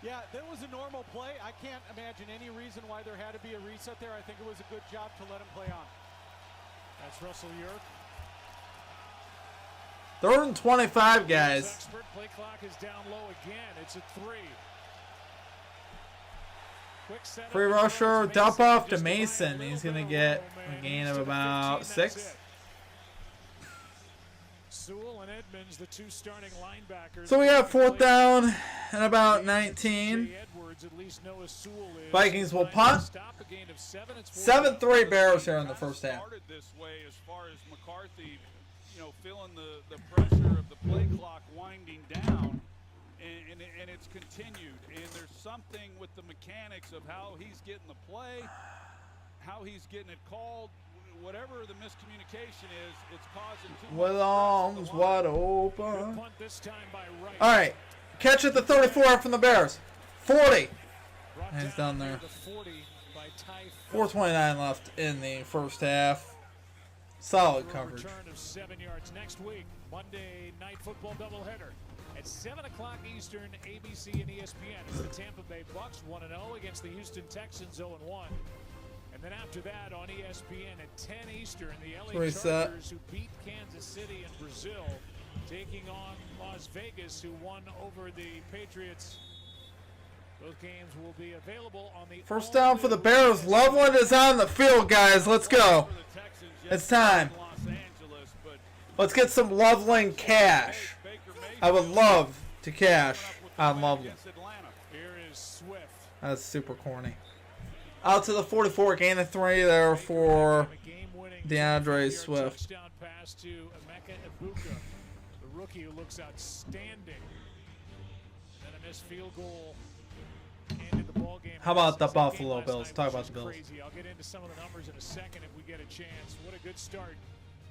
Yeah, there was a normal play. I can't imagine any reason why there had to be a reset there. I think it was a good job to let him play on. That's Russell Yerk. 3rd and 25, guys. Expert play clock is down low again. It's a 3. Quick setup. Free rusher, dump off to Mason. He's going to get a gain of about 6. Sewell and Edmonds, the 2 starting linebackers. So we have 4th down and about 19. Vikings will punt. 7-3 Bears here in the first half. Started this way as far as McCarthy, feeling the pressure of the play clock winding down, and it's continued. And there's something with the mechanics of how he's getting the play, how he's getting it called. Whatever the miscommunication is, it's causing too much. With arms wide open. Punt this time by Wright. All right, catch at the 34 from the Bears. 40. And he's down there. 4:29 left in the first half. Solid coverage. Return of 7 yards next week. Monday Night Football doubleheader at 7 o'clock Eastern, ABC and ESPN. It's the Tampa Bay Bucks 1-0 against the Houston Texans 0-1. And then after that on ESPN at 10 Eastern, the LA Chargers, who beat Kansas City and Brazil, taking on Las Vegas, who won over the Patriots. Those games will be available on the first down for the Bears. Loveland is on the field, guys. Let's go. It's time. Let's get some Loveland cash. I would love to cash on Loveland. Here is Swift. That's super corny. Out to the 44, gain of 3 there for DeAndre Swift. Touchdown pass to Emeka Ibuka, the rookie who looks outstanding. And then a missed field goal ended the ball game. How about the Buffalo Bills? Talk about the Bills. Crazy. I'll get into some of the numbers in a second if we get a chance. What a good start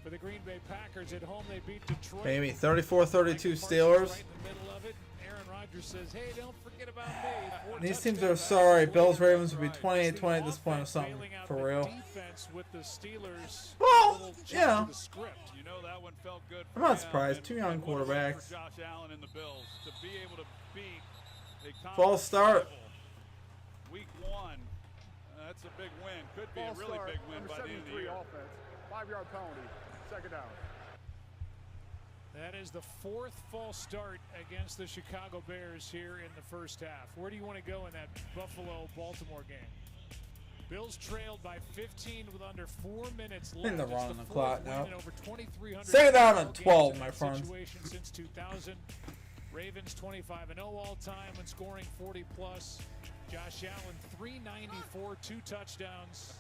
for the Green Bay Packers at home. They beat Detroit. Maybe 34-32 Steelers. Right in the middle of it. Aaron Rodgers says, "Hey, don't forget about me." These teams are sorry. Bills Ravens would be 28-20 at this point or something. For real. Well, yeah. That one felt good. I'm not surprised. 2 young quarterbacks. Josh Allen and the Bills to be able to beat a False start. Week 1. That's a big win. Could be a really big win by the end of the year. Offense. 5-yard penalty. 2nd down. That is the 4th false start against the Chicago Bears here in the first half. Where do you want to go in that Buffalo-Baltimore game? Bills trailed by 15 with under 4 minutes left. In the wrong on the clock now. Over 2nd down and 12, my friends. Since 2000. Ravens 25-0 all time and scoring 40+. Josh Allen 394, 2 touchdowns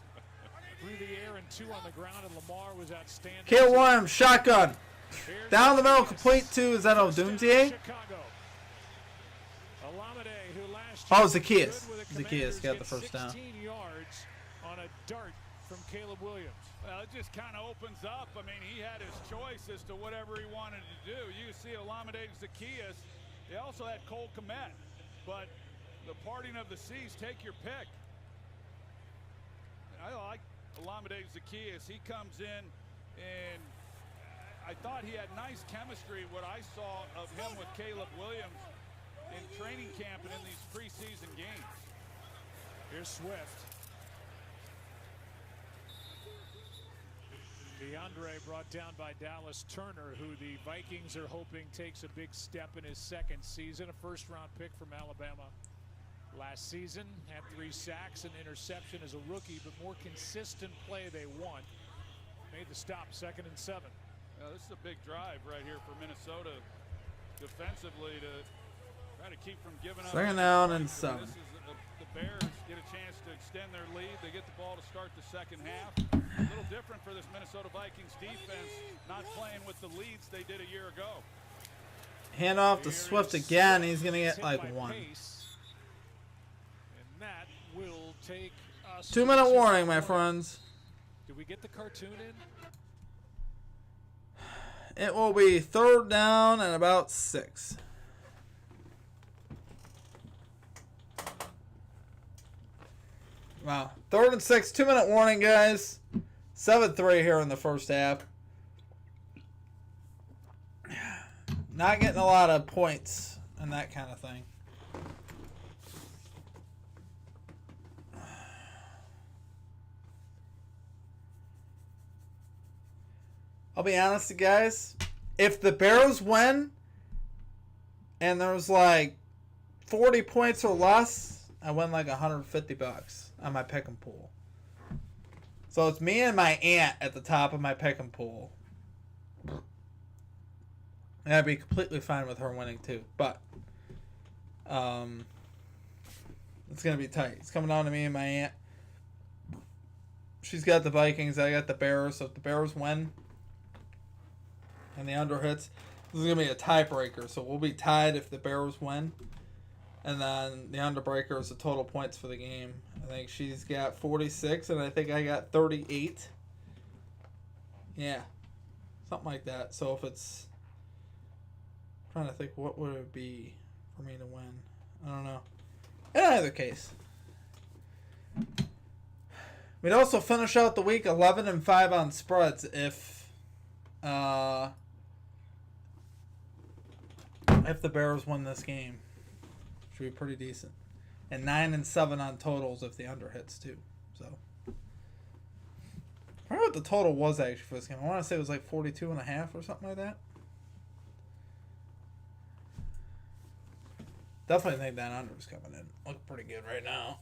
through the air and 2 on the ground, and Lamar was outstanding. Caleb Williams, shotgun. Down the middle, complete to, is that Odunze? Oh, Zacchaeus. Zacchaeus got the first down. 16 yards on a dart from Caleb Williams. Well, it just kind of opens up. I mean, he had his choice as to whatever he wanted to do. You see Olamide Zacchaeus. They also had Cole Kmet. But the parting of the seas, take your pick. I like Olamide Zacchaeus. He comes in, and I thought he had nice chemistry, what I saw of him with Caleb Williams in training camp and in these preseason games. Here's Swift. DeAndre brought down by Dallas Turner, who the Vikings are hoping takes a big step in his 2nd season. A 1st-round pick from Alabama last season. Had 3 sacks and interception as a rookie, but more consistent play they want. Made the stop, 2nd and 7. This is a big drive right here for Minnesota defensively to try to keep from giving up. 2nd down and 7. This is the Bears get a chance to extend their lead. They get the ball to start the 2nd half. A little different for this Minnesota Vikings defense, not playing with the leads they did a year ago. Hand off to Swift again. He's going to get like one. And that will take us 2 minute warning, my friends. Did we get the cartoon in? It will be 3rd down and about 6. Wow. 3rd and 6. 2 minute warning, guys. 7-3 here in the first half. Not getting a lot of points and that kind of thing. I'll be honest, guys. If the Bears win and there's like 40 points or less, I win like $150 on my pick and pool. So it's me and my aunt at the top of my pick and pool. And I'd be completely fine with her winning too. But it's going to be tight. It's coming down to me and my aunt. She's got the Vikings. I got the Bears. So if the Bears win and the under hits, this is going to be a tiebreaker. So we'll be tied if the Bears win. And then the underbreaker is the total points for the game. I think she's got 46 and I think I got 38. Yeah. Something like that. So if it's... I'm trying to think, what would it be for me to win? I don't know. In either case. We'd also finish out the week 11-5 on spreads if the Bears win this game. Should be pretty decent. And 9-7 on totals if the under hits too. So I remember what the total was actually for this game. I want to say it was like 42.5 or something like that. Definitely think that under is coming in. Look pretty good right now.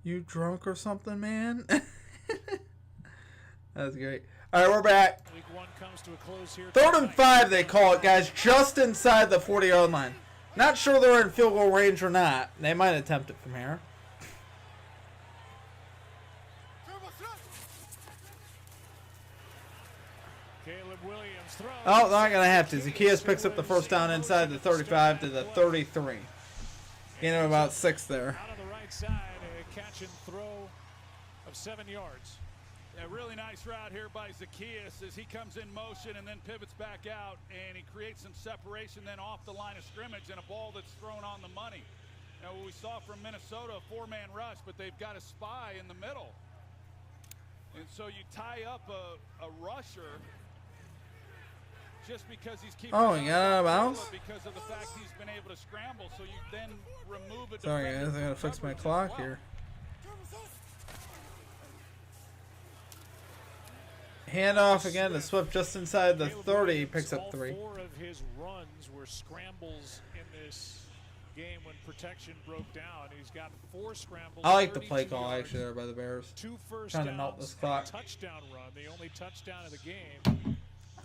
You drunk or something, man? That's great. All right, we're back. Week 1 comes to a close here. 3rd and 5, they call it, guys, just inside the 40-yard line. Not sure they're in field goal range or not. They might attempt it from here. Caleb Williams throws. Oh, they're not going to have to. Zacchaeus picks up the first down inside the 35 to the 33. Gain of about 6 there. Out of the right side, a catch and throw of 7 yards. A really nice route here by Zacchaeus as he comes in motion and then pivots back out, and he creates some separation then off the line of scrimmage and a ball that's thrown on the money. Now, what we saw from Minnesota, a 4-man rush, but they've got a spy in the middle. And so you tie up a rusher just because he's keeping... Oh, he got out of bounds? Because of the fact he's been able to scramble, so you then remove a... Sorry, guys, I got to fix my clock here. Handoff again to Swift just inside the 30. Picks up 3. All 4 of his runs were scrambles in this game when protection broke down. He's got 4 scrambles. I like the play call actually there by the Bears. 2 first Trying to melt this clock. Touchdown run, the only touchdown of the game.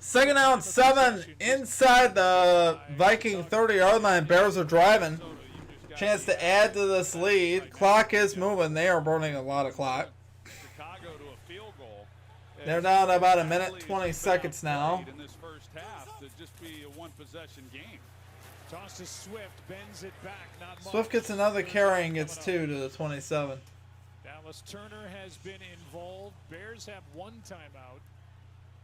2nd down, 7 inside the Viking 30-yard line. Bears are driving. Chance to add to this lead. Clock is moving. They are burning a lot of clock. Chicago to a field goal. They're down to about a minute 20 seconds now. In this first half to just be a one-possession game. Toss to Swift, bends it back, not much. Swift gets another carry and gets 2 to the 27. Dallas Turner has been involved. Bears have 1 timeout.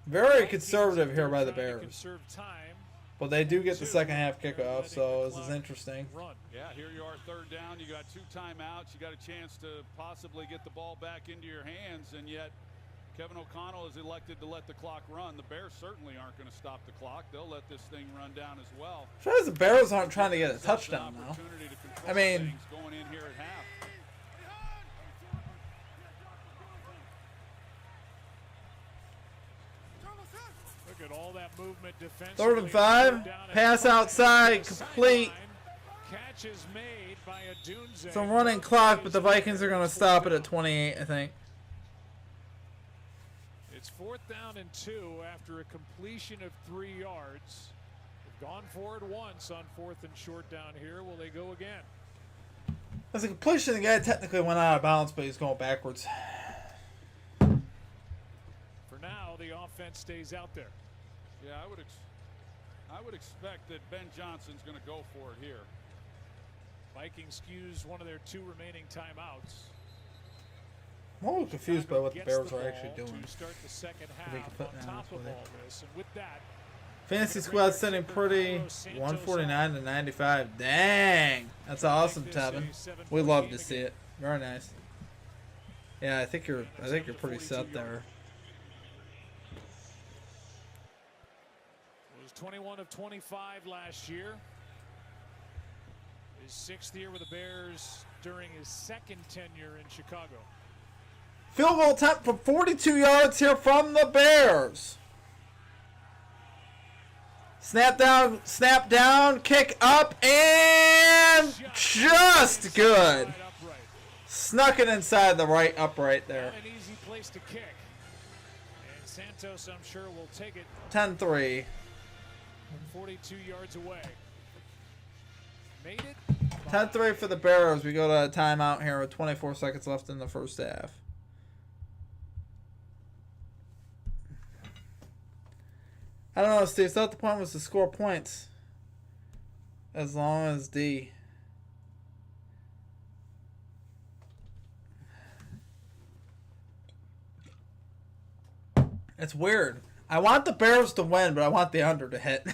Very conservative here by the Trying to Bears. conserve time. But they do get the second half kickoff, so this is interesting. Run. Yeah, here you are, 3rd down. You got 2 timeouts. You got a chance to possibly get the ball back into your hands, and yet Kevin O'Connell is elected to let the clock run. The Bears certainly aren't going to stop the clock. They'll let this thing run down as well. As far as the Bears aren't trying to get a touchdown now. I mean, going in here at half. but all that movement defensively. 3rd and 5. Pass outside, complete. Catch is made by Adunze. Some running clock, but the Vikings are going to stop it at 28, I think. It's 4th down and 2 after a completion of 3 yards. They've gone for it once on 4th and short down here. Will they go again? As a completion, the guy technically went out of bounds, but he's going backwards. For now, the offense stays out there. Yeah, I would expect that Ben Johnson's going to go for it here. Vikings use one of their 2 remaining timeouts. I'm a little confused by what the Gets Bears the are ball actually doing. To start the second They half can put on that top on of this all this, and with that, Fantasy squad sending pretty 149 to 95. Dang, that's awesome, Tevin. We love to see it. Very nice. Yeah, I think you're pretty set there. Was 21 of 25 last year. His 6th year with the Bears during his 2nd tenure in Chicago. Field goal attempt from 42 yards here from the Bears. Snap down, kick up, and just good. Snuck it inside the right upright there. Not an easy place to kick. And Santos, I'm sure, will take it. 10-3. 42 yards away. Made it. 10-3 for the Bears. We go to a timeout here with 24 seconds left in the first half. I don't know, Steve. I thought the point was to score points. As long as D. It's weird. I want the Bears to win, but I want the under to hit.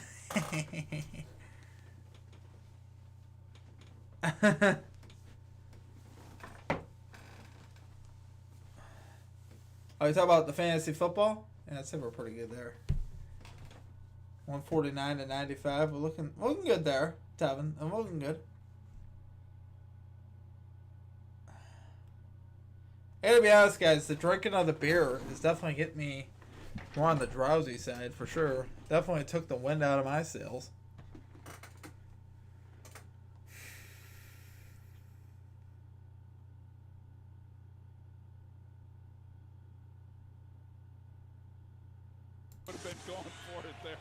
Oh, you talking about the fantasy football? Yeah, I'd say we're pretty good there. 149 to 95. We're looking good there, Tevin. I'm looking good. Hey, to be honest, guys, the drinking of the beer is definitely getting me more on the drowsy side for sure. Definitely took the wind out of my sails. Would have been going for it there.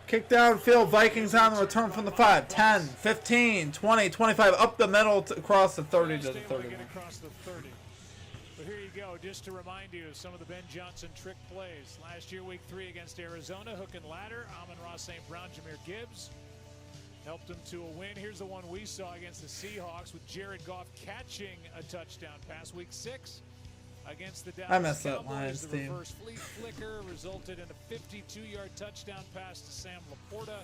Kick downfield, Vikings on the return from the 5. 10, 15, 20, 25, up the middle across the 30 to the 31. Across the 30. But here you go, just to remind you of some of the Ben Johnson trick plays. Last year, week 3 against Arizona, hook and ladder. Amon-Ra St. Brown, Jahmyr Gibbs helped him to a win. Here's the one we saw against the Seahawks with Jared Goff catching a touchdown pass. Week 6 against the Dallas I messed up Cowboys. Lions The team. reverse flea flicker resulted in a 52-yard touchdown pass to Sam Laporta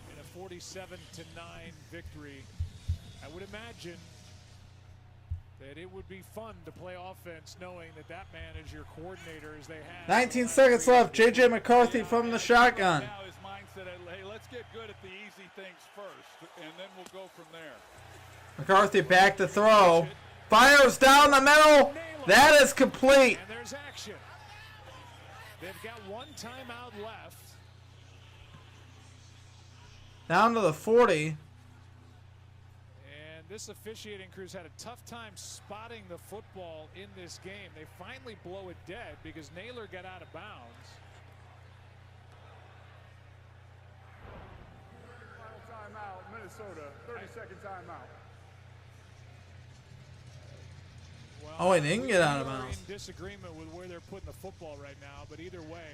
in a 47-9 victory. I would imagine that it would be fun to play offense knowing that that man is your coordinator as they have. 19 seconds left. J.J. McCarthy from the shotgun. Now his mindset, hey, let's get good at the easy things first, and then we'll go from there. McCarthy back to throw. Fires down the middle. That is complete. And there's action. They've got one timeout left. Down to the 40. And this officiating crew's had a tough time spotting the football in this game. They finally blow it dead because Naylor got out of bounds. Final timeout, Minnesota. 30-second timeout. Well, Oh, he didn't get out of we are bounds. in disagreement with where they're putting the football right now, but either way,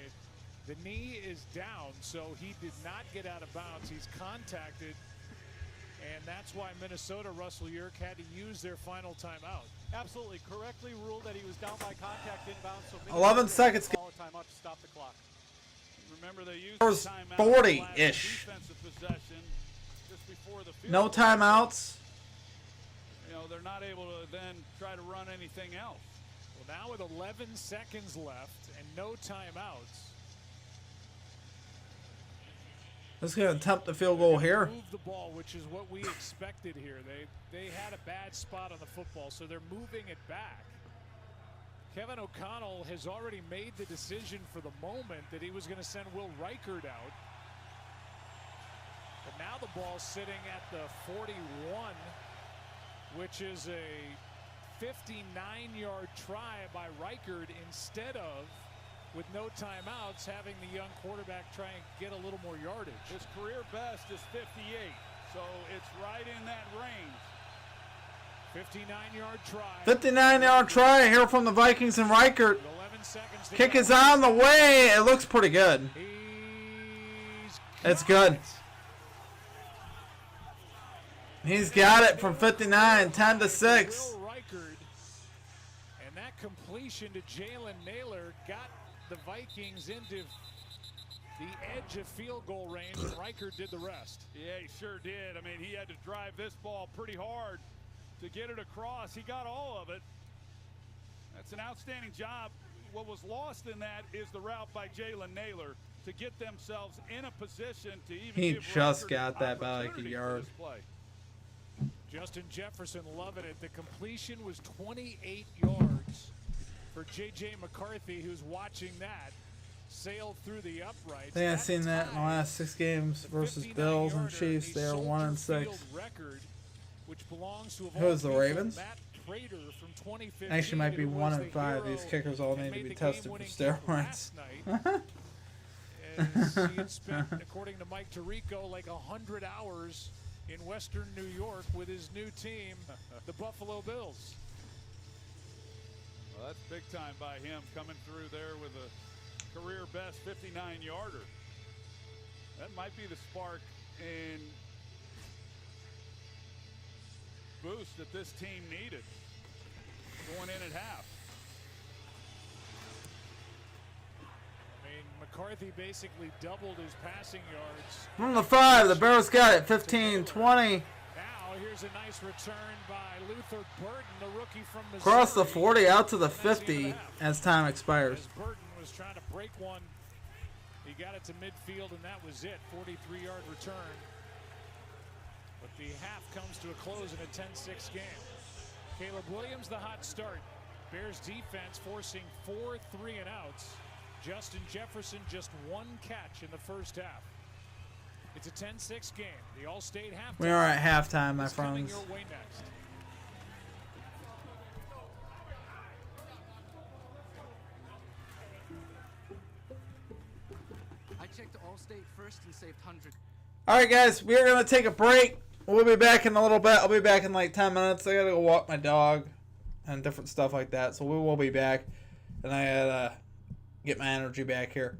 the knee is down, so he did not get out of bounds. He's contacted, and that's why Minnesota, Russell Yerk, had to use their final timeout. Absolutely correctly ruled that he was down by contact inbound. So 11 seconds. Call a timeout to stop the clock. Remember, they used There's the timeout 40-ish. defensive possession just before the field No goal. timeouts. You know, they're not able to then try to run anything else. Well, now with 11 seconds left and no timeouts, Let's go attempt the field goal here. move the ball, which is what we expected here. They had a bad spot on the football, so they're moving it back. Kevin O'Connell has already made the decision for the moment that he was going to send Will Reichert out. But now the ball's sitting at the 41, which is a 59-yard try by Reichert instead of, with no timeouts, having the young quarterback try and get a little more yardage. His career best is 58, so it's right in that range. 59-yard try. 59-yard try here from the Vikings and Reichert. 11 seconds. Kick is on the way. It looks pretty good. It's good. He's got it from 59, 10-6. Will Reichert, and that completion to Jalen Naylor got the Vikings into the edge of field goal range, and Reichert did the rest. Yeah, he sure did. I mean, he had to drive this ball pretty hard to get it across. He got all of it. That's an outstanding job. What was lost in that is the route by Jalen Naylor to get themselves in a position to even He give just Reichert got that by like a opportunity yard. for this play. Justin Jefferson loving it. The completion was 28 yards for J.J. McCarthy, who's watching that sail through the uprights. I think I've seen that in the last 6 games versus Bills and Chiefs. They are 1-6. Record, which belongs to Who is the Ravens? Matt Prater from 2015, Actually, might be who was 1-5. the These kickers all hero need to and be made the tested for game-winning kick steroids. last night, as he had spent, according to Mike Tirico, like 100 hours in Western New York with his new team, the Buffalo Bills. Well, that's big time by him, coming through there with a career best 59-yarder. That might be the spark and boost that this team needed going in at half. I mean, McCarthy basically doubled his passing yards. From the 5, the Bears got it 15-20. Now here's a nice return by Luther Burton, the rookie from Missouri. Across the 40 out to the 50 as time expires. As Burton was trying to break one, he got it to midfield, and that was it. 43-yard return. But the half comes to a close in a 10-6 game. Caleb Williams, the hot start. Bears defense forcing 4 3-and-outs. Justin Jefferson just 1 catch in the first half. It's a 10-6 game. The All-State halftime. We are at halftime, my is coming friends. your way next. I checked Allstate first and saved hundreds. All right, guys, we are going to take a break. We'll be back in a little bit. I'll be back in like 10 minutes. I got to go walk my dog and different stuff like that. So we will be back. And I got to get my energy back here.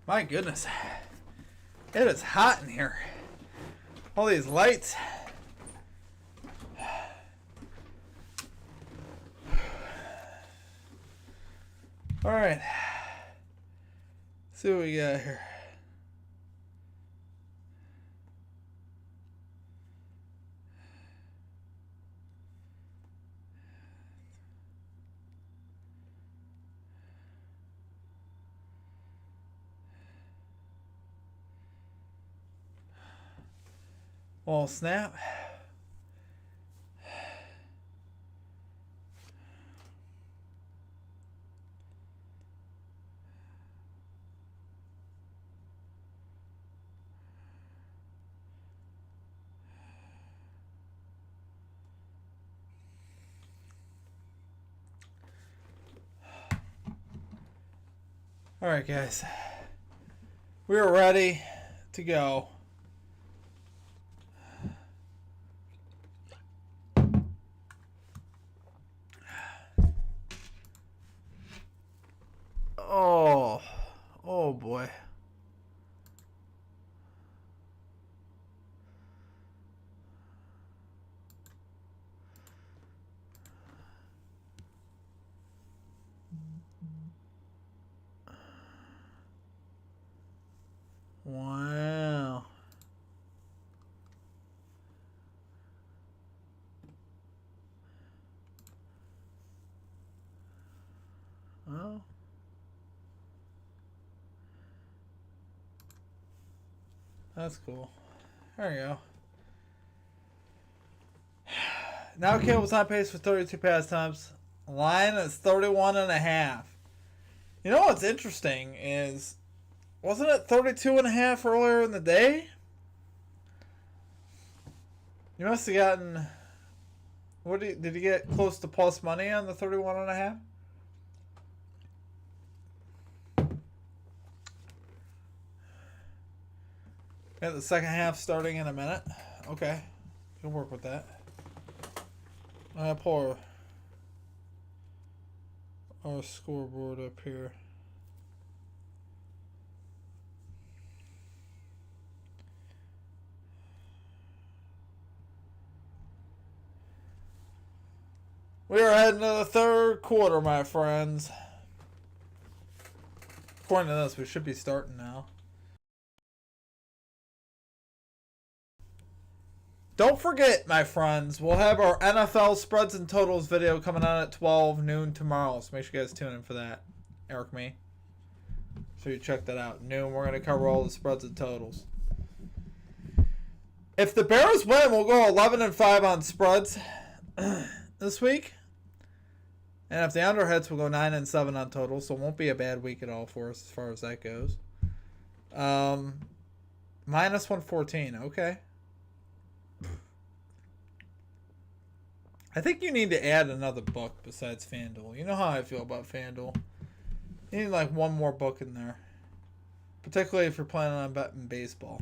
My goodness. It is hot in here. All these lights. Alright. See what we got here. Oh, snap. All right, guys. We are ready to go. Oh boy. Wow. Oh. That's cool. There you go. Now Cable's on pace for 32 pass attempts. Line is 31.5. You know what's interesting is, wasn't it 32.5 earlier in the day? You must have gotten, did you get close to plus money on the 31.5? Got the second half starting in a minute. Okay. Can work with that. I'll pull our scoreboard up here. We are heading to the third quarter, my friends. According to this, we should be starting now. Don't forget, my friends, we'll have our NFL spreads and totals video coming out at 12 noon tomorrow. So make sure you guys tune in for that. Eric, me. So you check that out. Noon, we're going to cover all the spreads and totals. If the Bears win, we'll go 11-5 on spreads this week. And if the under hits, we'll go 9-7 on totals. So it won't be a bad week at all for us as far as that goes. Minus 114. Okay. I think you need to add another book besides FanDuel. You know how I feel about FanDuel. You need like one more book in there. Particularly if you're planning on betting baseball.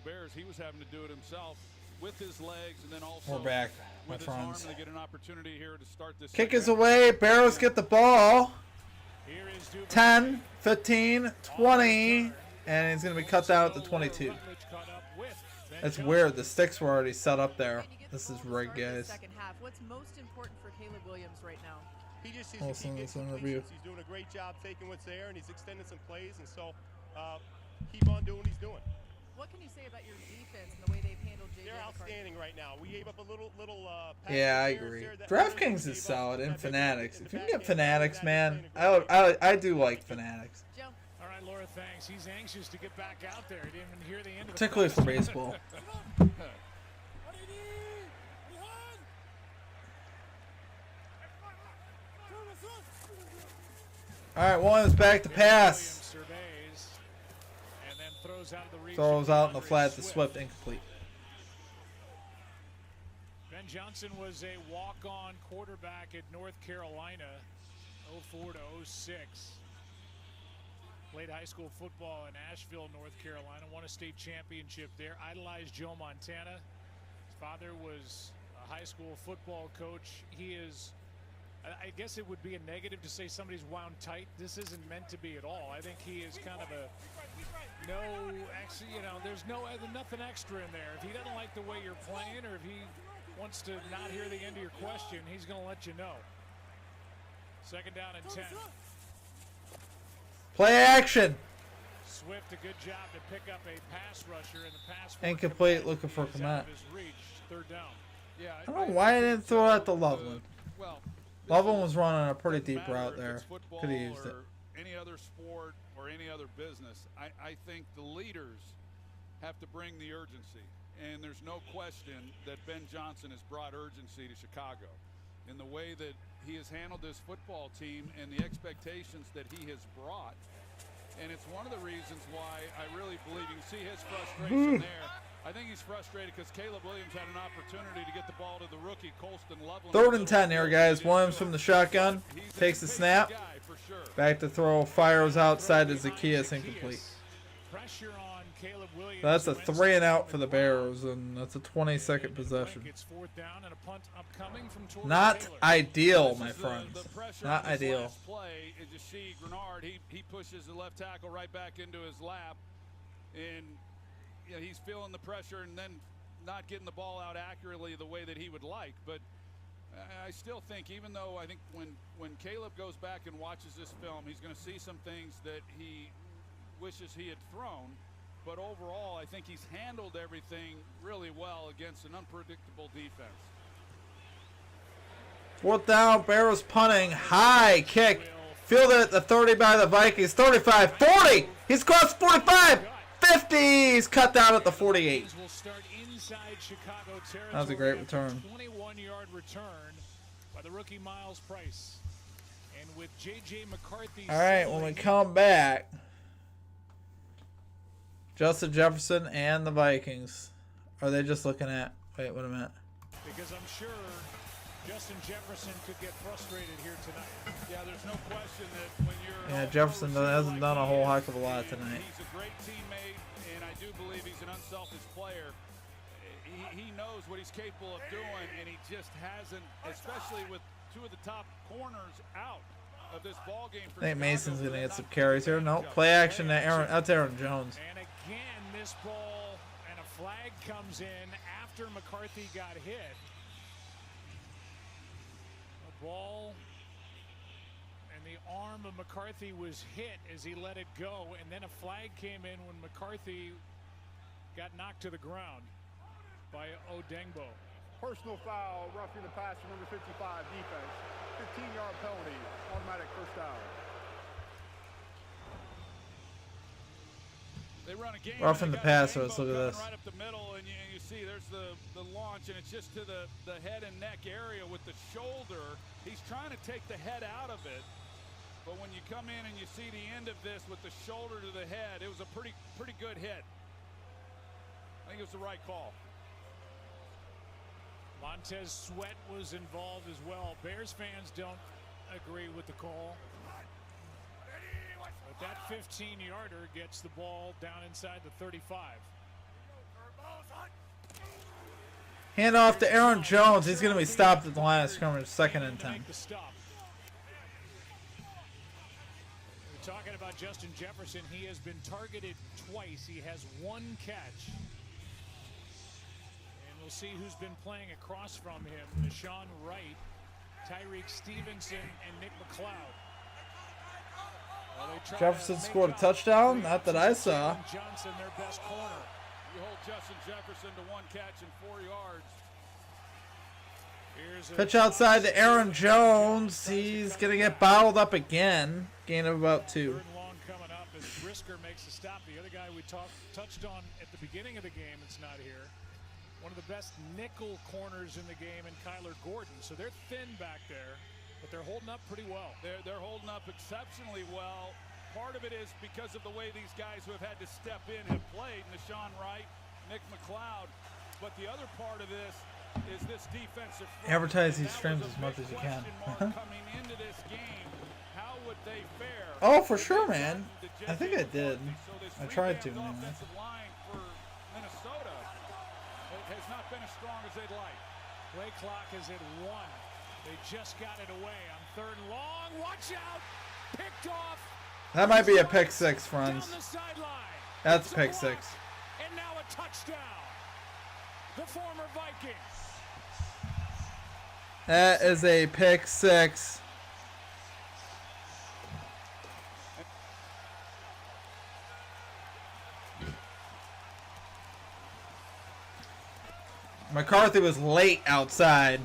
Bears, he was having to do it himself with his legs, and then also we're back, my with his arm, friends. and they get an opportunity here to start this. Kick is away. Bears get the ball. Here is 10, 15, 20, and he's going to be cut down at the 22. That's weird. The sticks were already set up there. This is rigged, guys. Second half. What's most important for Caleb Williams right now? He just needs to keep getting completions. He's doing a great job taking what's there, and he's extending some plays, and so keep on doing what he's doing. What can you say about your defense and the way they've handled J.J. They're outstanding right now. We gave up a little yeah, I agree. DraftKings is solid, and Fanatics. If you can get Fanatics, man, I do like Fanatics. Joe. All right, Laura, thanks. He's anxious to get back out there. He didn't even hear the end of the particularly for baseball. All right, Williams back to pass. Throws out in the flat to Swift, incomplete. Ben Johnson was a walk-on quarterback at North Carolina 04 to 06. Played high school football in Asheville, North Carolina. Won a state championship there. Idolized Joe Montana. His father was a high school football coach. He is, I guess it would be a negative to say somebody's wound tight. This isn't meant to be at all. I think he is kind of a there's nothing extra in there. If he doesn't like the way you're playing, or if he wants to not hear the end of your question, he's going to let you know. Second down and 10. Play action. Swift, a good job to pick up a pass rusher, and the pass Incomplete, looking for Komet. Third down. Yeah, I don't know why I didn't throw out the Loveland. Well, Loveland was running a pretty deep matter route if there. it's football Could have used it. or any other sport or any other business. I think the leaders have to bring the urgency. And there's no question that Ben Johnson has brought urgency to Chicago in the way that he has handled this football team and the expectations that he has brought. And it's one of the reasons why I really believe you can see his frustration there. I think he's frustrated because Caleb Williams had an opportunity to get the ball to the rookie, Colston Loveland. 3rd and 10 here, guys. Williams from the shotgun. Takes the snap. Back to throw. Fires outside to Zacchaeus. Incomplete. Pressure on Caleb Williams. That's a 3 and out for the Bears, and that's a 22nd possession. It's 4th down and a punt upcoming from Torrey Not Taylor. ideal, my friends. Not on this ideal. last play is you see Grenard, he pushes the left tackle right back into his lap, and he's feeling the pressure and then not getting the ball out accurately the way that he would like. But I still think, even though I think when Caleb goes back and watches this film, he's going to see some things that he wishes he had thrown. But overall, I think he's handled everything really well against an unpredictable defense. 4th down, Bears punting, high kick, fielded at the 30 by the Vikings, 35, 40, he's crossed 45, 50, he's cut down at the 48. That was a great return. 21-yard return by the rookie Miles Price. And with J.J. McCarthy. All right, when we come back, Justin Jefferson and the Vikings. Are they just looking at, wait a minute. Because I'm sure Justin Jefferson could get frustrated here tonight. Yeah, there's no question that when you're... Yeah, Jefferson hasn't done a whole heck of a lot tonight. He's a great teammate, and I do believe he's an unselfish player. He knows what he's capable of doing, and he just hasn't, especially with 2 of the top corners out of this ball game. I think Mason's going to get some carries here. No, play action to Aaron. That's Aaron Jones. And again, this ball and a flag comes in after McCarthy got hit. The ball and the arm of McCarthy was hit as he let it go, and then a flag came in when McCarthy got knocked to the ground by Odengbo. Personal foul, roughing the passer, number 55, defense. 15-yard penalty, automatic first down. They run a game. Roughing the passer, let's look at this. Right up the middle, and you see there's the launch, and it's just to the head and neck area with the shoulder. He's trying to take the head out of it, but when you come in and you see the end of this with the shoulder to the head, it was a pretty good hit. I think it was the right call. Montez Sweat was involved as well. Bears fans don't agree with the call. But that 15-yarder gets the ball down inside the 35. Hand off to Aaron Jones. He's going to be stopped at the line of scrimmage, 2nd and 10. We're talking about Justin Jefferson. He has been targeted twice. He has 1 catch. We'll see who's been playing across from him. Deshaun Wright, Tyreek Stevenson, and Nick McLeod. Jefferson scored a touchdown? Not that I saw. Johnson, their best corner. You hold Justin Jefferson to 1 catch and 4 yards. Pitch outside to Aaron Jones. He's going to get bottled up again. Gain of about 2. 3rd and long coming up as Brisker makes a stop. The other guy we touched on at the beginning of the game that's not here. One of the best nickel corners in the game in Kyler Gordon. So they're thin back there, but they're holding up pretty well. They're holding up exceptionally well. Part of it is because of the way these guys who have had to step in have played. Deshaun Wright, Nick McLeod. But the other part of this is this defensive front. Advertise And these that streams was a as much big as you can. question mark coming into this game. How would they fare? Oh, for sure, man. I think I did. So this I tried to, Rams anyway. offensive line for Minnesota has not been as strong as they'd like. Play clock is at 1. They just got it away on 3rd and long. Watch out! Picked off. That might be a pick six, friends. Down the sideline. That's pick six. And now a touchdown. The former Vikings. That is a pick six. McCarthy was late outside,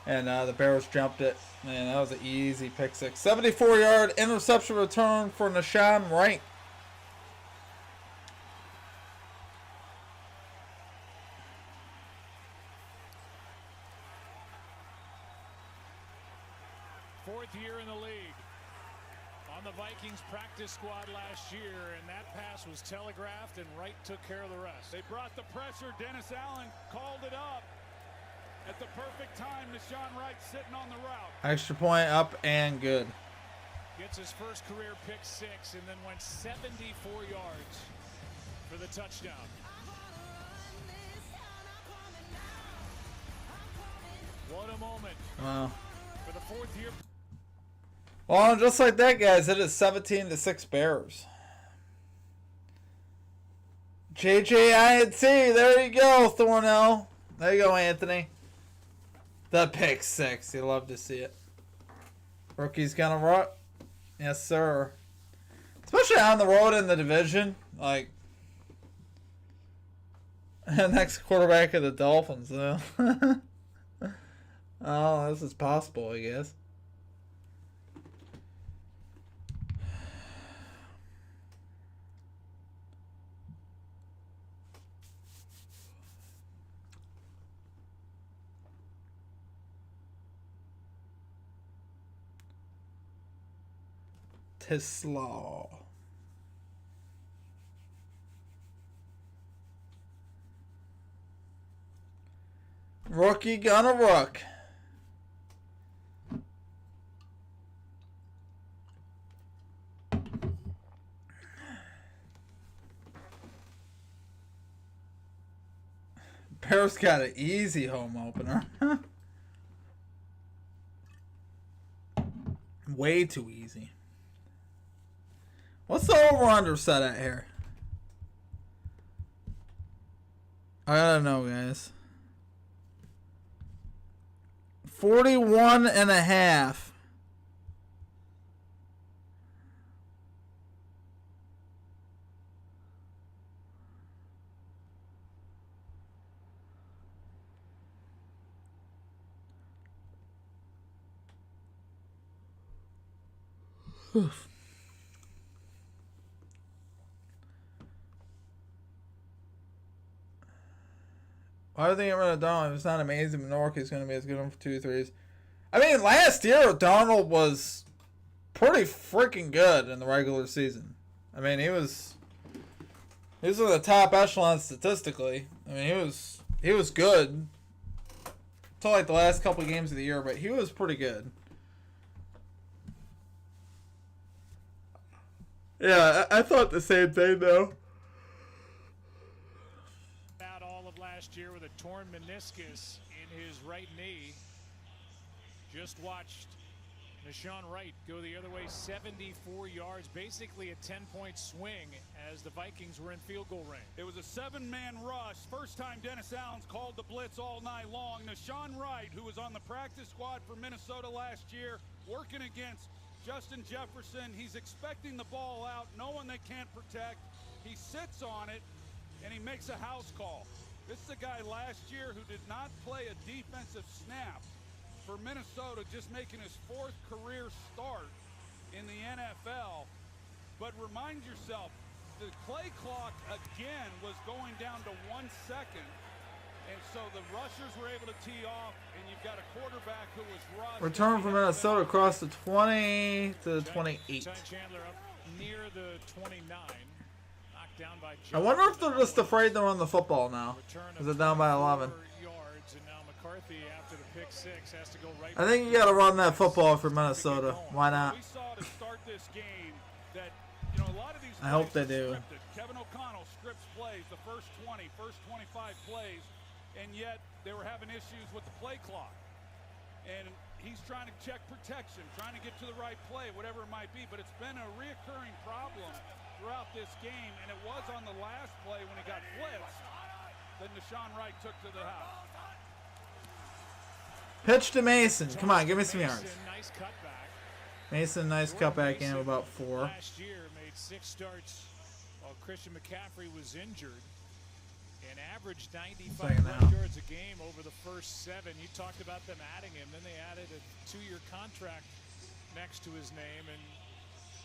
and the Bears jumped it. Man, that was an easy pick six. 74-yard interception return for Nashawn Wright. Fourth year in the league. On the Vikings practice squad last year, and that pass was telegraphed, and Wright took care of the rest. They brought the pressure. Dennis Allen called it up at the perfect time. Nashawn Wright sitting on the route. Extra point up and good. Gets his first career pick six, and then went 74 yards for the touchdown. What a moment. Wow. For the fourth year. Well, just like that, guys, it is 17-6 Bears. JJINC, there you go, Thornell. There you go, Anthony. The pick six. You love to see it. Rookie's gonna rock. Yes, sir. Especially on the road in the division. Like, next quarterback of the Dolphins, though. Oh, this is possible, I guess. Tesla. Rookie gonna rook. Bears got an easy home opener. Way too easy. What's the over-under set at here? I gotta know, guys. 41.5. Oof. Why do they get rid of Darnold? It's not amazing. Menorca is going to be as good on for 2 threes. I mean, last year, Darnold was pretty freaking good in the regular season. I mean, he was in the top echelon statistically. I mean, he was good until like the last couple of games of the year, but he was pretty good. Yeah, I thought the same thing, though. Out all of last year with a torn meniscus in his right knee. Just watched Nashawn Wright go the other way, 74 yards, basically a 10-point swing as the Vikings were in field goal range. It was a 7-man rush. First time Dennis Allen's called the blitz all night long. Nashawn Wright, who was on the practice squad for Minnesota last year, working against Justin Jefferson. He's expecting the ball out, knowing they can't protect. He sits on it, and he makes a house call. This is a guy last year who did not play a defensive snap for Minnesota, just making his 4th career start in the NFL. But remind yourself, the play clock again was going down to 1 second. And so the rushers were able to tee off, and you've got a quarterback who was rushed. Return from Minnesota across the 20 to the 28. Ty Chandler up near the 29. Knocked down by I wonder if they're just afraid to run the football now. Is it down by 11? Yards, and now McCarthy after the pick six has to go right. I think you got to run that football for Minnesota. Why not? We saw to start this game that, you know, a lot of these I hope they plays do. are scripted. Kevin O'Connell scripts plays, the first 20, first 25 plays, and yet they were having issues with the play clock. And he's trying to check protection, trying to get to the right play, whatever it might be. But it's been a reoccurring problem throughout this game, and it was on the last play when he got blitzed that Deshaun Wright took to the house. Pitch to Mason. Come on, give me some yards. Nice cutback. Mason, nice cutback game, about 4. Last year made 6 starts while Christian McCaffrey was injured and averaged 95 yards a game over the first 7. You talked about them adding him. Then they added a 2-year contract next to his name, and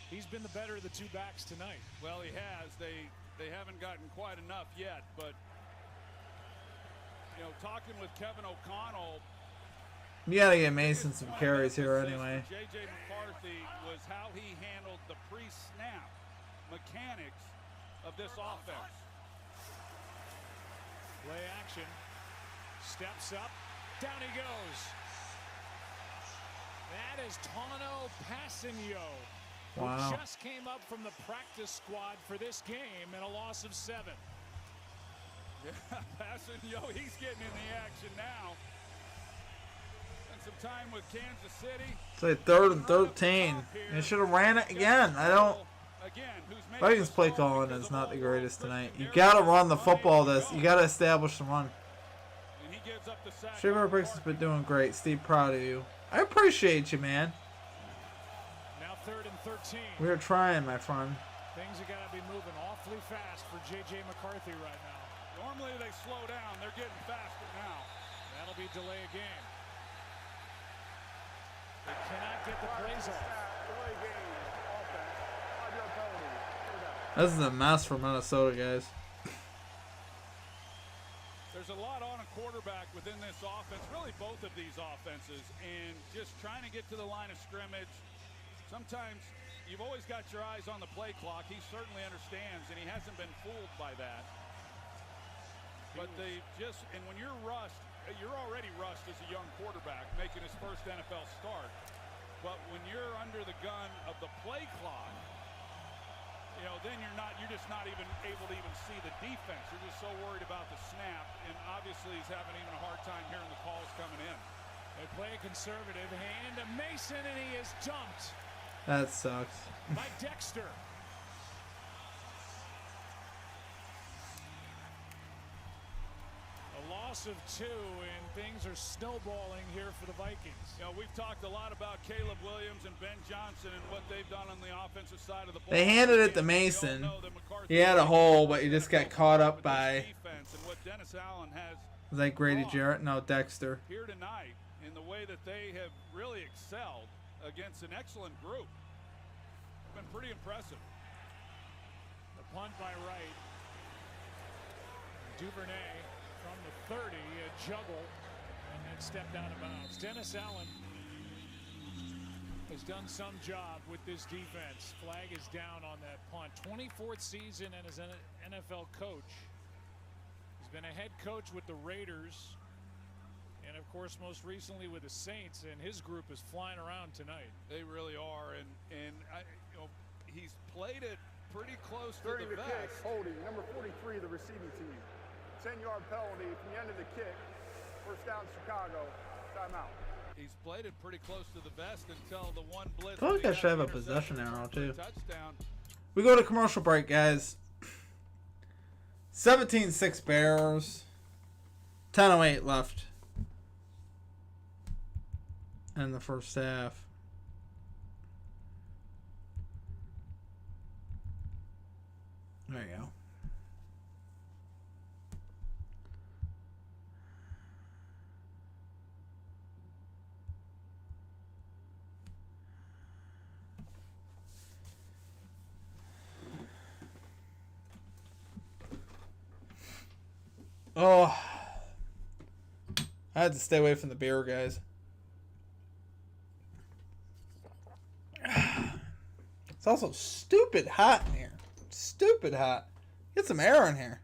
he's been the better of the 2 backs tonight. Well, he has. They haven't gotten quite enough yet, but you know, talking with Kevin O'Connell, You got to get Mason some carries here anyway. J.J. McCarthy was how he handled the pre-snap mechanics of this offense. Play action. Steps up. Down he goes. That is Tano Passanio. Wow. Who just came up from the practice squad for this game in a loss of 7. Yeah, Passanio, he's getting in the action now. And some time with Kansas City. It's like 3rd and 13. They should have ran it again. I don't. Vikings play calling is not the greatest tonight. You got to run the football. You got to establish the run. Shaver Bricks has been doing great. Steve, proud of you. I appreciate you, man. Now 3rd and 13. We're trying, my friend. Things have got to be moving awfully fast for J.J. McCarthy right now. Normally they slow down. They're getting faster now. That'll be delay a game. They cannot get the plays off. Delay game. Offense. 5-yard penalty. This is a mess for Minnesota, guys. There's a lot on a quarterback within this offense, really both of these offenses, and just trying to get to the line of scrimmage. Sometimes you've always got your eyes on the play clock. He certainly understands, and he hasn't been fooled by that. But they just, and when you're rushed, you're already rushed as a young quarterback making his first NFL start. But when you're under the gun of the play clock, you know, then you're just not even able to even see the defense. You're just so worried about the snap, and obviously he's having even a hard time hearing the calls coming in. They play a conservative hand to Mason, and he is dumped. That sucks. By Dexter. A loss of 2, and things are snowballing here for the Vikings. You know, we've talked a lot about Caleb Williams and Ben Johnson and what they've done on the offensive side of the ball. They handed it to Mason. He had a hole, but he just got caught up by. And what Dennis Allen has. Was that Grady Jarrett? No, Dexter. Here tonight, in the way that they have really excelled against an excellent group. Been pretty impressive. The punt by Wright. Duvernay from the 30, a juggle, and then stepped out of bounds. Dennis Allen has done some job with this defense. Flag is down on that punt. 24th season and as an NFL coach. He's been a head coach with the Raiders, and of course most recently with the Saints, and his group is flying around tonight. They really are, and you know, he's played it pretty close to the kick, vest. holding, number 43, the receiving team. 10-yard penalty from the end of the kick. First down, Chicago. Timeout. He's played it pretty close to the vest until the one blitz. I feel like I should have a possession arrow too. Touchdown. We go to commercial break, guys. 17-6 Bears. 10:08 left in the first half. There you go. Oh, I had to stay away from the beer, guys. It's also stupid hot in here. Stupid hot. Get some air in here.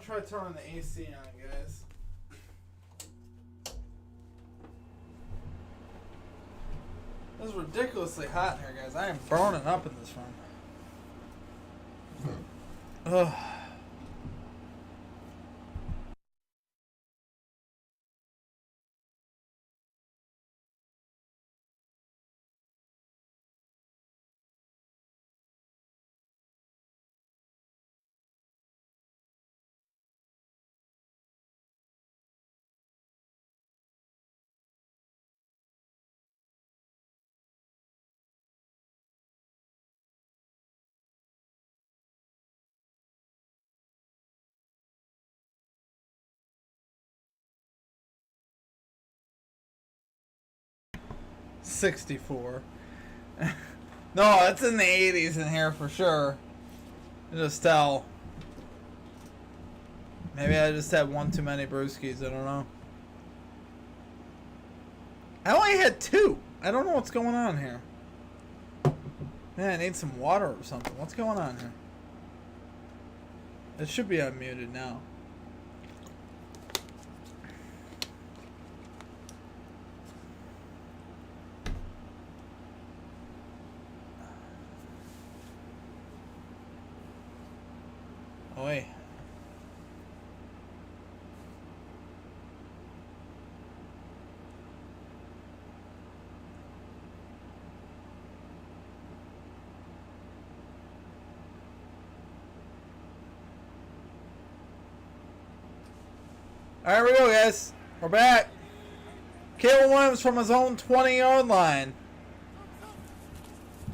try turning the AC on, guys. This is ridiculously hot in here, guys. I am burning up in this room. Ugh. $64. No, it's in the 80s in here for sure. I just tell. Maybe I just had one too many brewskis. I don't know. I only had 2. I don't know what's going on here. Man, I need some water or something. What's going on here? It should be unmuted now. Oi. Alright, here we go, guys. We're back. Caleb Williams from his own 20-yard line.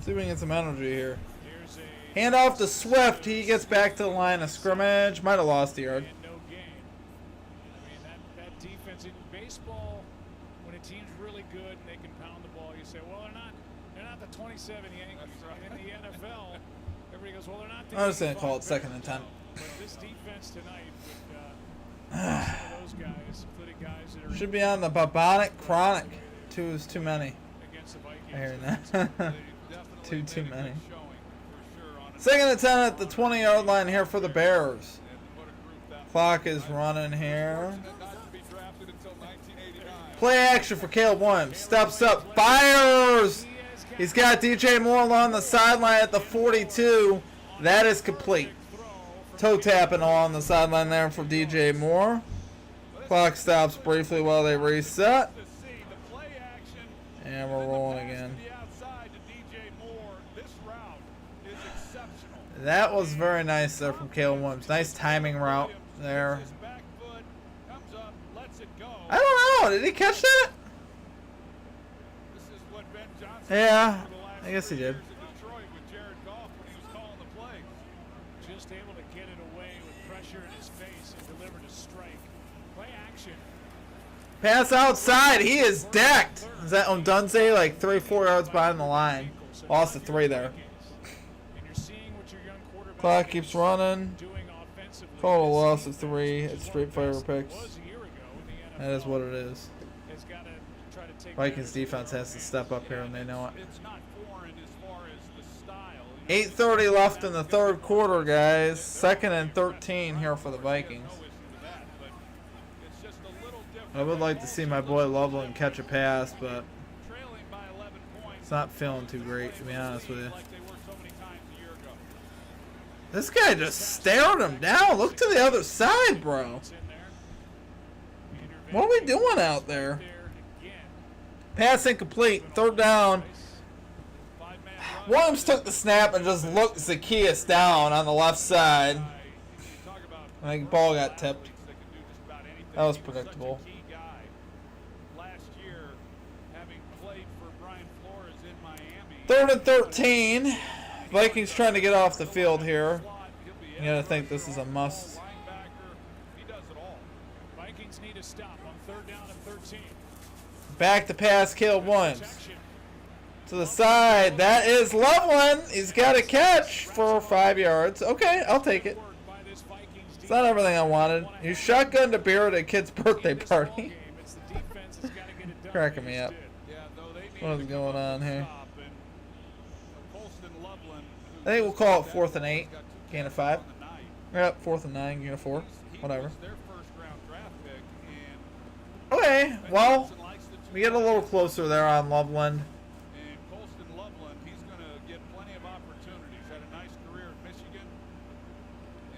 See if we can get some energy here. Hand off to Swift. He gets back to the line of scrimmage. Might have lost the yard. No gain. I mean, that defense in baseball, when a team's really good and they can pound the ball, you say, well, they're not the 27 Yankees. And in the NFL, everybody goes, well, they're not the I'm just going to call it 2nd and 10. But this defense tonight with some of those guys, including guys that are Should be on the bubonic chronic. 2 is too many. against the Vikings. I hear that. Too many. 2nd and 10 at the 20-yard line here for the Bears. Clock is running here. Play action for Caleb Williams. Steps up. Fires! He's got DJ Moore along the sideline at the 42. That is complete. Toe tapping along the sideline there for DJ Moore. Clock stops briefly while they reset. And we're rolling again. That was very nice there from Caleb Williams. Nice timing route there. I don't know. Did he catch that? Yeah, I guess he did. Just able to get it away with pressure in his face and delivered a strike. Play action. Pass outside. He is decked. Is that Ondunze like 3-4 yards behind the line? Lost the 3 there. Clock keeps running. Total loss of 3. It's straight fire picks. That is what it is. Vikings defense has to step up here, and they know it. 8:30 left in the 3rd quarter, guys. 2nd and 13 here for the Vikings. I would like to see my boy Loveland catch a pass, but it's not feeling too great, to be honest with you. This guy just stared him down. Look to the other side, bro. What are we doing out there? Pass incomplete. 3rd down. Williams took the snap and just looked Zacchaeus down on the left side. I think the ball got tipped. That was predictable. 3rd and 13. Vikings trying to get off the field here. You gotta think this is a must. Vikings need to stop on 3rd down and 13. Back to pass, Caleb Williams. To the side, that is Loveland. He's got a catch for 5 yards. Okay, I'll take it. It's not everything I wanted. You shotgunned a beer at a kid's birthday party. Cracking me up. What is going on here? I think we'll call it 4th and 8. Gain of 5. Yep, 4th and 9. Gain of 4. whatever. was their first-round draft pick, and Okay, Ben well, Johnson likes the we get a little closer there on Loveland. And Colston Loveland, he's going to get plenty of opportunities. Had a nice career at Michigan,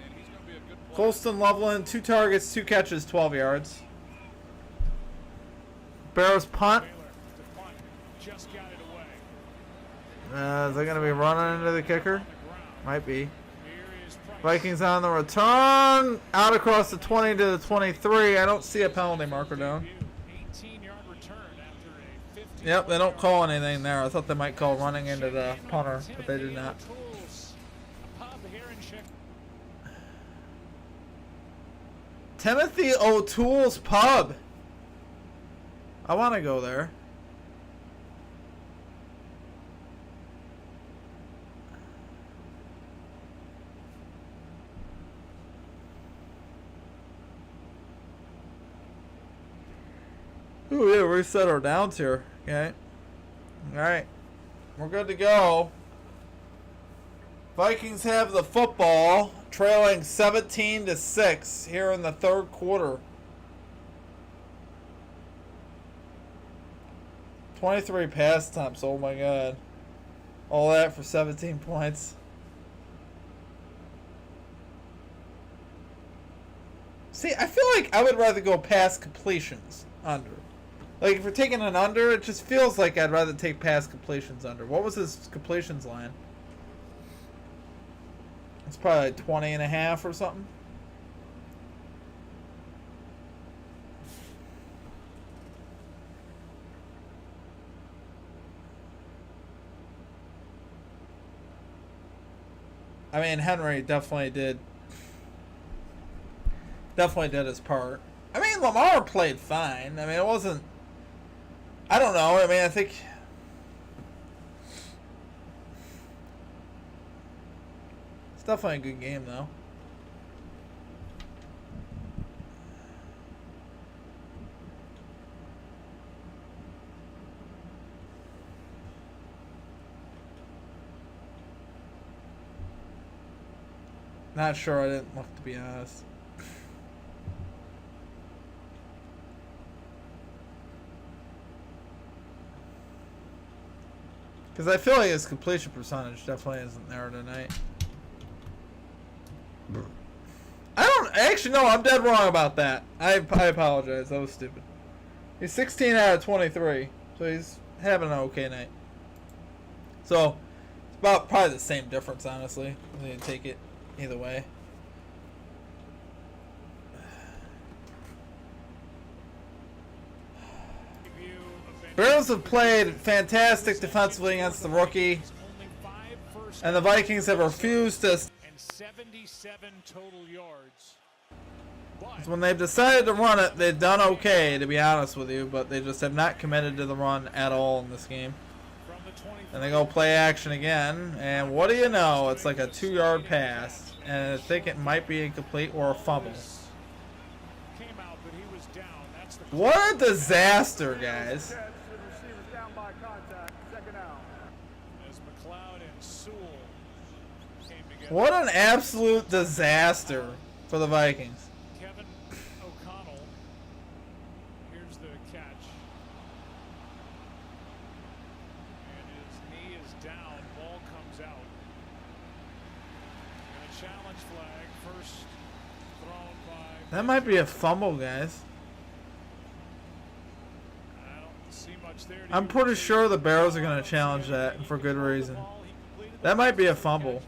and he's going to be a good player. Colston Loveland, 2 targets, 2 catches, 12 yards. Bears punt. Baylor to punt. Just got it away. Is they going to be running into the kicker? On the ground. Might be. Here is Price. Vikings on the return. Out across the 20 to the 23. I don't see a penalty marker down. 18-yard return after a 50. Yep, they don't call anything there. I thought they might call running into the punter, but they did not. Timothy O'Toole's Pub. I want to go there. Ooh, yeah, reset our downs here. Okay. Alright. We're good to go. Vikings have the football, trailing 17-6 here in the third quarter. 23 pass attempts, oh my god. All that for 17 points. See, I feel like I would rather go past completions under. Like, if we're taking an under, it just feels like I'd rather take past completions under. What was his completions line? It's probably like 20.5 or something. I mean, Henry definitely did his part. I mean, Lamar played fine. I mean, it wasn't... I don't know. I mean, I think... It's definitely a good game, though. Not sure. I didn't look, to be honest. Because I feel like his completion percentage definitely isn't there tonight. Actually, no, I'm dead wrong about that. I apologize. That was stupid. He's 16 out of 23. So he's having an okay night. So, it's about probably the same difference, honestly. I'm going to take it either way. Bears have played fantastic defensively against the rookie, and the Vikings have refused to. And 77 total yards. When they've decided to run it, they've done okay, to be honest with you, but they just have not committed to the run at all in this game. And they go play action again, and what do you know? It's like a 2-yard pass, and I think it might be incomplete or a fumble. What a disaster, guys. What an absolute disaster for the Vikings. Kevin O'Connell. Here's the catch. And his knee is down. Ball comes out. And a challenge flag. First thrown by... That might be a fumble, guys. I don't see much there. I'm pretty sure the Bears are going to challenge that, and for good reason. That might be a fumble.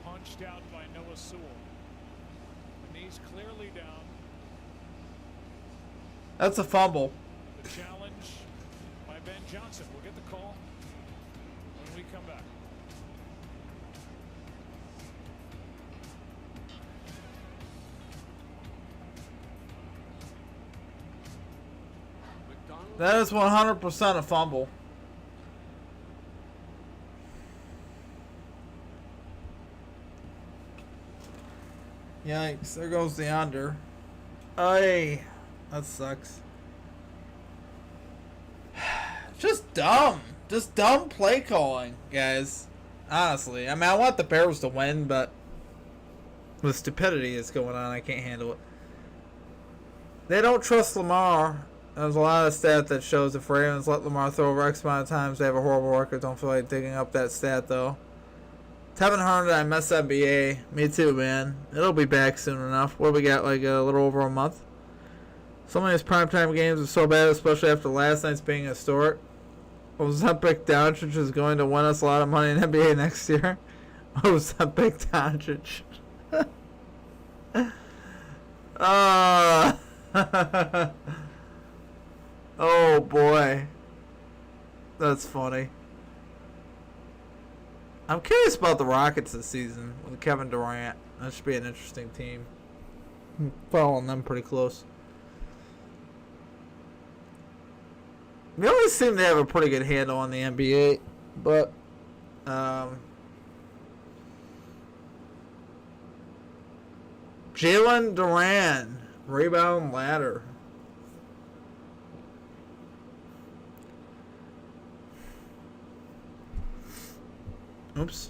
Punched out by Noah Sewell. The knee's clearly down. That's a fumble. The challenge by Ben Johnson. We'll get the call when we come back. That is 100% a fumble. Yikes, there goes the under. Aye. That sucks. Just dumb. Just dumb play calling, guys. Honestly. I mean, I want the Bears to win, but the stupidity that's going on, I can't handle it. They don't trust Lamar. There's a lot of stat that shows if Ravens let Lamar throw over X amount of times, they have a horrible record. Don't feel like digging up that stat, though. Tevin Harder, I miss NBA. Me too, man. It'll be back soon enough. What do we got, like a little over a month? Some of these primetime games are so bad, especially after last night's being historic. Ozempic Doncic is going to win us a lot of money in NBA next year. Ozempic Doncic. Oh boy. That's funny. I'm curious about the Rockets this season with Kevin Durant. That should be an interesting team. I'm following them pretty close. They always seem to have a pretty good handle on the NBA, but Jalen Duran, rebound ladder. Oops.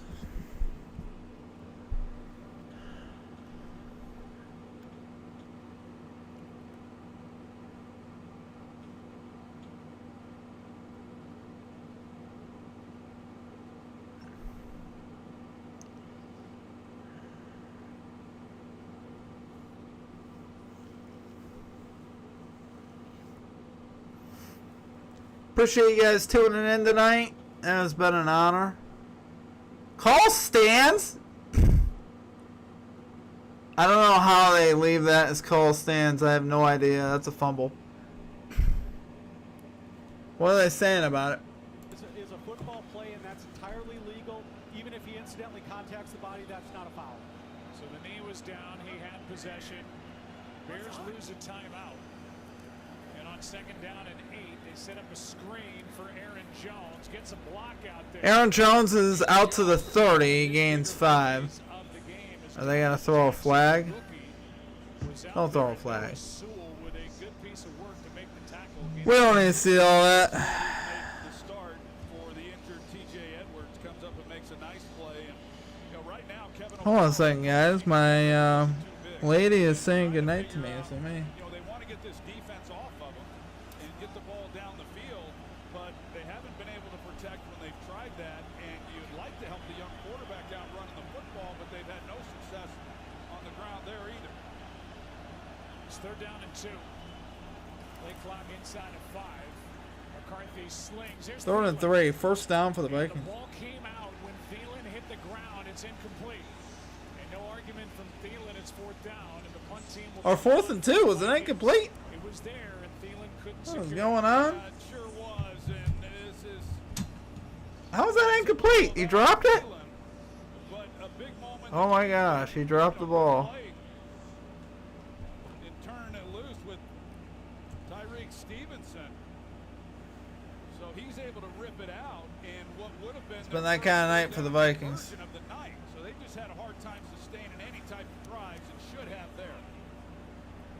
Appreciate you guys tuning in tonight. It has been an honor. Call stands? I don't know how they leave that as call stands. I have no idea. That's a fumble. What are they saying about it? Is a football play, and that's entirely legal. Even if he incidentally contacts the body, that's not a foul. So the knee was down. He had possession. Bears lose a timeout. And on second down and 8, they set up a screen for Aaron Jones. Gets a block out there. Aaron Jones is out to the 30. He gains 5. Are they going to throw a flag? Don't throw a flag. We don't need to see all that. The start for the injured TJ Edwards comes up and makes a nice play. And, you know, right now, Kevin Hold on a second, guys. My lady is saying goodnight to me. Is it me? You know, they want to get this defense off of them and get the ball down the field, but they haven't been able to protect when they've tried that. And you'd like to help the young quarterback out running the football, but they've had no success on the ground there either. It's third down and 2. Play clock inside of 5. McCarthy slings. Here's third and 3. First down for the Vikings. The ball came out when Thielen hit the ground. It's incomplete. And no argument from Thielen. It's fourth down. And the punt team will. Or 4th and 2. Was it incomplete? It was there, and Thielen couldn't What is secure going it. on? It sure was, and this is. How was that incomplete? He dropped it? But a big moment. Oh my gosh, he dropped the ball. In turn, it loose with Tyreek Stevenson. So he's able to rip it out, and what would have been. It's been that kind of night for the Vikings. Of the night. So they just had a hard time sustaining any type of drives and should have there.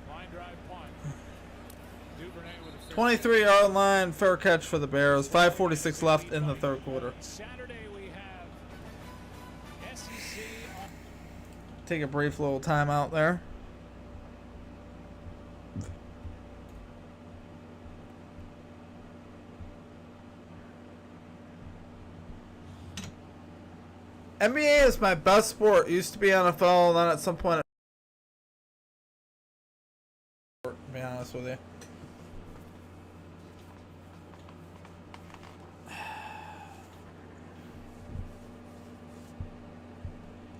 Line drive punt. Duvernay with a 23-yard line, fair catch for the Bears. 5:46 left in the third quarter. Saturday we have SEC. Take a brief little timeout there. NBA is my best sport. Used to be NFL, and then at some point, to be honest with you.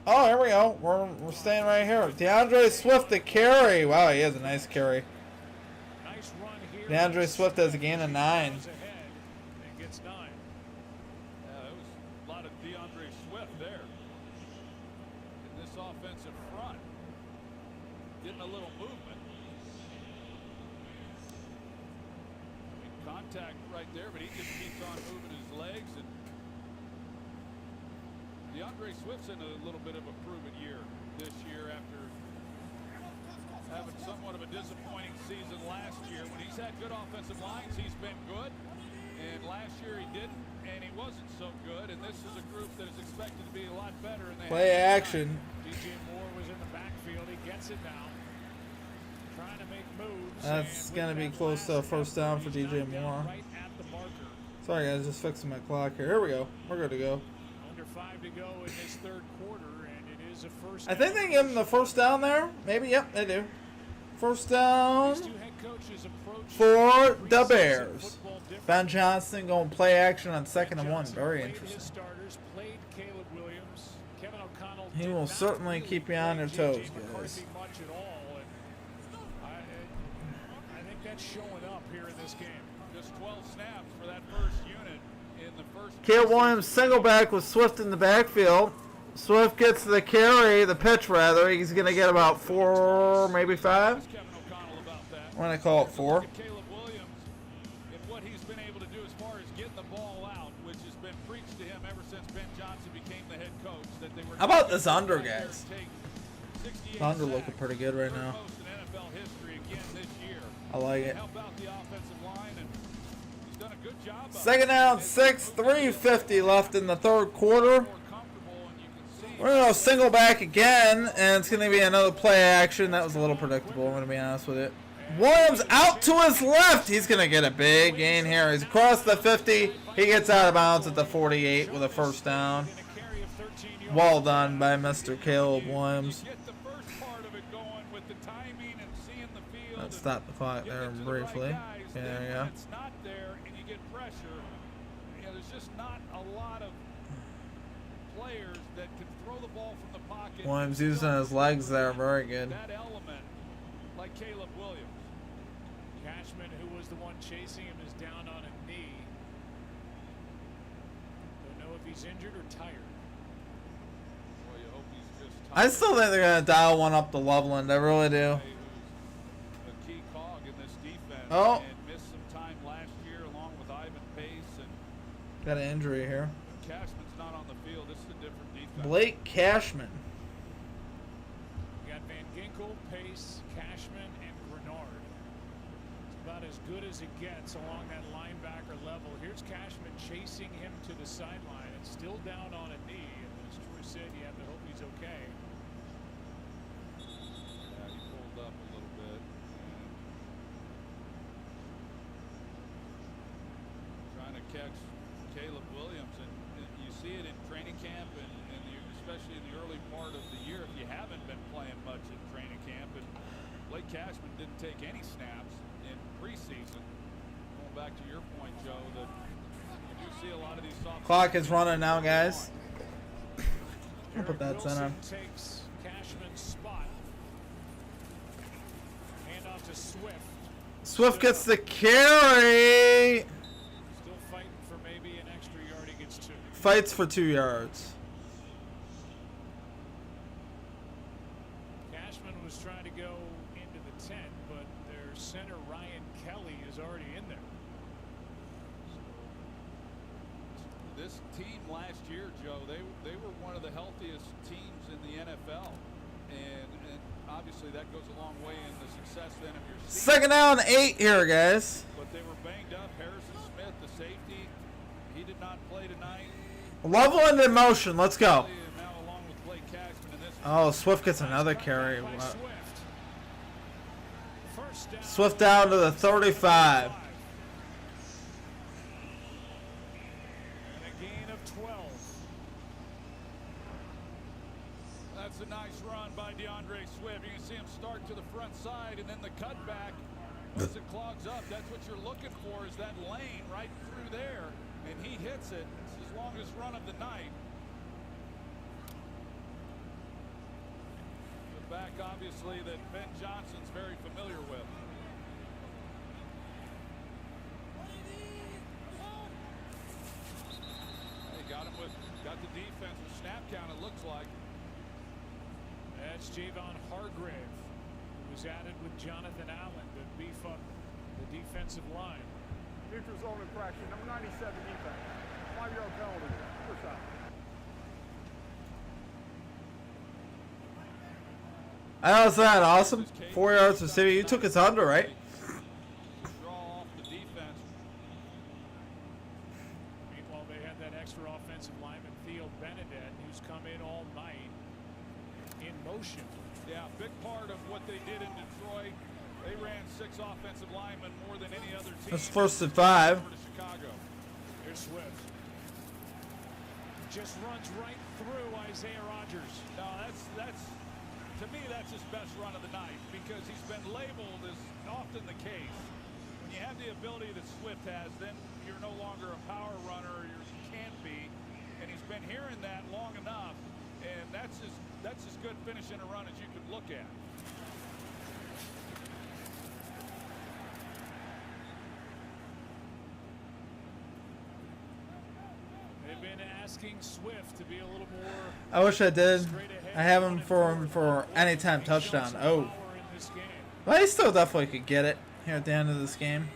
Oh, here we go. We're staying right here. DeAndre Swift the carry. Wow, he has a nice carry. Nice run here. DeAndre Swift has a gain of 9. And gets 9. Yeah, it was a lot of DeAndre Swift there in this offensive front. Getting a little movement. Contact right there, but he just keeps on moving his legs. And DeAndre Swift's in a little bit of a proven year this year after having somewhat of a disappointing season last year. When he's had good offensive lines, he's been good. And last year he didn't, and he wasn't so good. And this is a group that is expected to be a lot better. And they Play action. DJ Moore was in the backfield. He gets it now. Trying to make moves. That's going to be close to a first down for DJ Moore. Right at the marker. Sorry, guys, just fixing my clock here. Here we go. We're good to go. Under 5 to go in this third quarter, and it is a first I think they give him the first down there. Maybe, yep, they do. First down for the Bears. Ben Johnson going play action on 2nd and 1. Very interesting. He will certainly keep you on your toes, guys. I think that's showing up here in this game. Just 12 snaps for that first unit in the first. Caleb Williams single back with Swift in the backfield. Swift gets the carry, the pitch rather. He's going to get about 4, maybe 5. I'm going to call it 4. Caleb Williams and what he's been able to do as far as getting the ball out, which has been preached to him ever since Ben Johnson became the head coach. That they were. How about this under, guys? The under looking pretty good right now. I like it. Second down, 6, 3:50 left in the third quarter. We're going to go single back again, and it's going to be another play action. That was a little predictable, I'm going to be honest with it. Williams out to his left. He's going to get a big gain here. He's across the 50. He gets out of bounds at the 48 with a first down. Well done by Mr. Caleb Williams. Let's stop the clock there briefly. There you go. There's just not a lot of players that can throw the ball from the pocket. Williams using his legs there, very good. That element, like Caleb Williams. Cashman, who was the one chasing him, is down on a knee. Don't know if he's injured or tired. Well, you hope he's just tired. I still think they're going to dial one up to Loveland. I really do. A key cog in this defense. Oh. And missed some time last year along with Ivan Pace. And Got an injury here. Cashman's not on the field. This is a different defense. Blake Cashman. You got Van Ginkel, Pace, Cashman, and Grenard. It's about as good as it gets along that linebacker level. Here's Cashman chasing him to the sideline and still down on a knee. And as Drew said, you have to hope he's okay. Yeah, he pulled up a little bit. Trying to catch Caleb Williams, and you see it in training camp, and especially in the early part of the year if you haven't been playing much in training camp. And Blake Cashman didn't take any snaps in preseason. Going back to your point, Joe, that you do see a lot of these soft. Clock is running now, guys. I'll put that center. Takes Cashman's spot. Hand off to Swift. Swift gets the carry. Still fighting for maybe an extra yard. He gets 2. Fights for 2 yards. Cashman was trying to go into the 10, but their center Ryan Kelly is already in there. This team last year, Joe, they were one of the healthiest teams in the NFL, and obviously that goes a long way in the success then of your season. Second down, 8 here, guys. But they were banged up. Harrison Smith, the safety, he did not play tonight. Loveland in motion. Let's go. Now along with Blake Cashman in this. Oh, Swift gets another carry. First down. Swift down to the 35. And a gain of 12. That's a nice run by DeAndre Swift. You can see him start to the front side, and then the cutback. Once it clogs up, that's what you're looking for, is that lane right through there. And he hits it. It's his longest run of the night. The back, obviously, that Ben Johnson's very familiar with. He got him got the defense with snap count, it looks like. That's Javon Hargrave, who was added with Jonathan Allen to beef up the defensive line. Neutral zone infraction, number 97 defense. 5-yard penalty. First out. I know, it's not awesome. 4 yards receiving. You took his under, right? Draw off the defense. Meanwhile, they had that extra offensive lineman, Theo Benedette, who's come in all night in motion. Yeah, big part of what they did in Detroit. They ran 6 offensive linemen more than any other team. That's 1st and 5. Over to Chicago. Here's Swift. Just runs right through Isaiah Rodgers. No, that's to me that's his best run of the night because he's been labeled as often the case. When you have the ability that Swift has, then you're no longer a power runner, or you can't be. And he's been hearing that long enough, and that's as good finishing a run as you could look at. They've been asking Swift to be a little more. I wish I did. I have him for anytime touchdown. Oh. Well, he still definitely could get it here at the end of this game.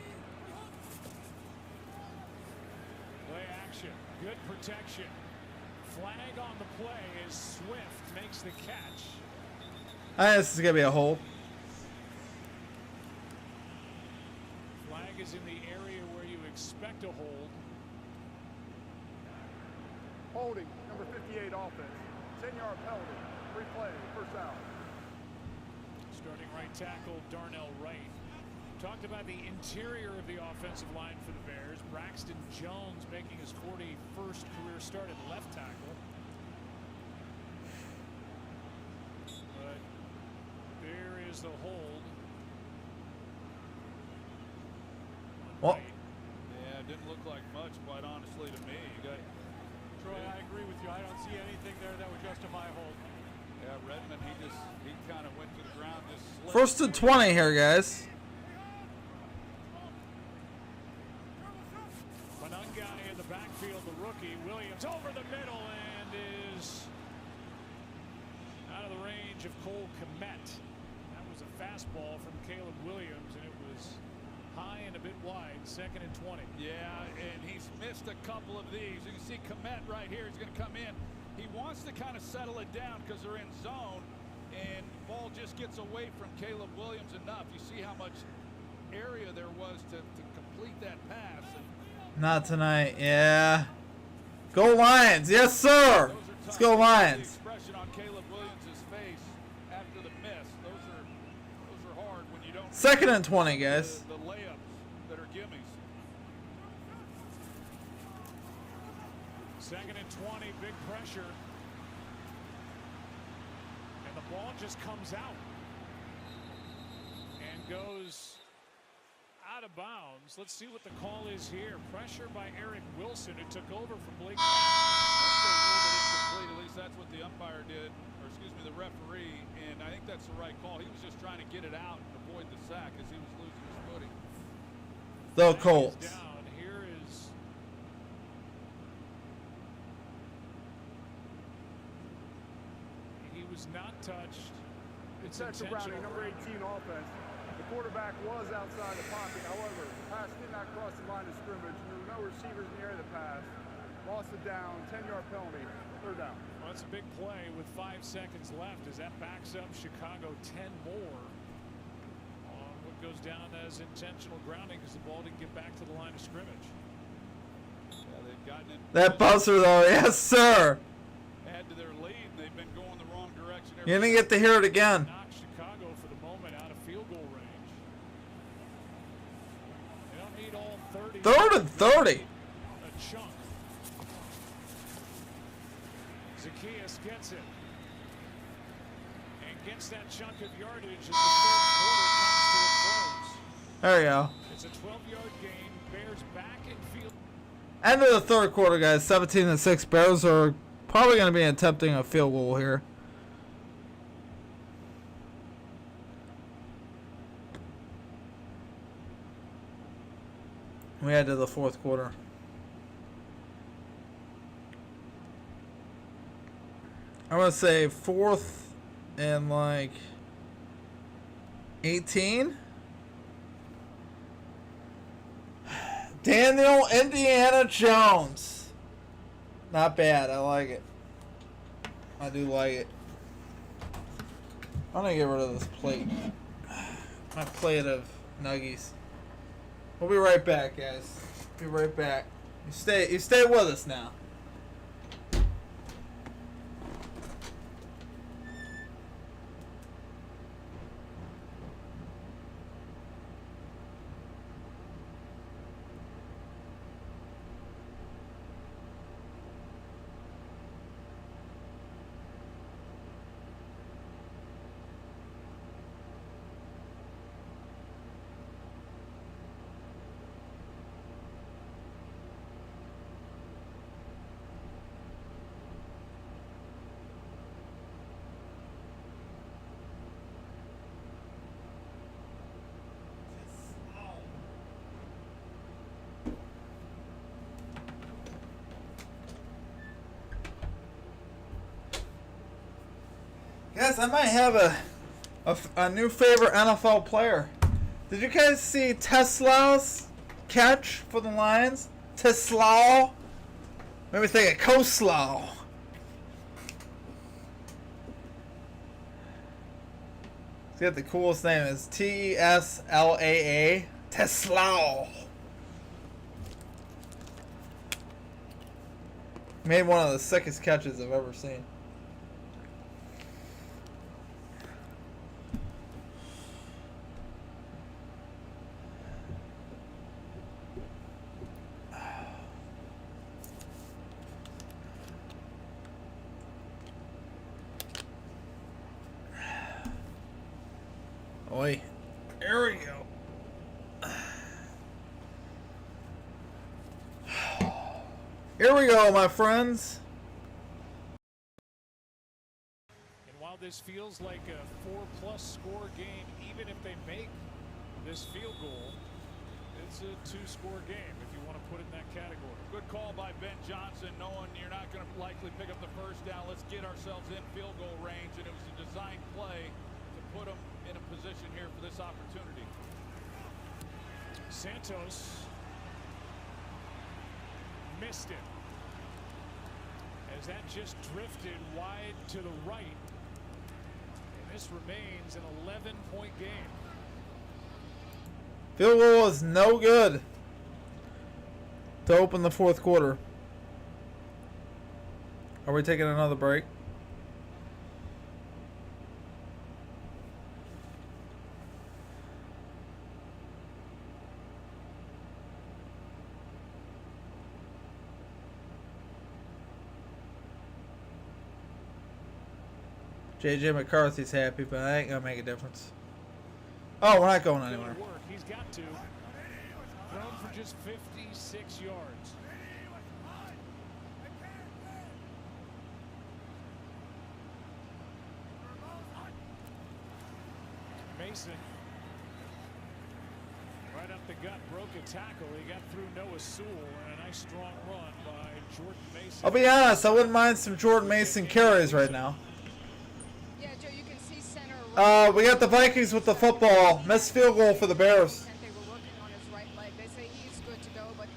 Play action. Good protection. Flag on the play as Swift makes the catch. I think this is going to be a hold. Flag is in the area where you expect a hold. Holding, number 58 offense. 10-yard penalty. Free play, first out. Starting right tackle Darnell Wright. Talked about the interior of the offensive line for the Bears. Braxton Jones making his 41st career start at left tackle. But there is the hold. Well, Yeah, it didn't look like much, quite honestly, to me. You got Troy, I agree with you. I don't see anything there that would justify a hold. Yeah, Redmond, he kind of went to the ground, just slipped. 1st and 20 here, guys. Manungani in the backfield, the rookie. Williams over the middle and is out of the range of Cole Kmet. That was a fastball from Caleb Williams, and it was high and a bit wide. 2nd and 20. Yeah, and he's missed a couple of these. You can see Kmet right here. He's going to come in. He wants to kind of settle it down because they're in zone, and the ball just gets away from Caleb Williams enough. You see how much area there was to complete that pass. And Not tonight. Yeah. Go Lions. Yes, sir. Let's go Lions. The expression on Caleb Williams' face after the miss. Those are hard when you don't. 2nd and 20, guys. The layups that are gimmies. 2nd and 20, big pressure. And the ball just comes out and goes out of bounds. Let's see what the call is here. Pressure by Eric Wilson, who took over from Blake. Incomplete. At least that's what the umpire did, or excuse me, the referee. And I think that's the right call. He was just trying to get it out and avoid the sack as he was losing his footing. The Colts. Down. Here is he was not touched. It's Central Browning, number 18 offense. The quarterback was outside the pocket. However, the pass did not cross the line of scrimmage. There were no receivers in the area of the pass. Lost it down. 10-yard penalty. 3rd down. Well, that's a big play with 5 seconds left as that backs up Chicago 10 more on what goes down as intentional grounding because the ball didn't get back to the line of scrimmage. Yeah, they've gotten it. That buzzer, though. Yes, sir. Add to their lead. They've been going the wrong direction. You didn't get to hear it again. Knock Chicago for the moment out of field goal range. They don't need all 30. 3rd and 30. A chunk. Zacchaeus gets it. And gets that chunk of yardage as the 3rd quarter comes to a close. There you go. It's a 12-yard gain. Bears back in field. End of the 3rd quarter, guys. 17-6. Bears are probably going to be attempting a field goal here. We head to the 4th quarter. I'm going to say 4th and like 18. Daniel Indiana Jones. Not bad. I like it. I do like it. I'm gonna get rid of this plate. My plate of nuggies. We'll be right back, guys. Be right back. You stay with us now. Guys, I might have a new favorite NFL player. Did you guys see Tesla's catch for the Lions? Tesla. Made me think of coleslaw. He's got the coolest name. It's T-E-S-L-A-A. Tesla. Made one of the sickest catches I've ever seen. Oi. There we go. Here we go, my friends. And while this feels like a 4+ score game, even if they make this field goal, it's a 2-score game if you want to put it in that category. Good call by Ben Johnson, knowing you're not going to likely pick up the first down. Let's get ourselves in field goal range, and it was a designed play to put them in a position here for this opportunity. Santos missed it as that just drifted wide to the right, and this remains an 11-point game. Field goal is no good to open the fourth quarter. Are we taking another break? JJ McCarthy's happy, but I ain't gonna make a difference. Oh, we're not going anywhere. He's got to. Thrown for just 56 yards. Mason. Right up the gut, broke a tackle. He got through Noah Sewell, and a nice strong run by Jordan Mason. I'll be honest, I wouldn't mind some Jordan Mason carries right now. Yeah, Joe, you can see center. We got the Vikings with the football. Missed field goal for the Bears. They were working on his right leg. They say he's good to go, but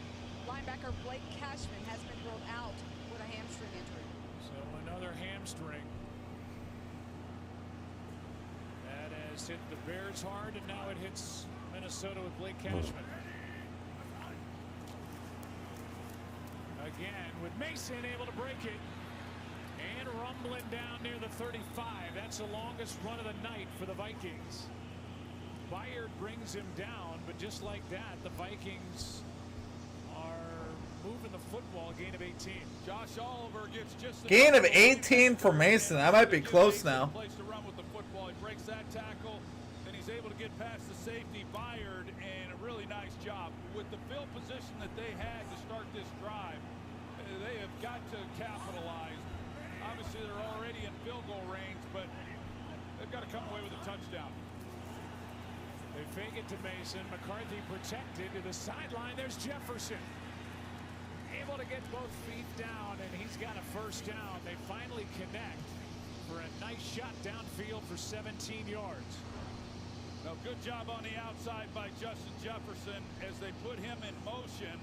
linebacker Blake Cashman has been ruled out with a hamstring injury. So another hamstring. That has hit the Bears hard, and now it hits Minnesota with Blake Cashman. Again with Mason able to break it. And rumbling down near the 35. That's the longest run of the night for the Vikings. Byard brings him down, but just like that, the Vikings are moving the football. Gain of 18. Josh Oliver gets just gain of 18 for Mason. That might be close now. Place to run with the football. He breaks that tackle, then he's able to get past the safety, Byard, and a really nice job with the field position that they had to start this drive. They have got to capitalize. Obviously, they're already in field goal range, but they've got to come away with a touchdown. They fake it to Mason. McCarthy protected to the sideline. There's Jefferson. Able to get both feet down, and he's got a first down. They finally connect for a nice shot downfield for 17 yards. Now, good job on the outside by Justin Jefferson as they put him in motion.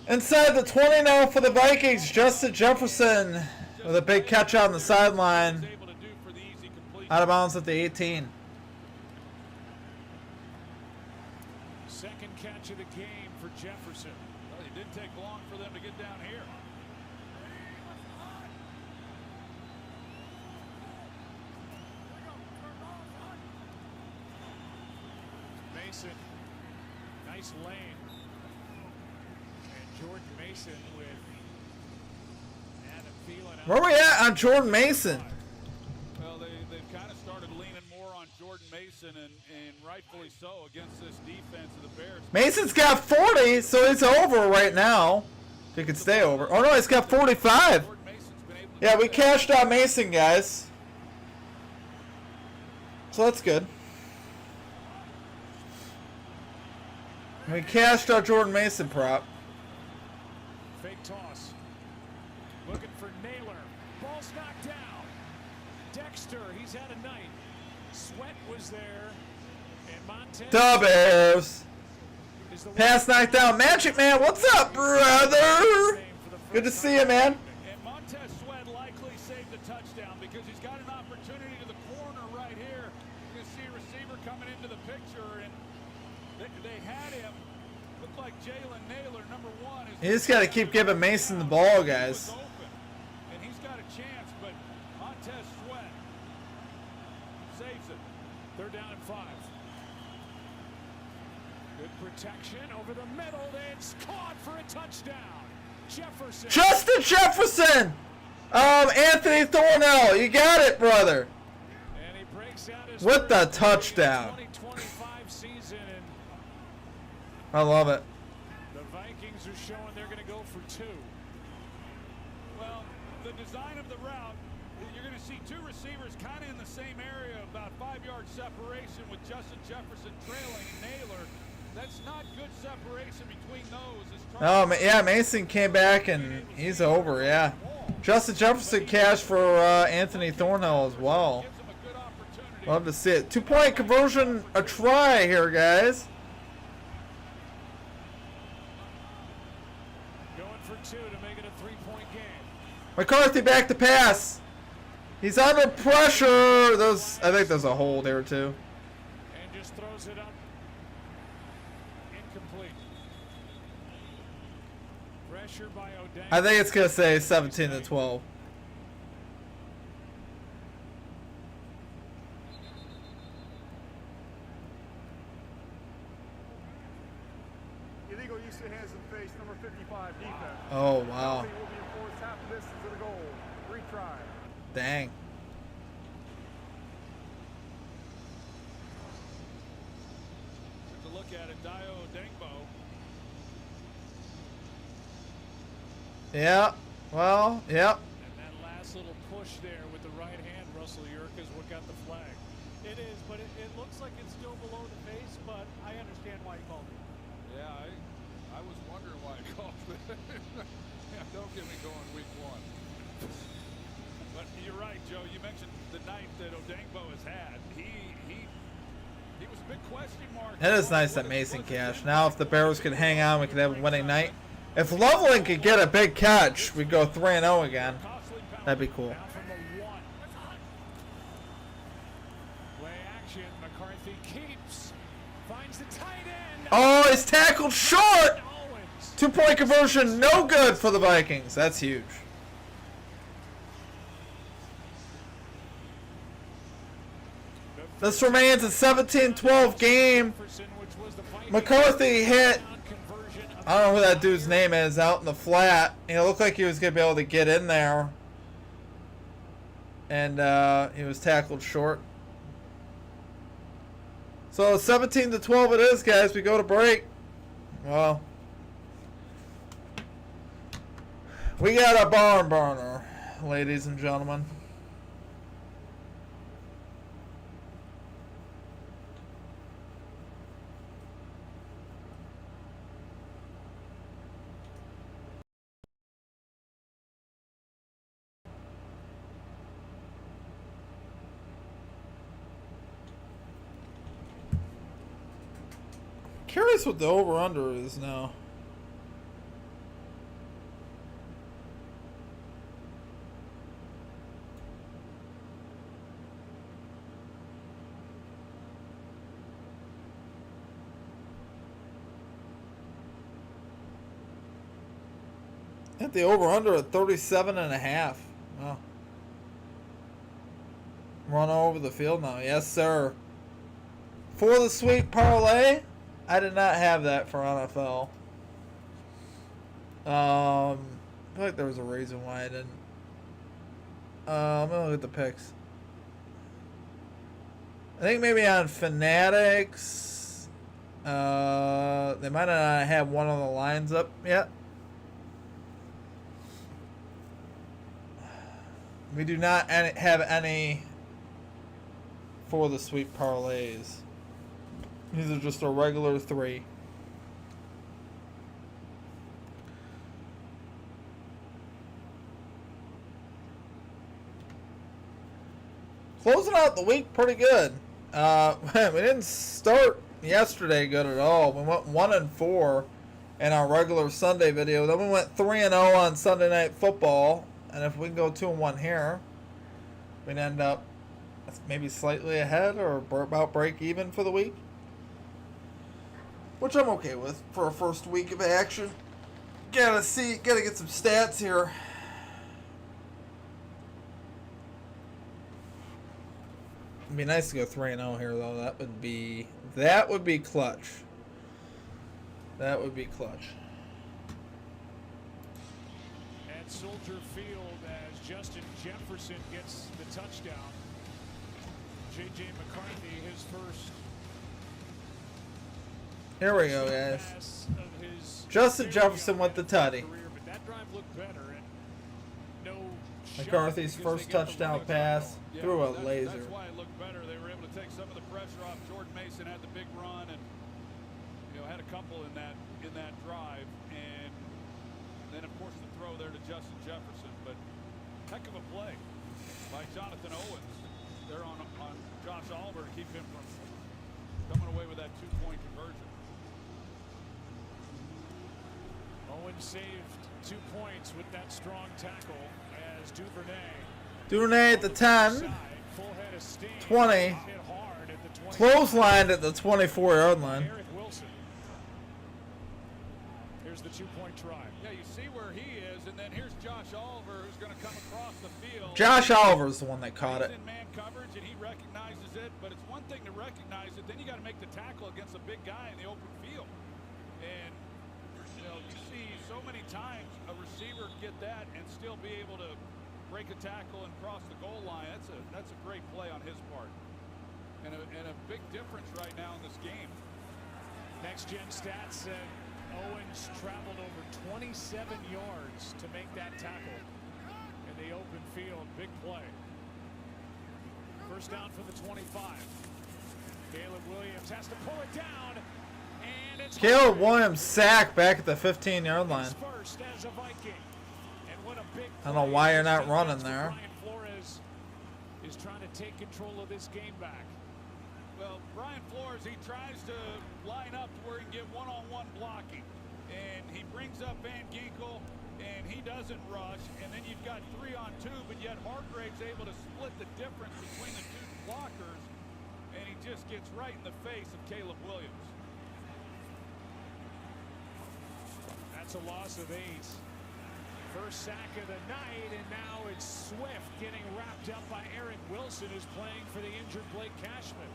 Inside the 20 now for the Vikings. Justin Jefferson with a big catch on the sideline. Out of bounds at the 18. Second catch of the game for Jefferson. Well, it didn't take long for them to get down here. Mason, nice lane. And Jordan Mason with Adam Thielen. Where we at on Jordan Mason? Well, they've kind of started leaning more on Jordan Mason, and rightfully so against this defense of the Bears. Mason's got 40, so it's over right now. If he could stay over. Oh no, he's got 45. Yeah, we cashed out Mason, guys. So that's good. We cashed our Jordan Mason prop. Fake toss. Looking for Naylor. Ball's knocked down. Dexter, he's had a night. Sweat was there. And Montez. The Bears. Pass knocked down. Magic Man, what's up, brother? Good to see you, man. And Montez Sweat likely saved the touchdown because he's got an opportunity to the corner right here. You can see a receiver coming into the picture, and they had him. Looked like Jalen Naylor, number 1. You just got to keep giving Mason the ball, guys. And he's got a chance, but Montez Sweat saves it. They're down at 5. Good protection over the middle. It's caught for a touchdown. Jefferson. Justin Jefferson! Anthony Thornell, you got it, brother. And he breaks out his with the touchdown. 2025 season, and I love it. the Vikings are showing they're going to go for 2. Well, the design of the route, you're going to see 2 receivers kind of in the same area, about 5-yard separation with Justin Jefferson trailing Naylor. That's not good separation between those. Oh, yeah, Mason came back and he's over, yeah. Justin Jefferson cashed for Anthony Thornhill as well. Love to see it. 2-point conversion, a try here, guys. Going for 2 to make it a 3-point game. McCarthy back to pass. He's under pressure. I think there's a hold here, too. And just throws it up. Incomplete. Pressure by O'Donnell. I think it's going to say 17-12. Illegal use of hands and face, number 55, defense. Oh, wow. Penalty will be enforced half the distance of the goal. Retry. Dang. To look at it, Dio Dengbo. Yeah. Well, yep. And that last little push there with the right hand, Russell Yerk, is what got the flag. It is, but it looks like it's still below the face, but I understand why he called it. Yeah, I was wondering why I called it. Yeah, don't get me going week 1. But you're right, Joe. You mentioned the night that Odengbo has had. He was a big question mark. It is nice that Mason cashed. Now, if the Bears could hang on, we could have a winning night. If Loveland could get a big catch, we'd go 3-0 again. That'd be cool. Now from the 1. Play action. McCarthy keeps. Finds the tight end. Oh, he's tackled short. 2-point conversion, no good for the Vikings. That's huge. This remains a 17-12 game. McCarthy hit, I don't know who that dude's name is, out in the flat. It looked like he was going to be able to get in there. And he was tackled short. So 17-12 it is, guys. We go to break. Well, we got a barn burner, ladies and gentlemen. Curious what the over-under is now. Hit the over-under at 37.5. Wow. Run all over the field now. Yes, sir. For the sweet parlay, I did not have that for NFL. I feel like there was a reason why I didn't. I'm going to look at the picks. I think maybe on Fanatics, they might not have one of the lines up yet. We do not have any for the sweet parlays. These are just a regular 3. Closing out the week pretty good. We didn't start yesterday good at all. We went 1-4 in our regular Sunday video. Then we went 3-0 on Sunday Night Football. And if we can go 2-1 here, we'd end up maybe slightly ahead or about break even for the week. Which I'm okay with for a first week of action. Gotta get some stats here. It'd be nice to go 3-0 here though. That would be clutch. That would be clutch. At Soldier Field as Justin Jefferson gets the touchdown. J.J. McCarthy, his first. Here we go, guys. Justin Jefferson with the tutty. But that drive looked better, and no McCarthy's first touchdown pass through a laser. That's why it looked better. They were able to take some of the pressure off. Jordan Mason had the big run, and had a couple in that drive, and then of course the throw there to Justin Jefferson. But heck of a play by Jonathan Owens there on Josh Oliver to keep him from coming away with that 2-point conversion. Owens saved 2 points with that strong tackle as Duvernay at the 10, 20, clotheslined at the 24-yard line. Here's the 2-point try. Yeah, you see where he is, and then here's Josh Oliver who's going to come across the field. Josh Oliver's the one that caught it. He's in man coverage, and he recognizes it, but it's one thing to recognize it, then you got to make the tackle against a big guy in the open field. And you see so many times a receiver get that and still be able to break a tackle and cross the goal line. That's a great play on his part, and a big difference right now in this game. Next gen stats said Owens traveled over 27 yards to make that tackle in the open field. Big play. First down for the 25. Caleb Williams has to pull it down. And it's Caleb Williams sacked back at the 15-yard line. First as a Viking. And what a big I don't know why you're not running there. Brian Flores is trying to take control of this game back. Well, Brian Flores, he tries to line up to where he can get one-on-one blocking. And he brings up Van Ginkel, and he doesn't rush. And then you've got 3-on-2, but yet Hargrave's able to split the difference between the two blockers. And he just gets right in the face of Caleb Williams. That's a loss of 8. First sack of the night, and now it's Swift getting wrapped up by Eric Wilson, who's playing for the injured Blake Cashman.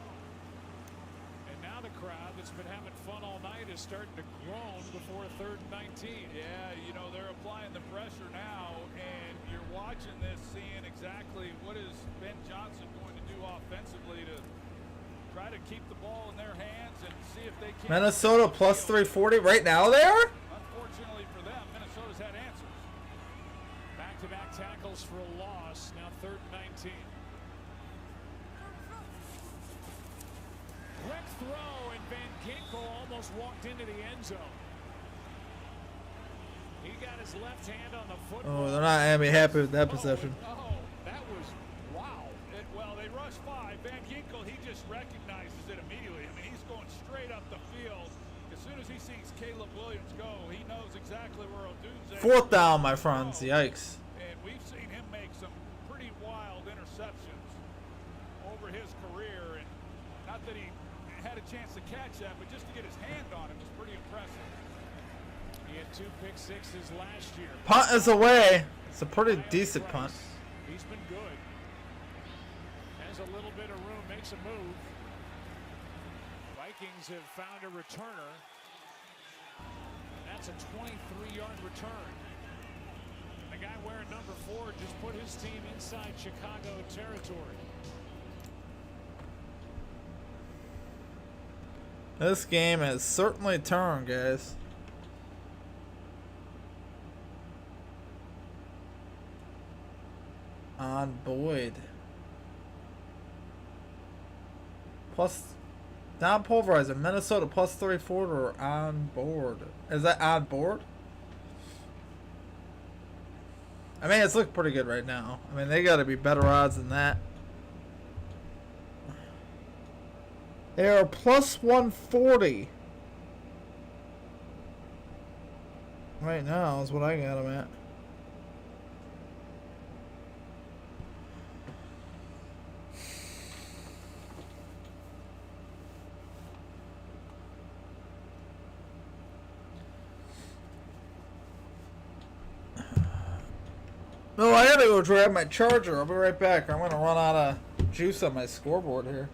And now the crowd that's been having fun all night is starting to groan before 3rd and 19. Yeah, they're applying the pressure now, and you're watching this, seeing exactly what is Ben Johnson going to do offensively to try to keep the ball in their hands and see if they can. Minnesota plus 340 right now there? Unfortunately for them, Minnesota's had answers. Back-to-back tackles for a loss. Now 3rd and 19. Quick throw, and Van Ginkel almost walked into the end zone. He got his left hand on the football. Oh, they're not going to be happy with that possession. Oh, that was wow. Well, they rushed 5. Van Ginkel, he just recognizes it immediately. I mean, he's going straight up the field. As soon as he sees Caleb Williams go, he knows exactly where Odunze. 4th down, my friends. Yikes. And we've seen him make some pretty wild interceptions over his career. And not that he had a chance to catch that, but just to get his hand on it was pretty impressive. He had 2 pick sixes last year. Punt is away. It's a pretty decent punt. He's been good. Has a little bit of room, makes a move. Vikings have found a returner. And that's a 23-yard return. And the guy wearing number 4 just put his team inside Chicago territory. This game has certainly turned, guys. On Boyd. Plus, down pulverizer. Minnesota plus 340 on board. Is that on board? I mean, it's looking pretty good right now. I mean, they got to be better odds than that. They are plus 140. Right now is what I got them at. No, I gotta go grab my charger. I'll be right back. I'm gonna run out of juice on my scoreboard here.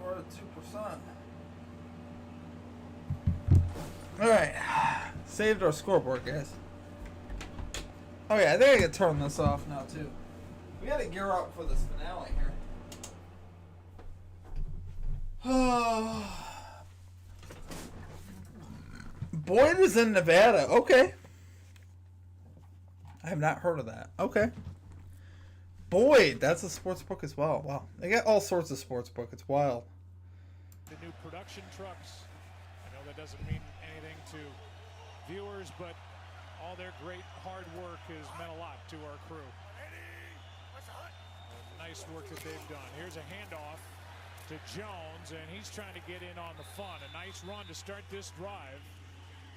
We're at 2%. Alright. Saved our scoreboard, guys. Okay, I think I can turn this off now, too. We gotta gear up for this finale here. Boyd is in Nevada. Okay. I have not heard of that. Okay. Boyd, that's a sports book as well. Wow. They got all sorts of sports book. It's wild. The new production trucks. I know that doesn't mean anything to viewers, but all their great hard work has meant a lot to our crew. Nice work that they've done. Here's a handoff to Jones, and he's trying to get in on the fun. A nice run to start this drive,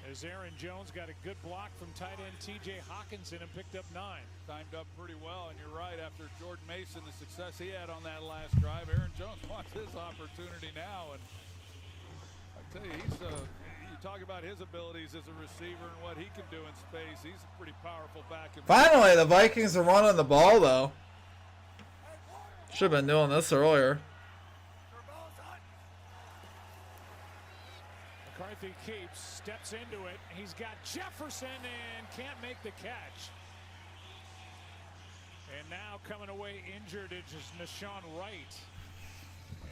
as Aaron Jones got a good block from tight end T.J. Hawkinson and picked up 9. Timed up pretty well, and you're right, after Jordan Mason, the success he had on that last drive, Aaron Jones wants his opportunity now. And I tell you, you talk about his abilities as a receiver and what he can do in space. He's a pretty powerful back. Finally, the Vikings are running the ball, though. Should have been doing this earlier. McCarthy keeps, steps into it. He's got Jefferson and can't make the catch. And now coming away injured is just Nashawn Wright.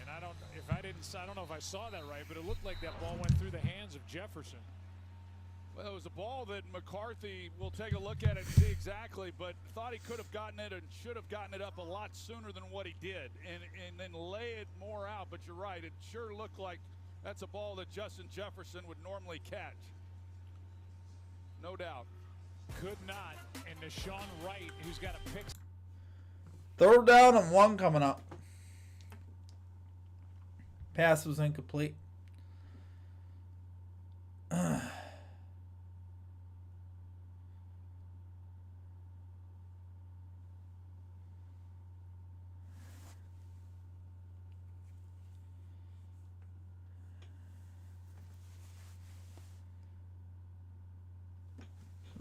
And I don't know if I saw that right, but it looked like that ball went through the hands of Jefferson. Well, it was a ball that McCarthy will take a look at it and see exactly, but thought he could have gotten it and should have gotten it up a lot sooner than what he did, and then lay it more out. But you're right, it sure looked like that's a ball that Justin Jefferson would normally catch. No doubt. Could not. And Nashawn Wright, who's got a pick. 3rd down and 1 coming up. Pass was incomplete.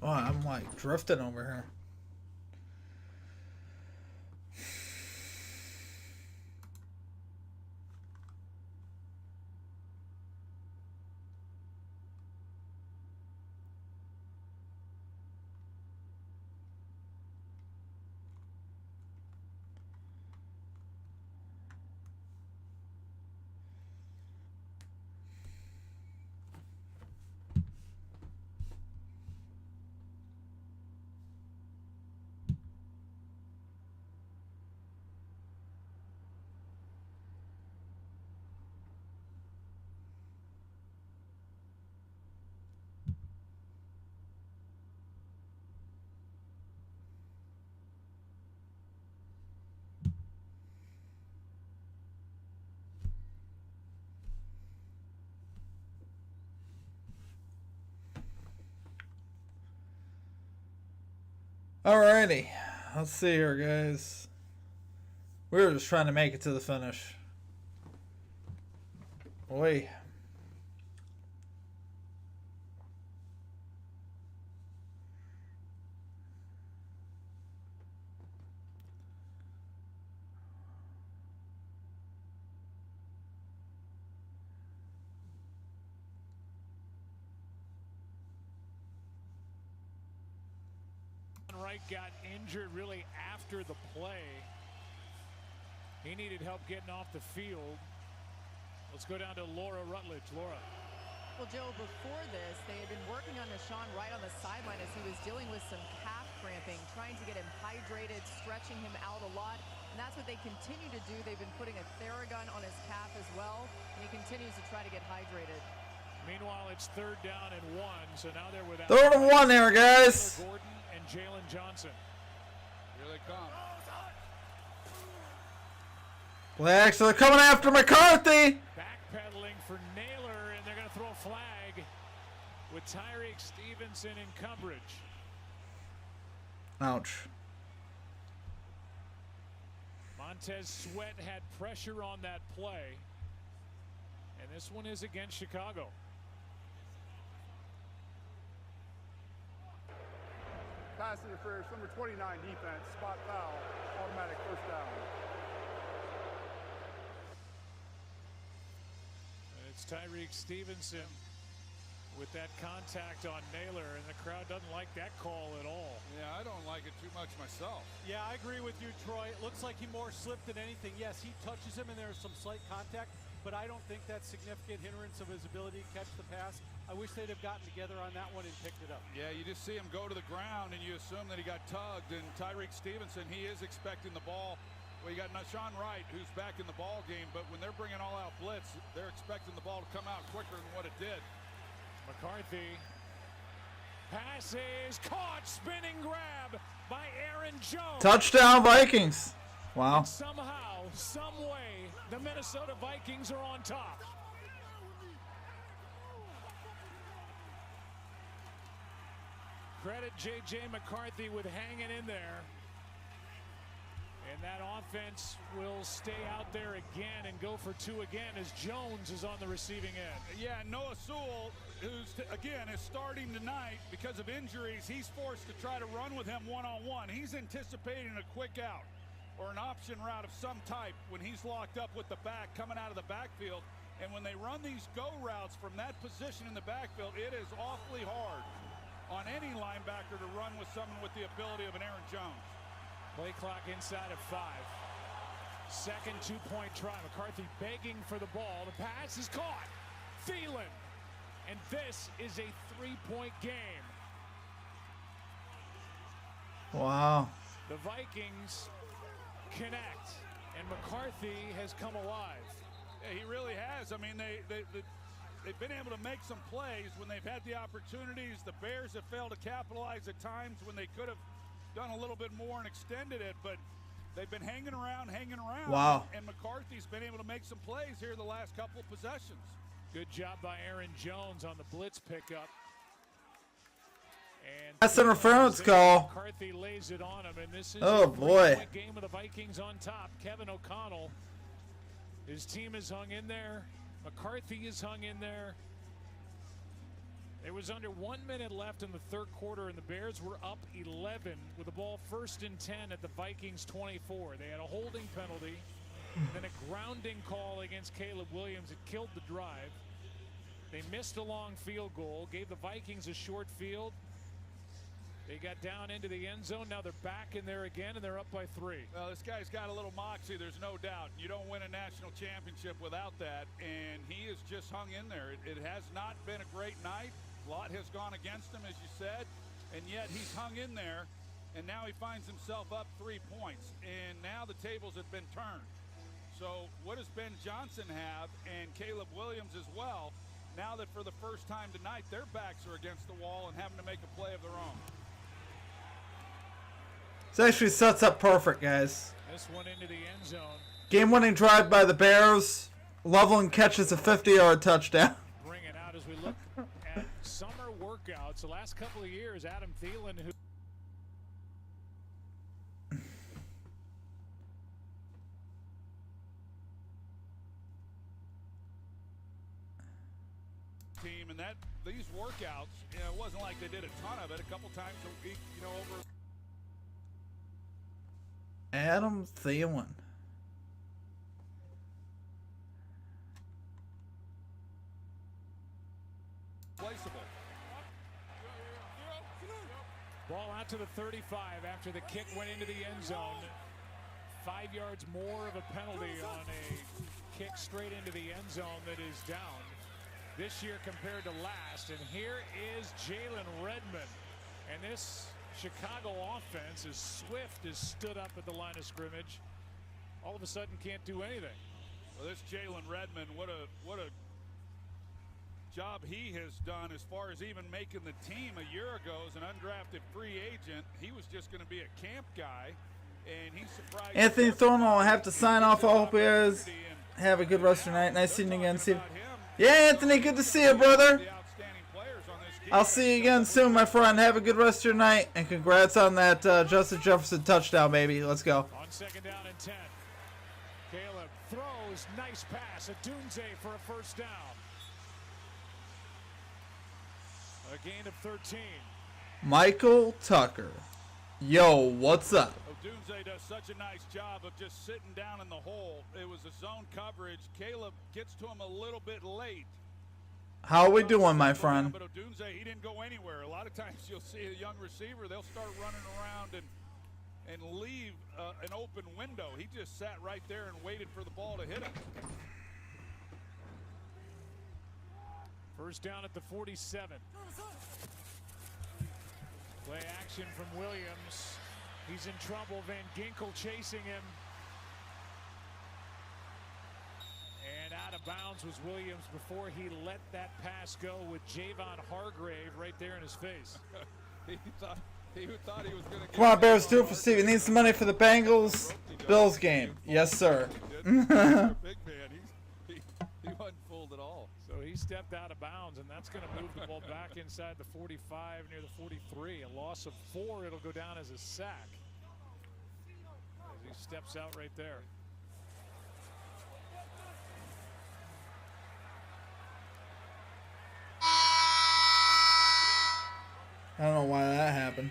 Oh, I'm like drifting over here. Alrighty. Let's see here, guys. We were just trying to make it to the finish. Boy. Wright got injured really after the play. He needed help getting off the field. Let's go down to Laura Rutledge. Laura. Well, Joe, before this, they had been working on Deshaun Wright on the sideline as he was dealing with some calf cramping, trying to get him hydrated, stretching him out a lot. And that's what they continue to do. They've been putting a Theragun on his calf as well, and he continues to try to get hydrated. Meanwhile, it's 3rd down and 1, so now they're without 3rd and 1 there, guys. Gordon and Jalen Johnson. Here they come. Well, actually, they're coming after McCarthy. Backpedaling for Naylor, and they're going to throw a flag with Tyreek Stevenson in coverage. Ouch. Montez Sweat had pressure on that play, and this one is against Chicago. Pass interference, number 29 defense, spot foul, automatic 1st down. It's Tyreek Stevenson with that contact on Naylor, and the crowd doesn't like that call at all. Yeah, I don't like it too much myself. Yeah, I agree with you, Troy. It looks like he more slipped than anything. Yes, he touches him and there's some slight contact, but I don't think that's significant hindrance of his ability to catch the pass. I wish they'd have gotten together on that one and picked it up. Yeah, you just see him go to the ground and you assume that he got tugged, and Tyreek Stevenson, he is expecting the ball. Well, you got Deshaun Wright, who's back in the ball game, but when they're bringing all-out blitz, they're expecting the ball to come out quicker than what it did. McCarthy passes, caught, spinning grab by Aaron Jones. Touchdown Vikings. Wow. And somehow, some way, the Minnesota Vikings are on top. Credit J.J. McCarthy with hanging in there. And that offense will stay out there again and go for 2 again as Jones is on the receiving end. Yeah, Noah Sewell, who's, again, is starting tonight because of injuries. He's forced to try to run with him one-on-one. He's anticipating a quick out or an option route of some type when he's locked up with the back coming out of the backfield. And when they run these go routes from that position in the backfield, it is awfully hard on any linebacker to run with someone with the ability of an Aaron Jones. Play clock inside of 5. Second 2-point try. McCarthy begging for the ball. The pass is caught. Thielen. And this is a 3-point game. Wow. The Vikings connect. And McCarthy has come alive. Yeah, he really has. I mean, they've been able to make some plays when they've had the opportunities. The Bears have failed to capitalize at times when they could have done a little bit more and extended it, but they've been hanging around. Wow. And McCarthy's been able to make some plays here the last couple of possessions. Good job by Aaron Jones on the blitz pickup. And that's an interference call. McCarthy lays it on him, and this is oh a boy. Game of the Vikings on top. Kevin O'Connell, his team is hung in there. McCarthy is hung in there. There was under 1 minute left in the 3rd quarter, and the Bears were up 11 with the ball 1st and 10 at the Vikings 24. They had a holding penalty, then a grounding call against Caleb Williams. It killed the drive. They missed a long field goal, gave the Vikings a short field. They got down into the end zone. Now they're back in there again, and they're up by 3. Well, this guy's got a little moxie, there's no doubt. You don't win a national championship without that, and he is just hung in there. It has not been a great night. A lot has gone against him, as you said, and yet he's hung in there, and now he finds himself up 3 points, and now the tables have been turned. So what does Ben Johnson have, and Caleb Williams as well, now that for the first time tonight their backs are against the wall and having to make a play of their own? This actually sets up perfect, guys. This one into the end zone. Game-winning drive by the Bears. Loveland catches a 50-yard touchdown. Bring it out as we look at summer workouts. The last couple of years, Adam Thielen, who these workouts, you know, it wasn't like they did a ton of it. A couple times a week, you know, over. Adam Thielen. Placeable. Ball out to the 35 after the kick went into the end zone. 5 yards more of a penalty on a kick straight into the end zone that is down this year compared to last. And here is Jalen Redmond. And this Chicago offense is swift, is stood up at the line of scrimmage. All of a sudden can't do anything. Well, this Jalen Redmond, what a job he has done as far as even making the team a year ago as an undrafted free agent. He was just going to be a camp guy, and he surprised Anthony Thornall, I have to sign off. I hope you guys have a good rest of your night. Nice seeing you again. See you. Yeah, Anthony, good to see you, brother. I'll see you again soon, my friend. Have a good rest of your night, and congrats on that Justin Jefferson touchdown, baby. Let's go. On 2nd down and 10. Caleb throws, nice pass. Odunze for a first down. A gain of 13. Michael Tucker. Yo, what's up? Odunze does such a nice job of just sitting down in the hole. It was a zone coverage. Caleb gets to him a little bit late. How are we doing, my friend? But Odunze, he didn't go anywhere. A lot of times you'll see a young receiver, they'll start running around and leave an open window. He just sat right there and waited for the ball to hit him. First down at the 47. Play action from Williams. He's in trouble. Van Ginkel chasing him. And out of bounds was Williams before he let that pass go with Javon Hargrave right there in his face. he thought he was going to. Come on, Bears, do it for Steve. He needs some money for the Bengals Bills game. Yes, sir. Big man. He wasn't fooled at all. So he stepped out of bounds, and that's going to move the ball back inside the 45 near the 43. A loss of 4. It'll go down as a sack as he steps out right there. I don't know why that happened.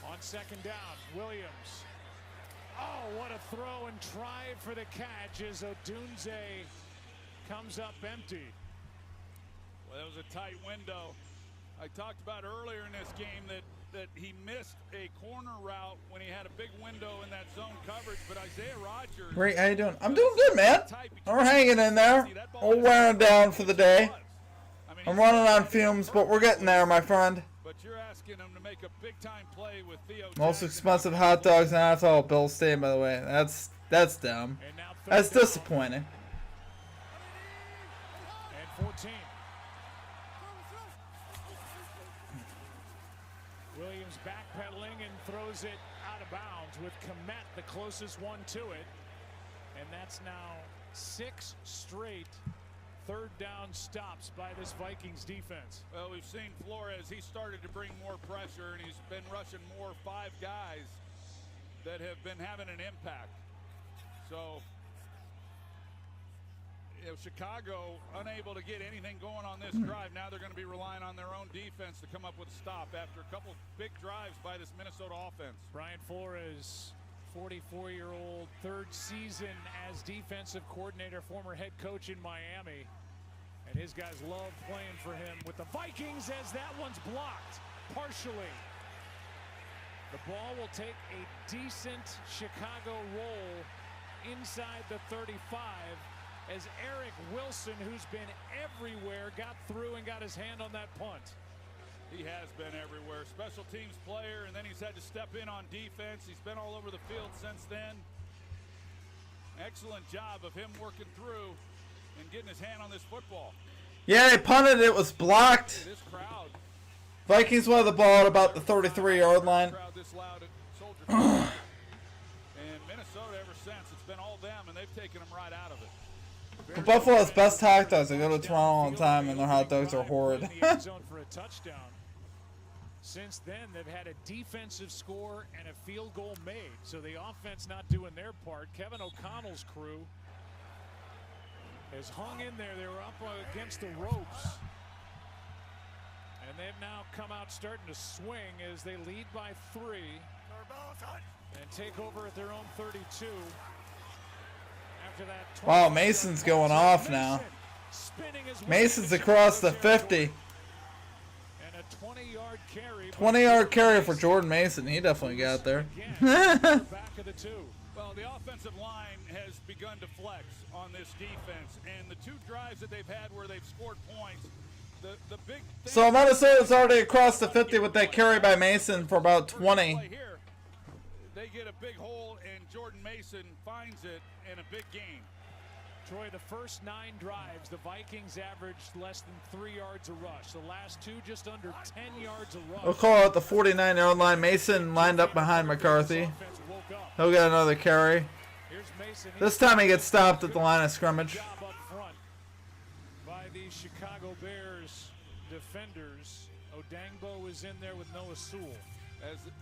On 2nd down, Williams. Oh, what a throw and try for the catch as Odunze comes up empty. Well, that was a tight window. I talked about earlier in this game that he missed a corner route when he had a big window in that zone coverage, but Isaiah Rodgers. Great, how you doing? I'm doing good, man. We're hanging in there. We're wearing down for the day. I'm running on fumes, but we're getting there, my friend. But you're asking him to make a big-time play with Theo. Most expensive hot dogs in NFL, Bill State, by the way. That's dumb. That's disappointing. And 14. Williams backpedaling and throws it out of bounds with Kmet the closest one to it. And that's now 6 straight 3rd down stops by this Vikings defense. Well, we've seen Flores. He started to bring more pressure, and he's been rushing more 5 guys that have been having an impact. So, you know, Chicago unable to get anything going on this drive. Now they're going to be relying on their own defense to come up with a stop after a couple big drives by this Minnesota offense. Brian Flores, 44-year-old, 3rd season as defensive coordinator, former head coach in Miami. And his guys love playing for him with the Vikings as that one's blocked partially. The ball will take a decent Chicago roll inside the 35 as Eric Wilson, who's been everywhere, got through and got his hand on that punt. He has been everywhere. Special teams player, and then he's had to step in on defense. He's been all over the field since then. Excellent job of him working through and getting his hand on this football. Yeah, they punted it. It was blocked. This crowd. Vikings wanted the ball at about the 33-yard line. This loud at Soldier Field. And Minnesota, ever since, it's been all them, and they've taken them right out of it. Buffalo has best hot dogs. I go to Toronto all the time, and their hot dogs are horrid. For a touchdown. Since then, they've had a defensive score and a field goal made. So the offense not doing their part. Kevin O'Connell's crew has hung in there. They were up against the ropes. And they've now come out starting to swing as they lead by 3 and take over at their own 32. After that, wow, Mason's going off now. Mason's across the 50. And a 20-yard carry. 20-yard carry for Jordan Mason. He definitely got there. Back of the 2. Well, the offensive line has begun to flex on this defense, and the 2 drives that they've had where they've scored points, the big thing. So Minnesota's already across the 50 with that carry by Mason for about 20. Here, they get a big hole, and Jordan Mason finds it in a big gain. Troy, the first 9 drives, the Vikings averaged less than 3 yards a rush. The last 2 just under 10 yards a rush. We'll call it the 49-yard line. Mason lined up behind McCarthy. He'll get another carry. This time he gets stopped at the line of scrimmage. By the Chicago Bears defenders. Odangbo is in there with Noah Sewell.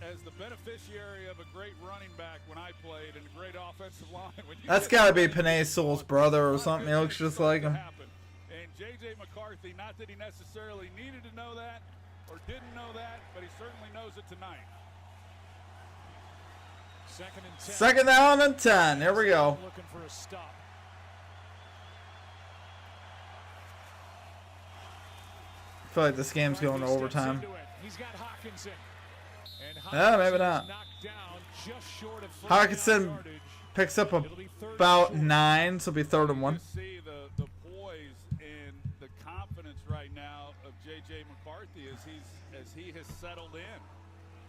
As the beneficiary of a great running back when I played and a great offensive line. That's got to be Panay Sewell's brother or something. He looks just like him. And J.J. McCarthy, not that he necessarily needed to know that or didn't know that, but he certainly knows it tonight. Second and 10. Second down and 10. Here we go. Looking for a stop. I feel like this game's going to overtime. He's got Hawkinson. Yeah, maybe not. Hawkinson picks up about 9, so it'll be 3rd and 1. See the poise and the confidence right now of J.J. McCarthy as he has settled in.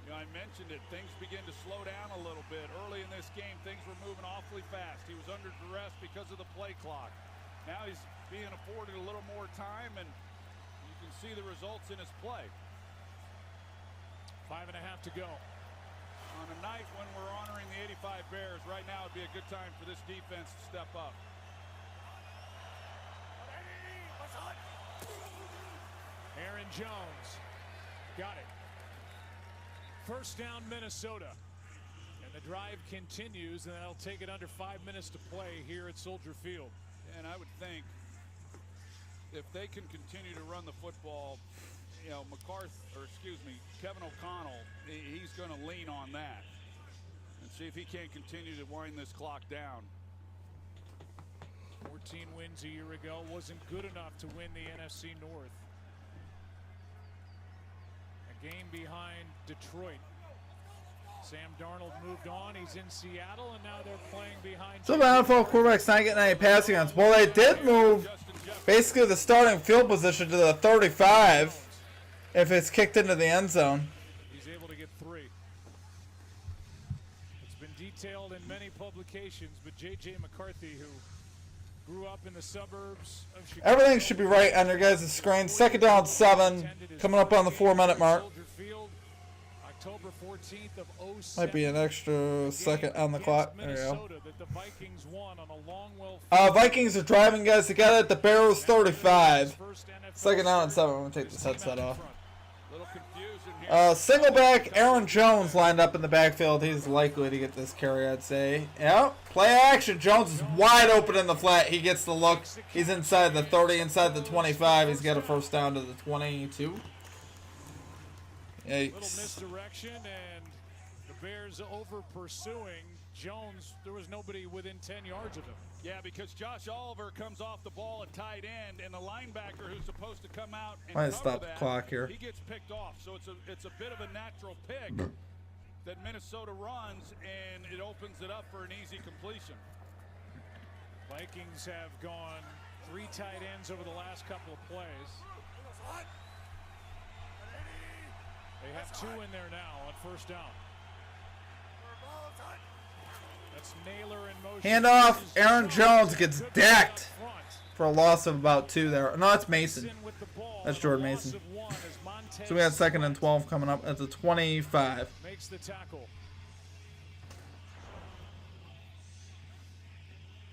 You know, I mentioned it. Things begin to slow down a little bit. Early in this game, things were moving awfully fast. He was under duress because of the play clock. Now he's being afforded a little more time, and you can see the results in his play. 5.5 to go. On a night when we're honoring the 85 Bears, right now would be a good time for this defense to step up. Aaron Jones got it. First down, Minnesota. And the drive continues, and that'll take it under 5 minutes to play here at Soldier Field. And I would think if they can continue to run the football, you know, Kevin O'Connell, he's going to lean on that and see if he can't continue to wind this clock down. 14 wins a year ago wasn't good enough to win the NFC North. A game behind Detroit. Sam Darnold moved on. He's in Seattle, and now they're playing behind. So the NFL quarterback's not getting any passing on. Well, they did move basically the starting field position to the 35 if it's kicked into the end zone. He's able to get 3. It's been detailed in many publications, but J.J. McCarthy, who grew up in the suburbs of Chicago. Everything should be right on your guys' screen. Second down, 7, coming up on the 4-minute mark. October 14th of 07. Might be an extra second on the clock. There you go. That the Vikings won on a long, Vikings are driving guys together at the Bears 35. Second down and 7. I'm going to take this headset off. Single back, Aaron Jones lined up in the backfield. He's likely to get this carry, I'd say. Yep. Play action. Jones is wide open in the flat. He gets the look. He's inside the 30, inside the 25. He's got a first down to the 22. Yikes. Little misdirection, and the Bears over pursuing Jones. There was nobody within 10 yards of him. Yeah, because Josh Oliver comes off the ball at tight end, and the linebacker who's supposed to come out and might cover stop the that, clock here. He gets picked off. So it's a bit of a natural pick that Minnesota runs, and it opens it up for an easy completion. Vikings have gone 3 tight ends over the last couple of plays. They have 2 in there now on first down. That's Naylor in motion. Handoff. Aaron Jones gets decked for a loss of about 2 there. No, that's Mason. That's Jordan Mason. So we got 2nd and 12 coming up at the 25. Makes the tackle.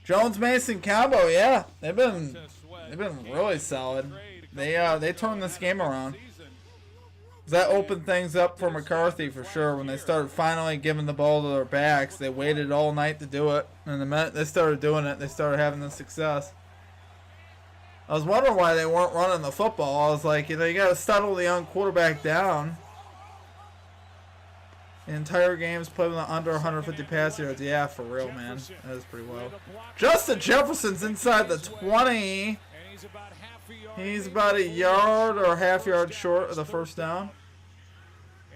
Jones Mason combo, yeah. They've been really solid. They turned this game around. That opened things up for McCarthy for sure. When they started finally giving the ball to their backs, they waited all night to do it. And the minute they started doing it, they started having the success. I was wondering why they weren't running the football. I was like, you know, you got to settle the young quarterback down. The entire game's played with under 150 pass yards. Yeah, for real, man. That is pretty well. Justin Jefferson's inside the 20. He's about a yard or half yard short of the first down.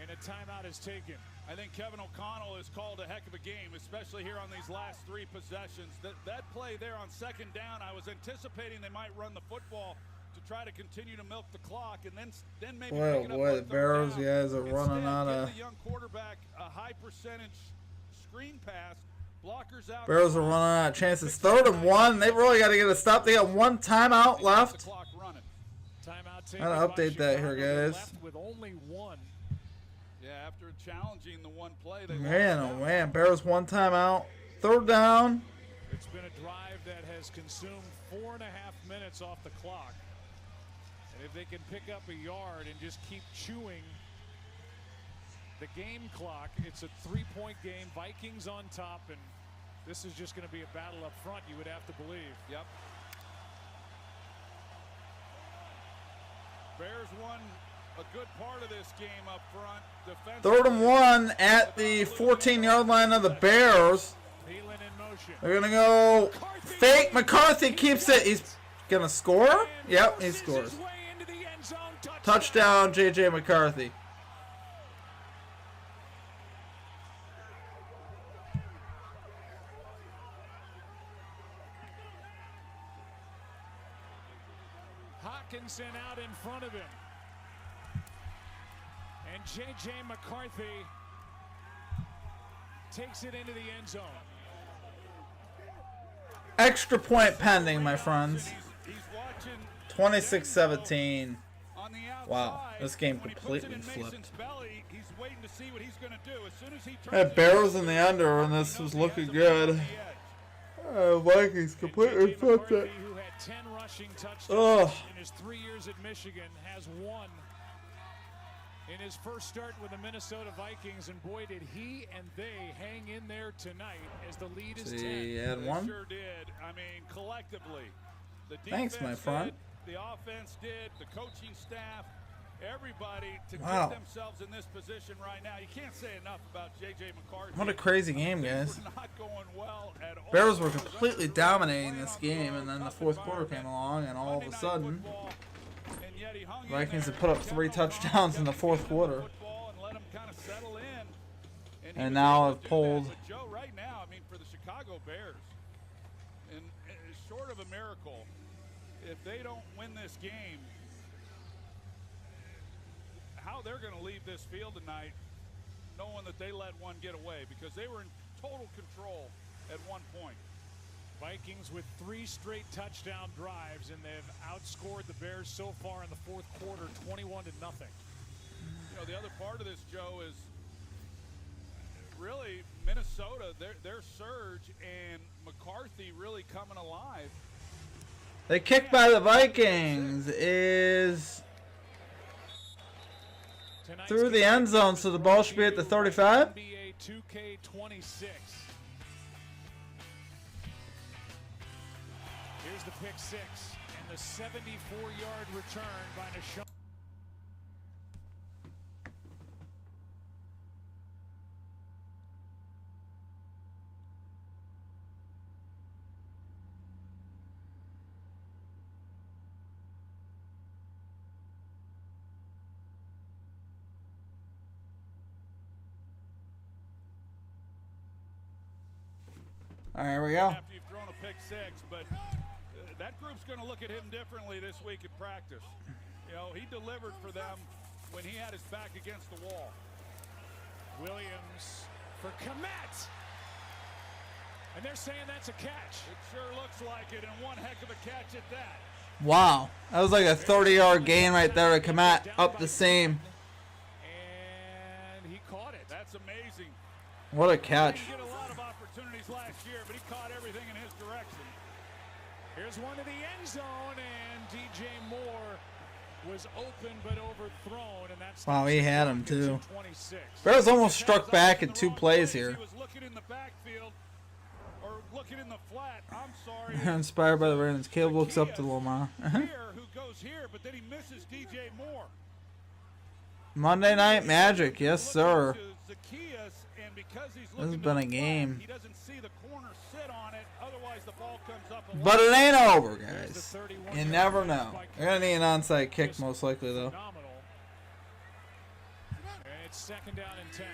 And a timeout is taken. I think Kevin O'Connell has called a heck of a game, especially here on these last 3 possessions. That play there on 2nd down, I was anticipating they might run the football to try to continue to milk the clock, and then maybe boy, pick it up boy, on the 3rd Bears down. guys are running out of. Give the young quarterback a high percentage screen pass. Blockers out. Bears are running out of chances. 3rd and 1. They really got to get a stop. They got 1 timeout left. I gotta update that here, guys. With only 1. Yeah, after challenging the 1 play, they Man, oh man, Bears 1 timeout. 3rd down. It's been a drive that has consumed 4.5 minutes off the clock. And if they can pick up a yard and just keep chewing the game clock, it's a 3-point game. Vikings on top, and this is just going to be a battle up front, you would have to believe. Yep. Bears won a good part of this game up front. 3rd and 1 at the 14-yard line of the Bears. They're going to go fake. McCarthy keeps it. He's going to score? Yep, he scores. Touchdown, J.J. McCarthy. Hawkinson out in front of him. And J.J. McCarthy takes it into the end zone. Extra point pending, my friends. 26-17. Wow, this game completely flipped. That Bears in the under, and this was looking good. Vikings completely flipped it. Who had 10 rushing touchdowns in his 3 years at Michigan, has 1 in his first start with the Minnesota Vikings, and boy, did he and they hang in there tonight as the lead is 10. He had 1. Sure did. I mean, collectively, the thanks, my friend. The offense did, the coaching staff, everybody to wow. get themselves in this position right now. You can't say enough about J.J. McCarthy. What a crazy game, guys. Not going well at all. Bears were completely dominating this game, and then the 4th quarter came along, and all of a sudden, Vikings have put up 3 touchdowns in the 4th quarter. And now have pulled. But Joe, right now, I mean, for the Chicago Bears, and short of a miracle, if they don't win this game, how they're going to leave this field tonight, knowing that they let one get away, because they were in total control at one point. Vikings with 3 straight touchdown drives, and they've outscored the Bears so far in the 4th quarter 21-0. You know, the other part of this, Joe, is really Minnesota, their surge, and McCarthy really coming alive. The kick by the Vikings is through the end zone, so the ball should be at the 35. NBA 2K26. Here's the pick 6 and the 74-yard return by Nashawn. All right, here we go. After you've thrown a pick 6, but that group's going to look at him differently this week at practice. You know, he delivered for them when he had his back against the wall. Williams for Komet. And they're saying that's a catch. It sure looks like it, and one heck of a catch at that. Wow, that was like a 30-yard gain right there to Komet, up the same. And he caught it. That's amazing. What a catch. He didn't get a lot of opportunities last year, but he caught everything in his direction. Here's one to the end zone, and DJ Moore was open but overthrown, and that's wow, he had him too. Bears almost struck back in 2 plays here. He was looking in the backfield, or looking in the flat. I'm sorry. Inspired by the Ravens, Caleb looks up to Lamar. Here, who goes here, but then he misses DJ Moore. Monday Night Magic, yes sir. Zacchaeus, and because he's This has looking been to a the game. flat, he doesn't see the corner sit on it. Otherwise, the ball comes up. A But lot. it ain't over, guys. You never know. They're gonna need an onside kick most likely though. Phenomenal. And it's second down and 10.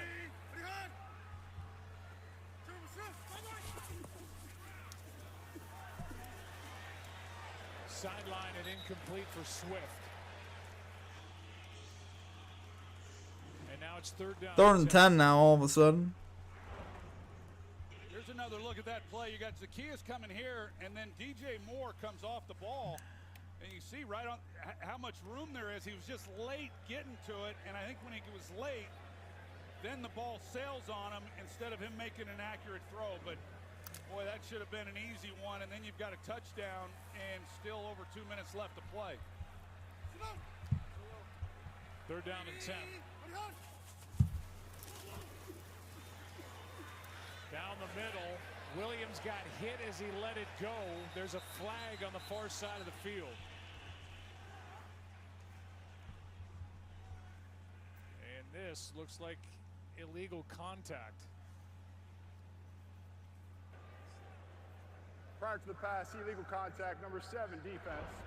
Sideline and incomplete for Swift. And now it's third down. Third and 10 now all of a sudden. Here's another look at that play. You got Zacchaeus coming here, and then DJ Moore comes off the ball. And you see right on how much room there is. He was just late getting to it, and I think when he was late, then the ball sails on him instead of him making an accurate throw. But boy, that should have been an easy one, and then you've got a touchdown and still over 2 minutes left to play. Third down and 10. Down the middle, Williams got hit as he let it go. There's a flag on the far side of the field. And this looks like illegal contact. Prior to the pass, illegal contact, number 7, defense,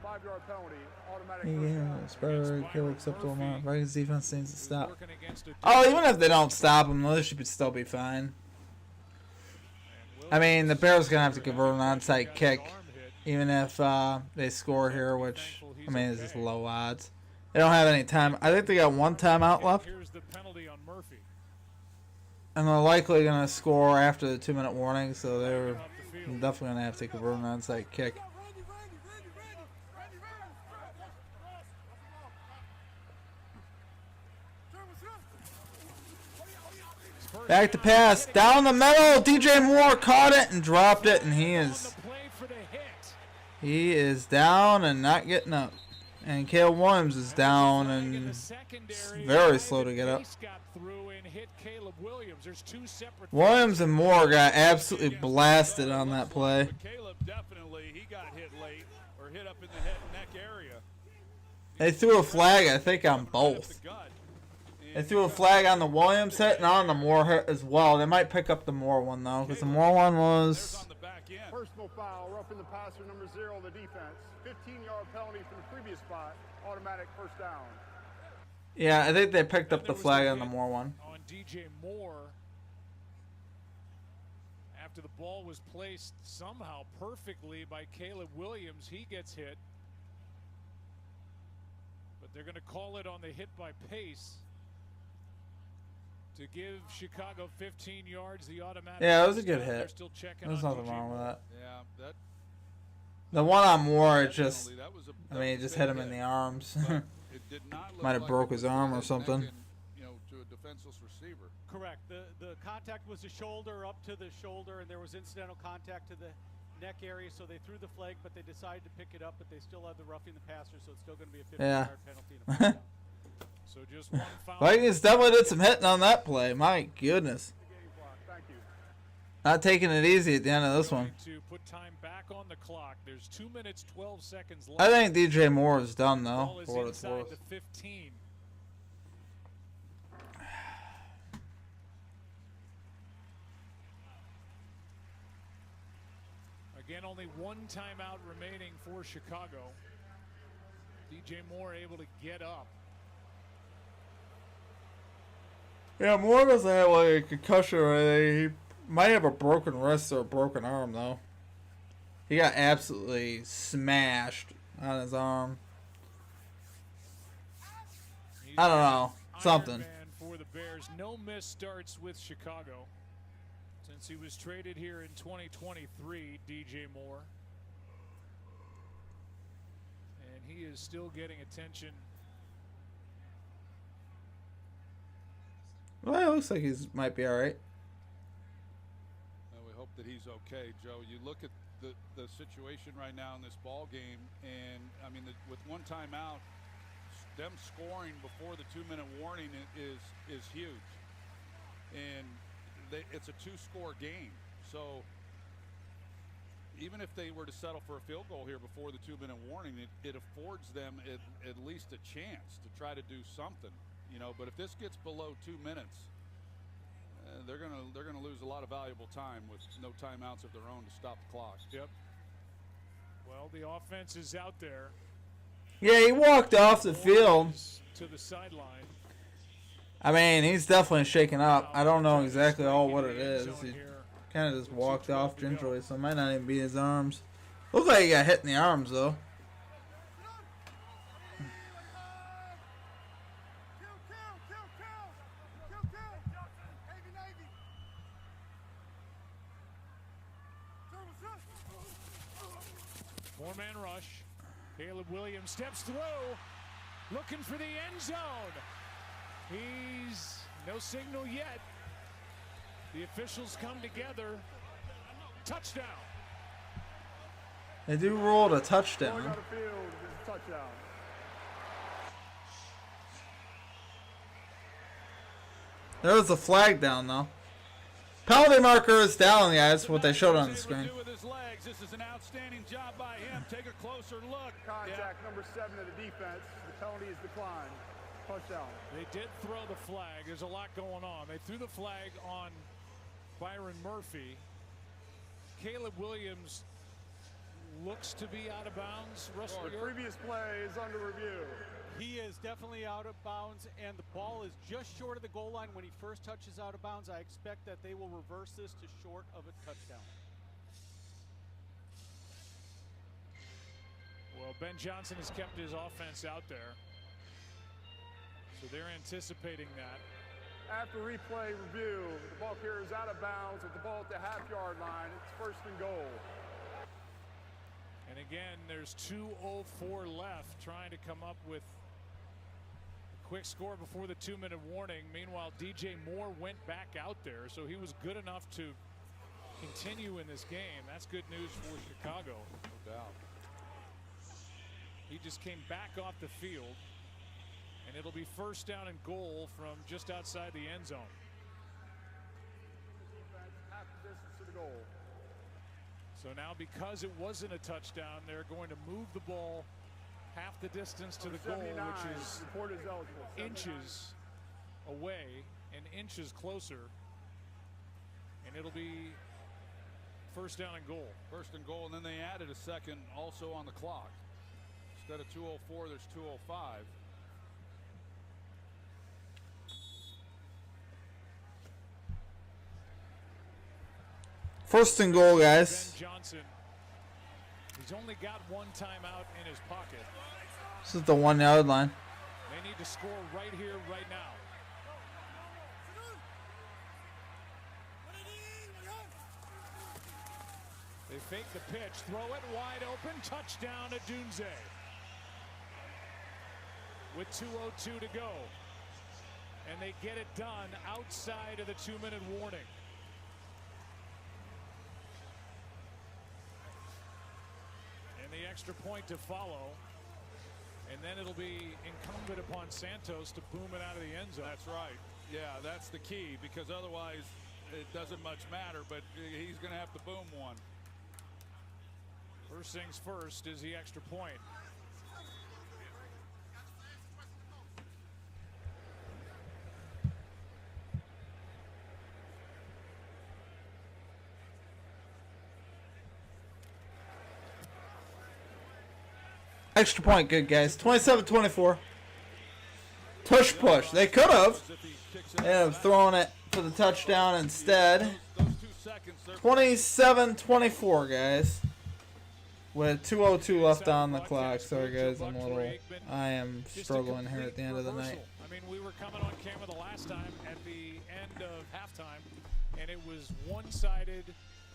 5-yard penalty, automatic Yeah, first Spur, Caleb looks up to Lamar. Vikings defense needs to stop. Working against a Oh, even if they don't stop him, they should still be fine. I mean, the Bears gonna have to convert an onside kick, even if they score here, which I mean is just low odds. They don't have any time. I think they got one timeout left, Here's the penalty on Murphy. and they're likely gonna score after the 2-minute warning, so they're definitely gonna have to convert an onside kick. Back to pass, down the middle. DJ Moore caught it and dropped it, and he is down and not getting up. And Caleb Williams is down and very slow to get up. Williams and Moore got absolutely blasted on that play. Caleb definitely, he got hit late or hit up in the head and neck area. They threw a flag, I think, on both. They threw a flag on the Williams hit and on the Moore hit as well. They might pick up the Moore one, though, because the Moore one was... Personal foul, roughing the passer, number 0, the defense. 15-yard penalty from the previous spot, automatic first down. Yeah, I think they picked up the flag on the Moore one. On DJ Moore, after the ball was placed somehow perfectly by Caleb Williams, he gets hit. But they're going to call it on the hit by Pace to give Chicago 15 yards. The automatic. Yeah, it was a good hit. There's nothing wrong with that. Yeah, that. The one on Moore, it just, I mean, it just hit him in the arms. Might have broke his arm or something. You know, to a defenseless receiver. Correct. The contact was the shoulder up to the shoulder, and there was incidental contact to the neck area, so they threw the flag, but they decided to pick it up, but they still had the roughing the passer, so it's still going to be a 15-yard penalty. And a first down. So just one foul. Vikings definitely did some hitting on that play. My goodness. Not taking it easy at the end of this one. To put time back on the clock. There's 2 minutes 12 seconds left. I think DJ Moore is done though. Ball is For what it's inside worth. the 15. Again, only one timeout remaining for Chicago. DJ Moore able to get up. Yeah, Moore doesn't have like a concussion or anything. He might have a broken wrist or a broken arm though. He got absolutely smashed on his arm. I don't know. Something. Man for the Bears. No missed starts with Chicago since he was traded here in 2023, DJ Moore. And he is still getting attention. Well, it looks like he might be all right. We hope that he's okay, Joe. You look at the situation right now in this ball game, and I mean, with one timeout, them scoring before the 2-minute warning is huge, and it's a 2-score game. So even if they were to settle for a field goal here before the 2-minute warning, it affords them at least a chance to try to do something, you know. But if this gets below 2 minutes, they're gonna lose a lot of valuable time with no timeouts of their own to stop the clock. Yep. Well, the offense is out there. Yeah, he walked off the field. To the sideline. I mean, he's definitely shaken up. I don't know exactly what it is. He kind of just walked off gingerly, so it might not even be his arms. Looks like he got hit in the arms, though. Four-man rush. Caleb Williams steps through, looking for the end zone. He's no signal yet. The officials come together. Touchdown. They do rule a touchdown. Going out of field is a touchdown. There was a flag down, though. Penalty marker is down, guys. That's what they showed on the screen. This is an outstanding job by him. Take a closer look. Contact number 7 of the defense. The penalty is declined. Touchdown. They did throw the flag. There's a lot going on. They threw the flag on Byron Murphy. Caleb Williams looks to be out of bounds. Russell, the previous play is under review. He is definitely out of bounds, and the ball is just short of the goal line when he first touches out of bounds. I expect that they will reverse this to short of a touchdown. Well, Ben Johnson has kept his offense out there. So they're anticipating that. After replay review, the ball carrier is out of bounds with the ball at the half-yard line. It's first and goal. And again, there's 2:04 left, trying to come up with a quick score before the 2-minute warning. Meanwhile, DJ Moore went back out there, so he was good enough to continue in this game. That's good news for Chicago. No doubt. He just came back off the field, and it'll be first down and goal from just outside the end zone. Half the distance to the goal. So now, because it wasn't a touchdown, they're going to move the ball half the distance to the goal, which is inches away and inches closer. And it'll be first down and goal. First and goal, and then they added a second also on the clock. Instead of 2:04, there's 2:05. First and goal, guys. Ben Johnson, he's only got one timeout in his pocket. This is the 1-yard line. They need to score right here, right now. They fake the pitch, throw it wide open, touchdown to Dunze. With 2:02 to go. And they get it done outside of the 2-minute warning. And the extra point to follow. And then it'll be incumbent upon Santos to boom it out of the end zone. That's right. Yeah, that's the key, because otherwise it doesn't much matter, but he's going to have to boom one. First things first is the extra point. Extra point, good, guys. 27-24. Tush push. They could have. They have thrown it for the touchdown instead. 27-24, guys. With 2:02 left on the clock. Sorry, guys. I am struggling here at the end of the night. I mean, we were coming on camera the last time at the end of halftime, and it was one-sided,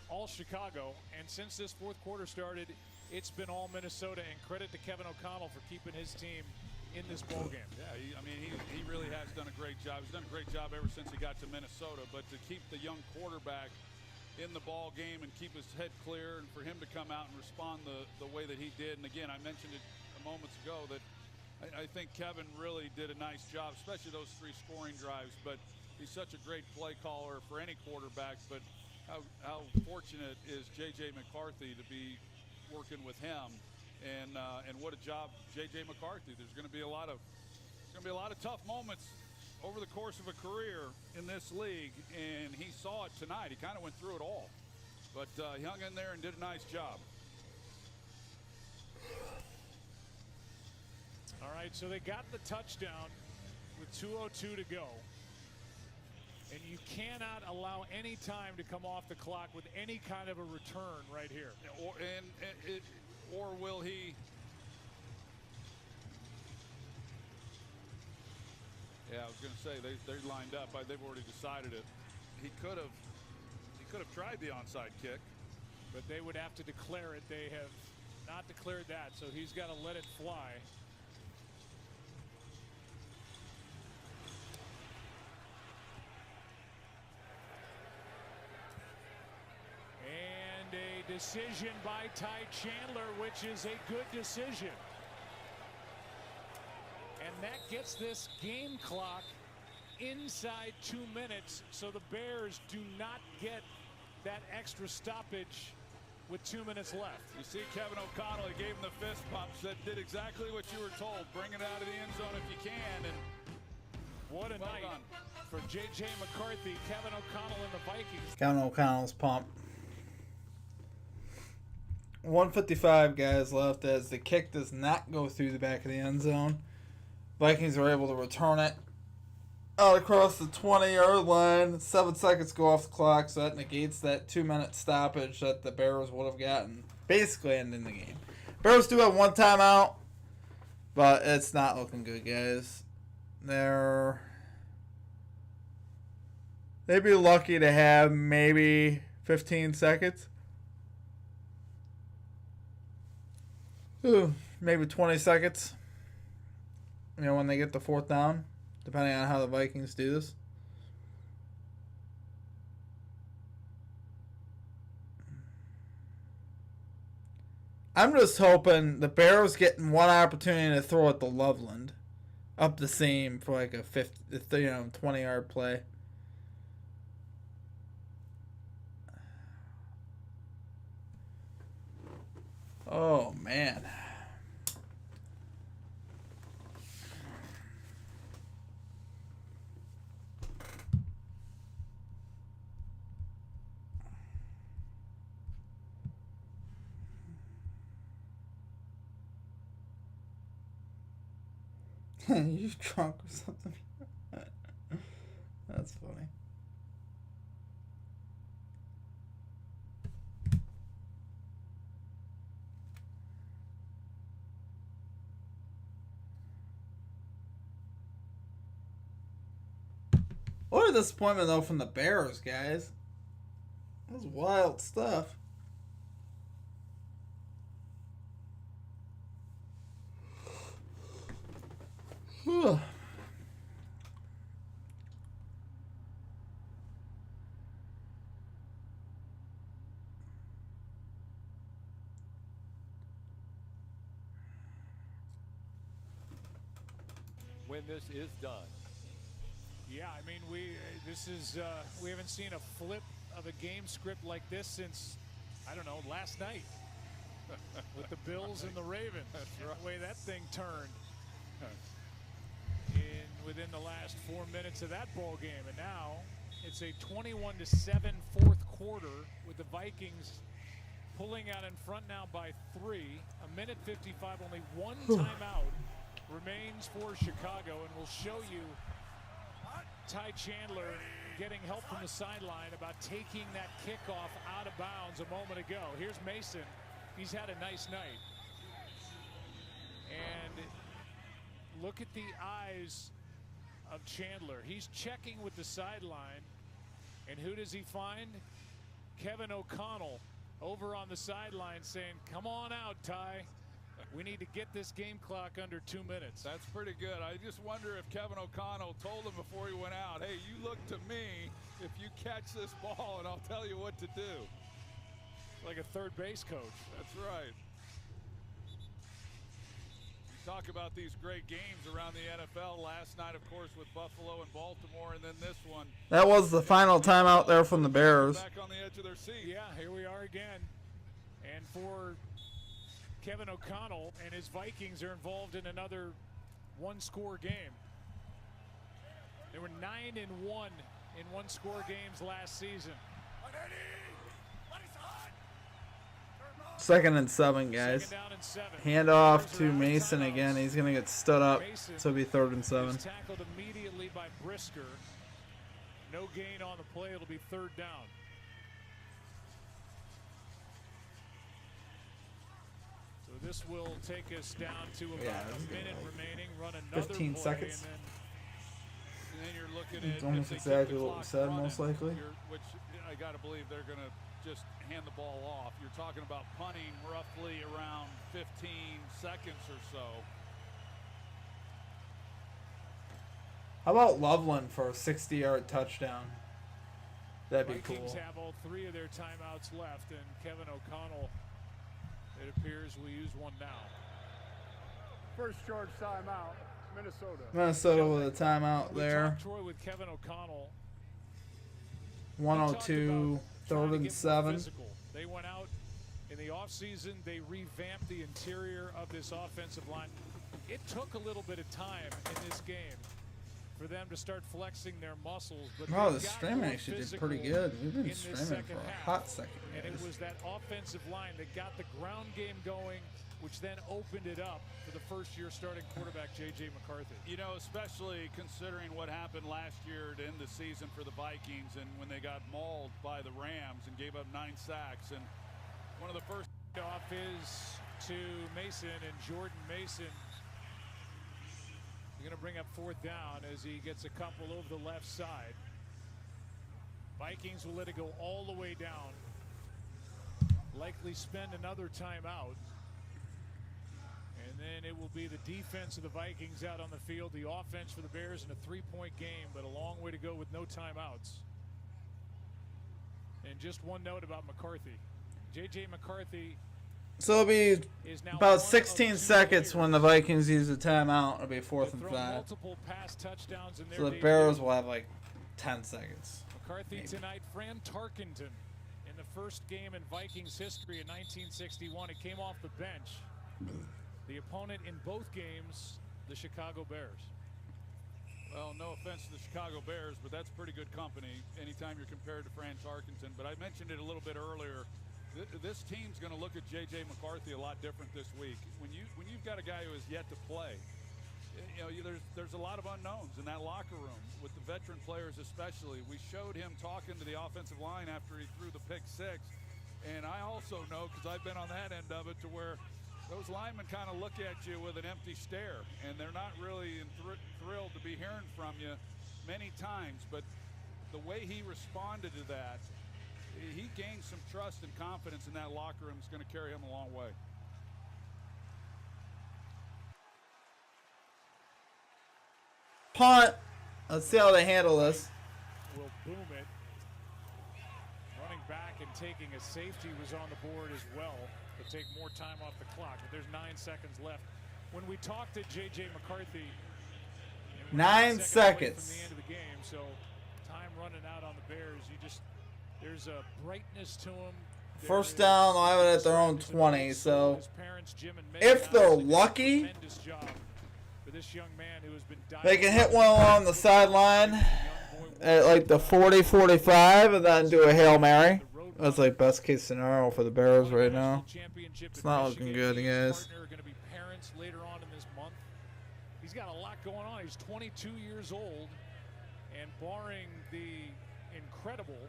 all Chicago. And since this fourth quarter started, it's been all Minnesota, and credit to Kevin O'Connell for keeping his team in this ballgame. Yeah, he really has done a great job. He's done a great job ever since he got to Minnesota. But to keep the young quarterback in the ball game and keep his head clear, and for him to come out and respond the way that he did. And again, I mentioned it moments ago that I think Kevin really did a nice job, especially those 3 scoring drives. But he's such a great play caller for any quarterback. But how fortunate is J.J. McCarthy to be working with him, and what a job J.J. McCarthy. There's going to be a lot of tough moments over the course of a career in this league, and he saw it tonight. He kind of went through it all, but he hung in there and did a nice job. All right, so they got the touchdown with 2:02 to go. And you cannot allow any time to come off the clock with any kind of a return right here. Or will he? Yeah, I was going to say they're lined up. They've already decided it. He could have tried the onside kick, but they would have to declare it. They have not declared that, so he's got to let it fly. And a decision by Ty Chandler, which is a good decision. And that gets this game clock inside 2 minutes, so the Bears do not get that extra stoppage with 2 minutes left. You see Kevin O'Connell, he gave him the fist pump, said did exactly what you were told. Bring it out of the end zone if you can. And what a night for J.J. McCarthy, Kevin O'Connell and the Vikings. Kevin O'Connell's pump. 1:55 guys left as the kick does not go through the back of the end zone. Vikings are able to return it out across the 20-yard line. 7 seconds go off the clock, so that negates that 2-minute stoppage that the Bears would have gotten, basically ending the game. Bears do have one timeout, but it's not looking good, guys. They'd be lucky to have maybe 15 seconds. Ooh, maybe 20 seconds. You know, when they get the 4th down, depending on how the Vikings do this. I'm just hoping the Bears getting one opportunity to throw at the Loveland up the seam for like a 20-yard play. Oh, man. You drunk or something? That's funny. What a disappointment, though, from the Bears, guys. That was wild stuff. Whew. When this is done. Yeah, I mean, we haven't seen a flip of a game script like this since, I don't know, last night with the Bills and the Ravens. That's and right. The way that thing turned within the last 4 minutes of that ball game, and now it's a 21-7 fourth quarter with the Vikings pulling out in front now by 3. 1:55, only one timeout remains for Chicago, and we'll show you Ty Chandler getting help from the sideline about taking that kickoff out of bounds a moment ago. Here's Mason. He's had a nice night. And look at the eyes of Chandler. He's checking with the sideline. And who does he find? Kevin O'Connell over on the sideline saying, come on out, Ty. We need to get this game clock under 2 minutes. That's pretty good. I just wonder if Kevin O'Connell told him before he went out, hey, you look to me if you catch this ball and I'll tell you what to do. Like a third base coach. That's right. talk about these great games around the NFL. Last night, of course, with Buffalo and Baltimore, and then this one. That was the final timeout there from the Bears. Back on the edge of their seat. Yeah, here we are again. And for Kevin O'Connell and his Vikings are involved in another one-score game. They were 9-1 in one-score games last season. 2nd and 7, guys. Second down and 7. Hand off to Mason again. He's going to get stood up, so it'll be 3rd and 7. Tackled immediately by Brisker. No gain on the play. It'll be 3rd down. So this will take us down to about a minute remaining. Run another 15 play, seconds. And then you're looking at It's almost exactly what we said, most likely. Which I got to believe they're going to just hand the ball off. You're talking about punting roughly around 15 seconds or so. How about Loveland for a 60-yard touchdown? That'd be Vikings cool. have all 3 of their timeouts left, and Kevin O'Connell, it appears, will use one now. First charge timeout, Minnesota. Minnesota with a timeout We there. talked, Troy, with Kevin O'Connell. 102, 3rd and 7. Physical. They went out in the offseason. They revamped the interior of this offensive line. It took a little bit of time in this game for them to start flexing their muscles. But Oh, the streaming actually did pretty good. We've been streaming for a hot second, and it guys. was that offensive line that got the ground game going, which then opened it up for the first-year starting quarterback, J.J. McCarthy. You know, especially considering what happened last year to end the season for the Vikings and when they got mauled by the Rams and gave up 9 sacks. And one of the first off is to Mason, and Jordan Mason is going to bring up 4th down as he gets a couple over the left side. Vikings will let it go all the way down. Likely spend another timeout. And then it will be the defense of the Vikings out on the field, the offense for the Bears in a 3-point game, but a long way to go with no timeouts. And just one note about McCarthy. J.J. McCarthy. So it'll be about 16 seconds when the Vikings use a timeout. It'll be 4th and 5. Multiple pass touchdowns in their So the debut. Bears will have like 10 seconds. McCarthy maybe. tonight, Fran Tarkenton in the first game in Vikings history in 1961. It came off the bench. The opponent in both games, the Chicago Bears. Well, no offense to the Chicago Bears, but that's pretty good company anytime you're compared to Fran Tarkenton. But I mentioned it a little bit earlier. This team's going to look at J.J. McCarthy a lot different this week. When you've got a guy who has yet to play, you know, there's a lot of unknowns in that locker room with the veteran players especially. We showed him talking to the offensive line after he threw the pick 6, and I also know because I've been on that end of it to where those linemen kind of look at you with an empty stare, and they're not really thrilled to be hearing from you many times. But the way he responded to that, he gained some trust and confidence in that locker room. It's going to carry him a long way. Punt. Let's see how they handle this. Will boom it. Running back and taking a safety was on the board as well to take more time off the clock. But there's 9 seconds left. When we talked to J.J. McCarthy, 9 seconds from the end of the game, so time running out on the Bears. There's a brightness to him. First down, they'll have it at their own 20. So if they're lucky, they can hit one along the sideline at like the 40-45 and then do a Hail Mary. That's like best case scenario for the Bears right now. It's not looking good, guys. Later on in this month. He's got a lot going on. He's 22 years old, and barring the incredible,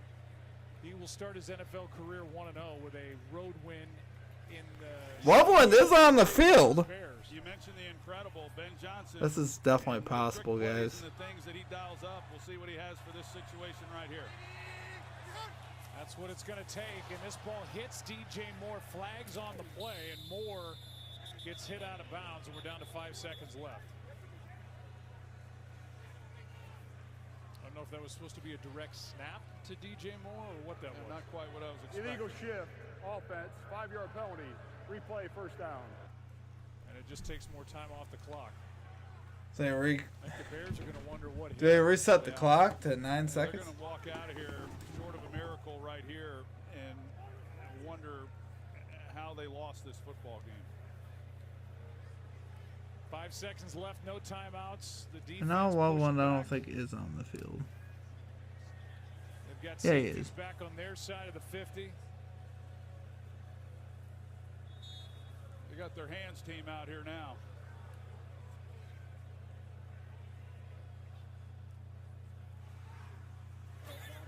he will start his NFL career 1-0 with a road win in the Loveland is on the field. You mentioned the incredible Ben Johnson. This is definitely possible, guys. And the things that he dials up, we'll see what he has for this situation right here. That's what it's going to take, and this ball hits DJ Moore, flags on the play, and Moore gets hit out of bounds, and we're down to 5 seconds left. I don't know if that was supposed to be a direct snap to DJ Moore or what that was. Not quite what I was expecting. Illegal shift, offense, 5-yard penalty, replay, first down. And it just takes more time off the clock. So I think the Bears are going to wonder what. do they reset the clock to 9 They're seconds? going to walk out of here short of a miracle right here and wonder how they lost this football game. 5 seconds left, no timeouts. The defense. No, well, pushed one I don't back. think is on the field. They've got Yeah, he safeties is. back on their side of the 50. They got their hands team out here now.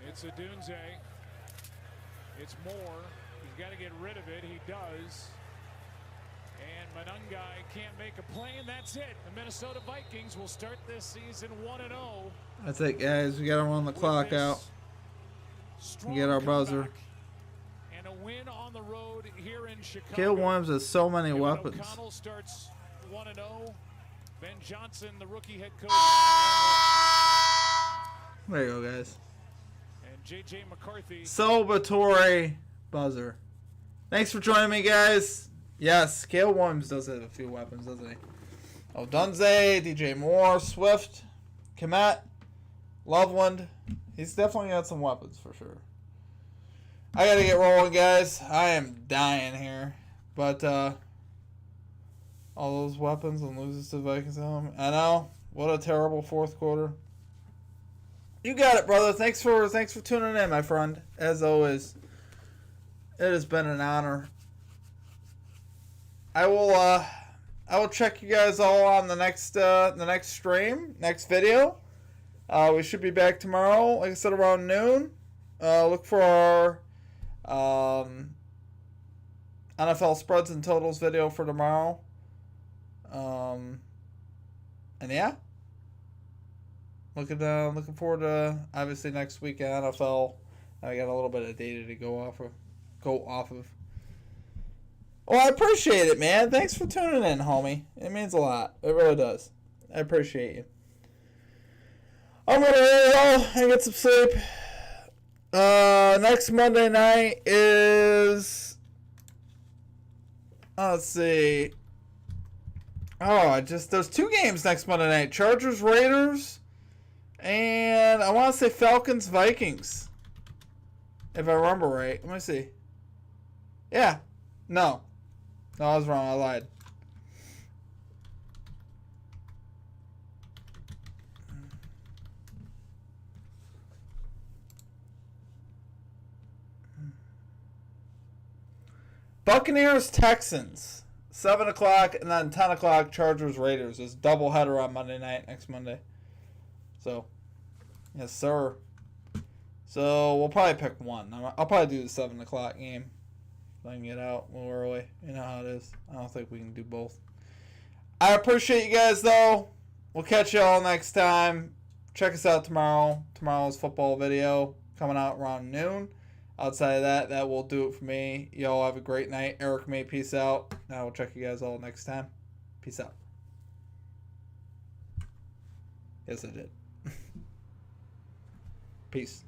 It's a Dunze. It's Moore. He's got to get rid of it. He does. And Manungai can't make a play, and that's it. The Minnesota Vikings will start this season 1-0. That's it, guys. We got to run the clock out. We get our buzzer. And a win on the road here in Chicago. Caleb Williams has so many Kevin weapons. O'Connell starts 1-0. Ben Johnson, the rookie head coach. There you go, guys. And J.J. McCarthy. Celebratory buzzer. Thanks for joining me, guys. Yes, Caleb Williams does have a few weapons, doesn't he? Oh, Dunze, DJ Moore, Swift, Komet, Loveland. He's definitely got some weapons for sure. I gotta get rolling, guys. I am dying here. But, all those weapons and loses to Vikings at home. I know. What a terrible fourth quarter. You got it, brother. Thanks for tuning in, my friend. As always, it has been an honor. I will check you guys all on the next stream, next video. We should be back tomorrow, like I said, around noon. Look for our NFL spreads and totals video for tomorrow. And yeah, looking forward to obviously next week at NFL. I got a little bit of data to go off of. Well, I appreciate it, man. Thanks for tuning in, homie. It means a lot. It really does. I appreciate you. I'm gonna roll and get some sleep. Next Monday night is, let's see. Oh, there's 2 games next Monday night. Chargers, Raiders, and I want to say Falcons, Vikings. If I remember right. Let me see. Yeah. No, I was wrong. I lied. Buccaneers, Texans, 7 o'clock, and then 10 o'clock, Chargers, Raiders. It's doubleheader on Monday night, next Monday. So, yes, sir. So, we'll probably pick one. I'll probably do the 7 o'clock game. So I can get out a little early. You know how it is. I don't think we can do both. I appreciate you guys, though. We'll catch you all next time. Check us out tomorrow. Tomorrow's football video coming out around noon. Outside of that, that will do it for me. Y'all have a great night. Eric May, peace out. I will check you guys all next time. Peace out. Yes, I did. Peace.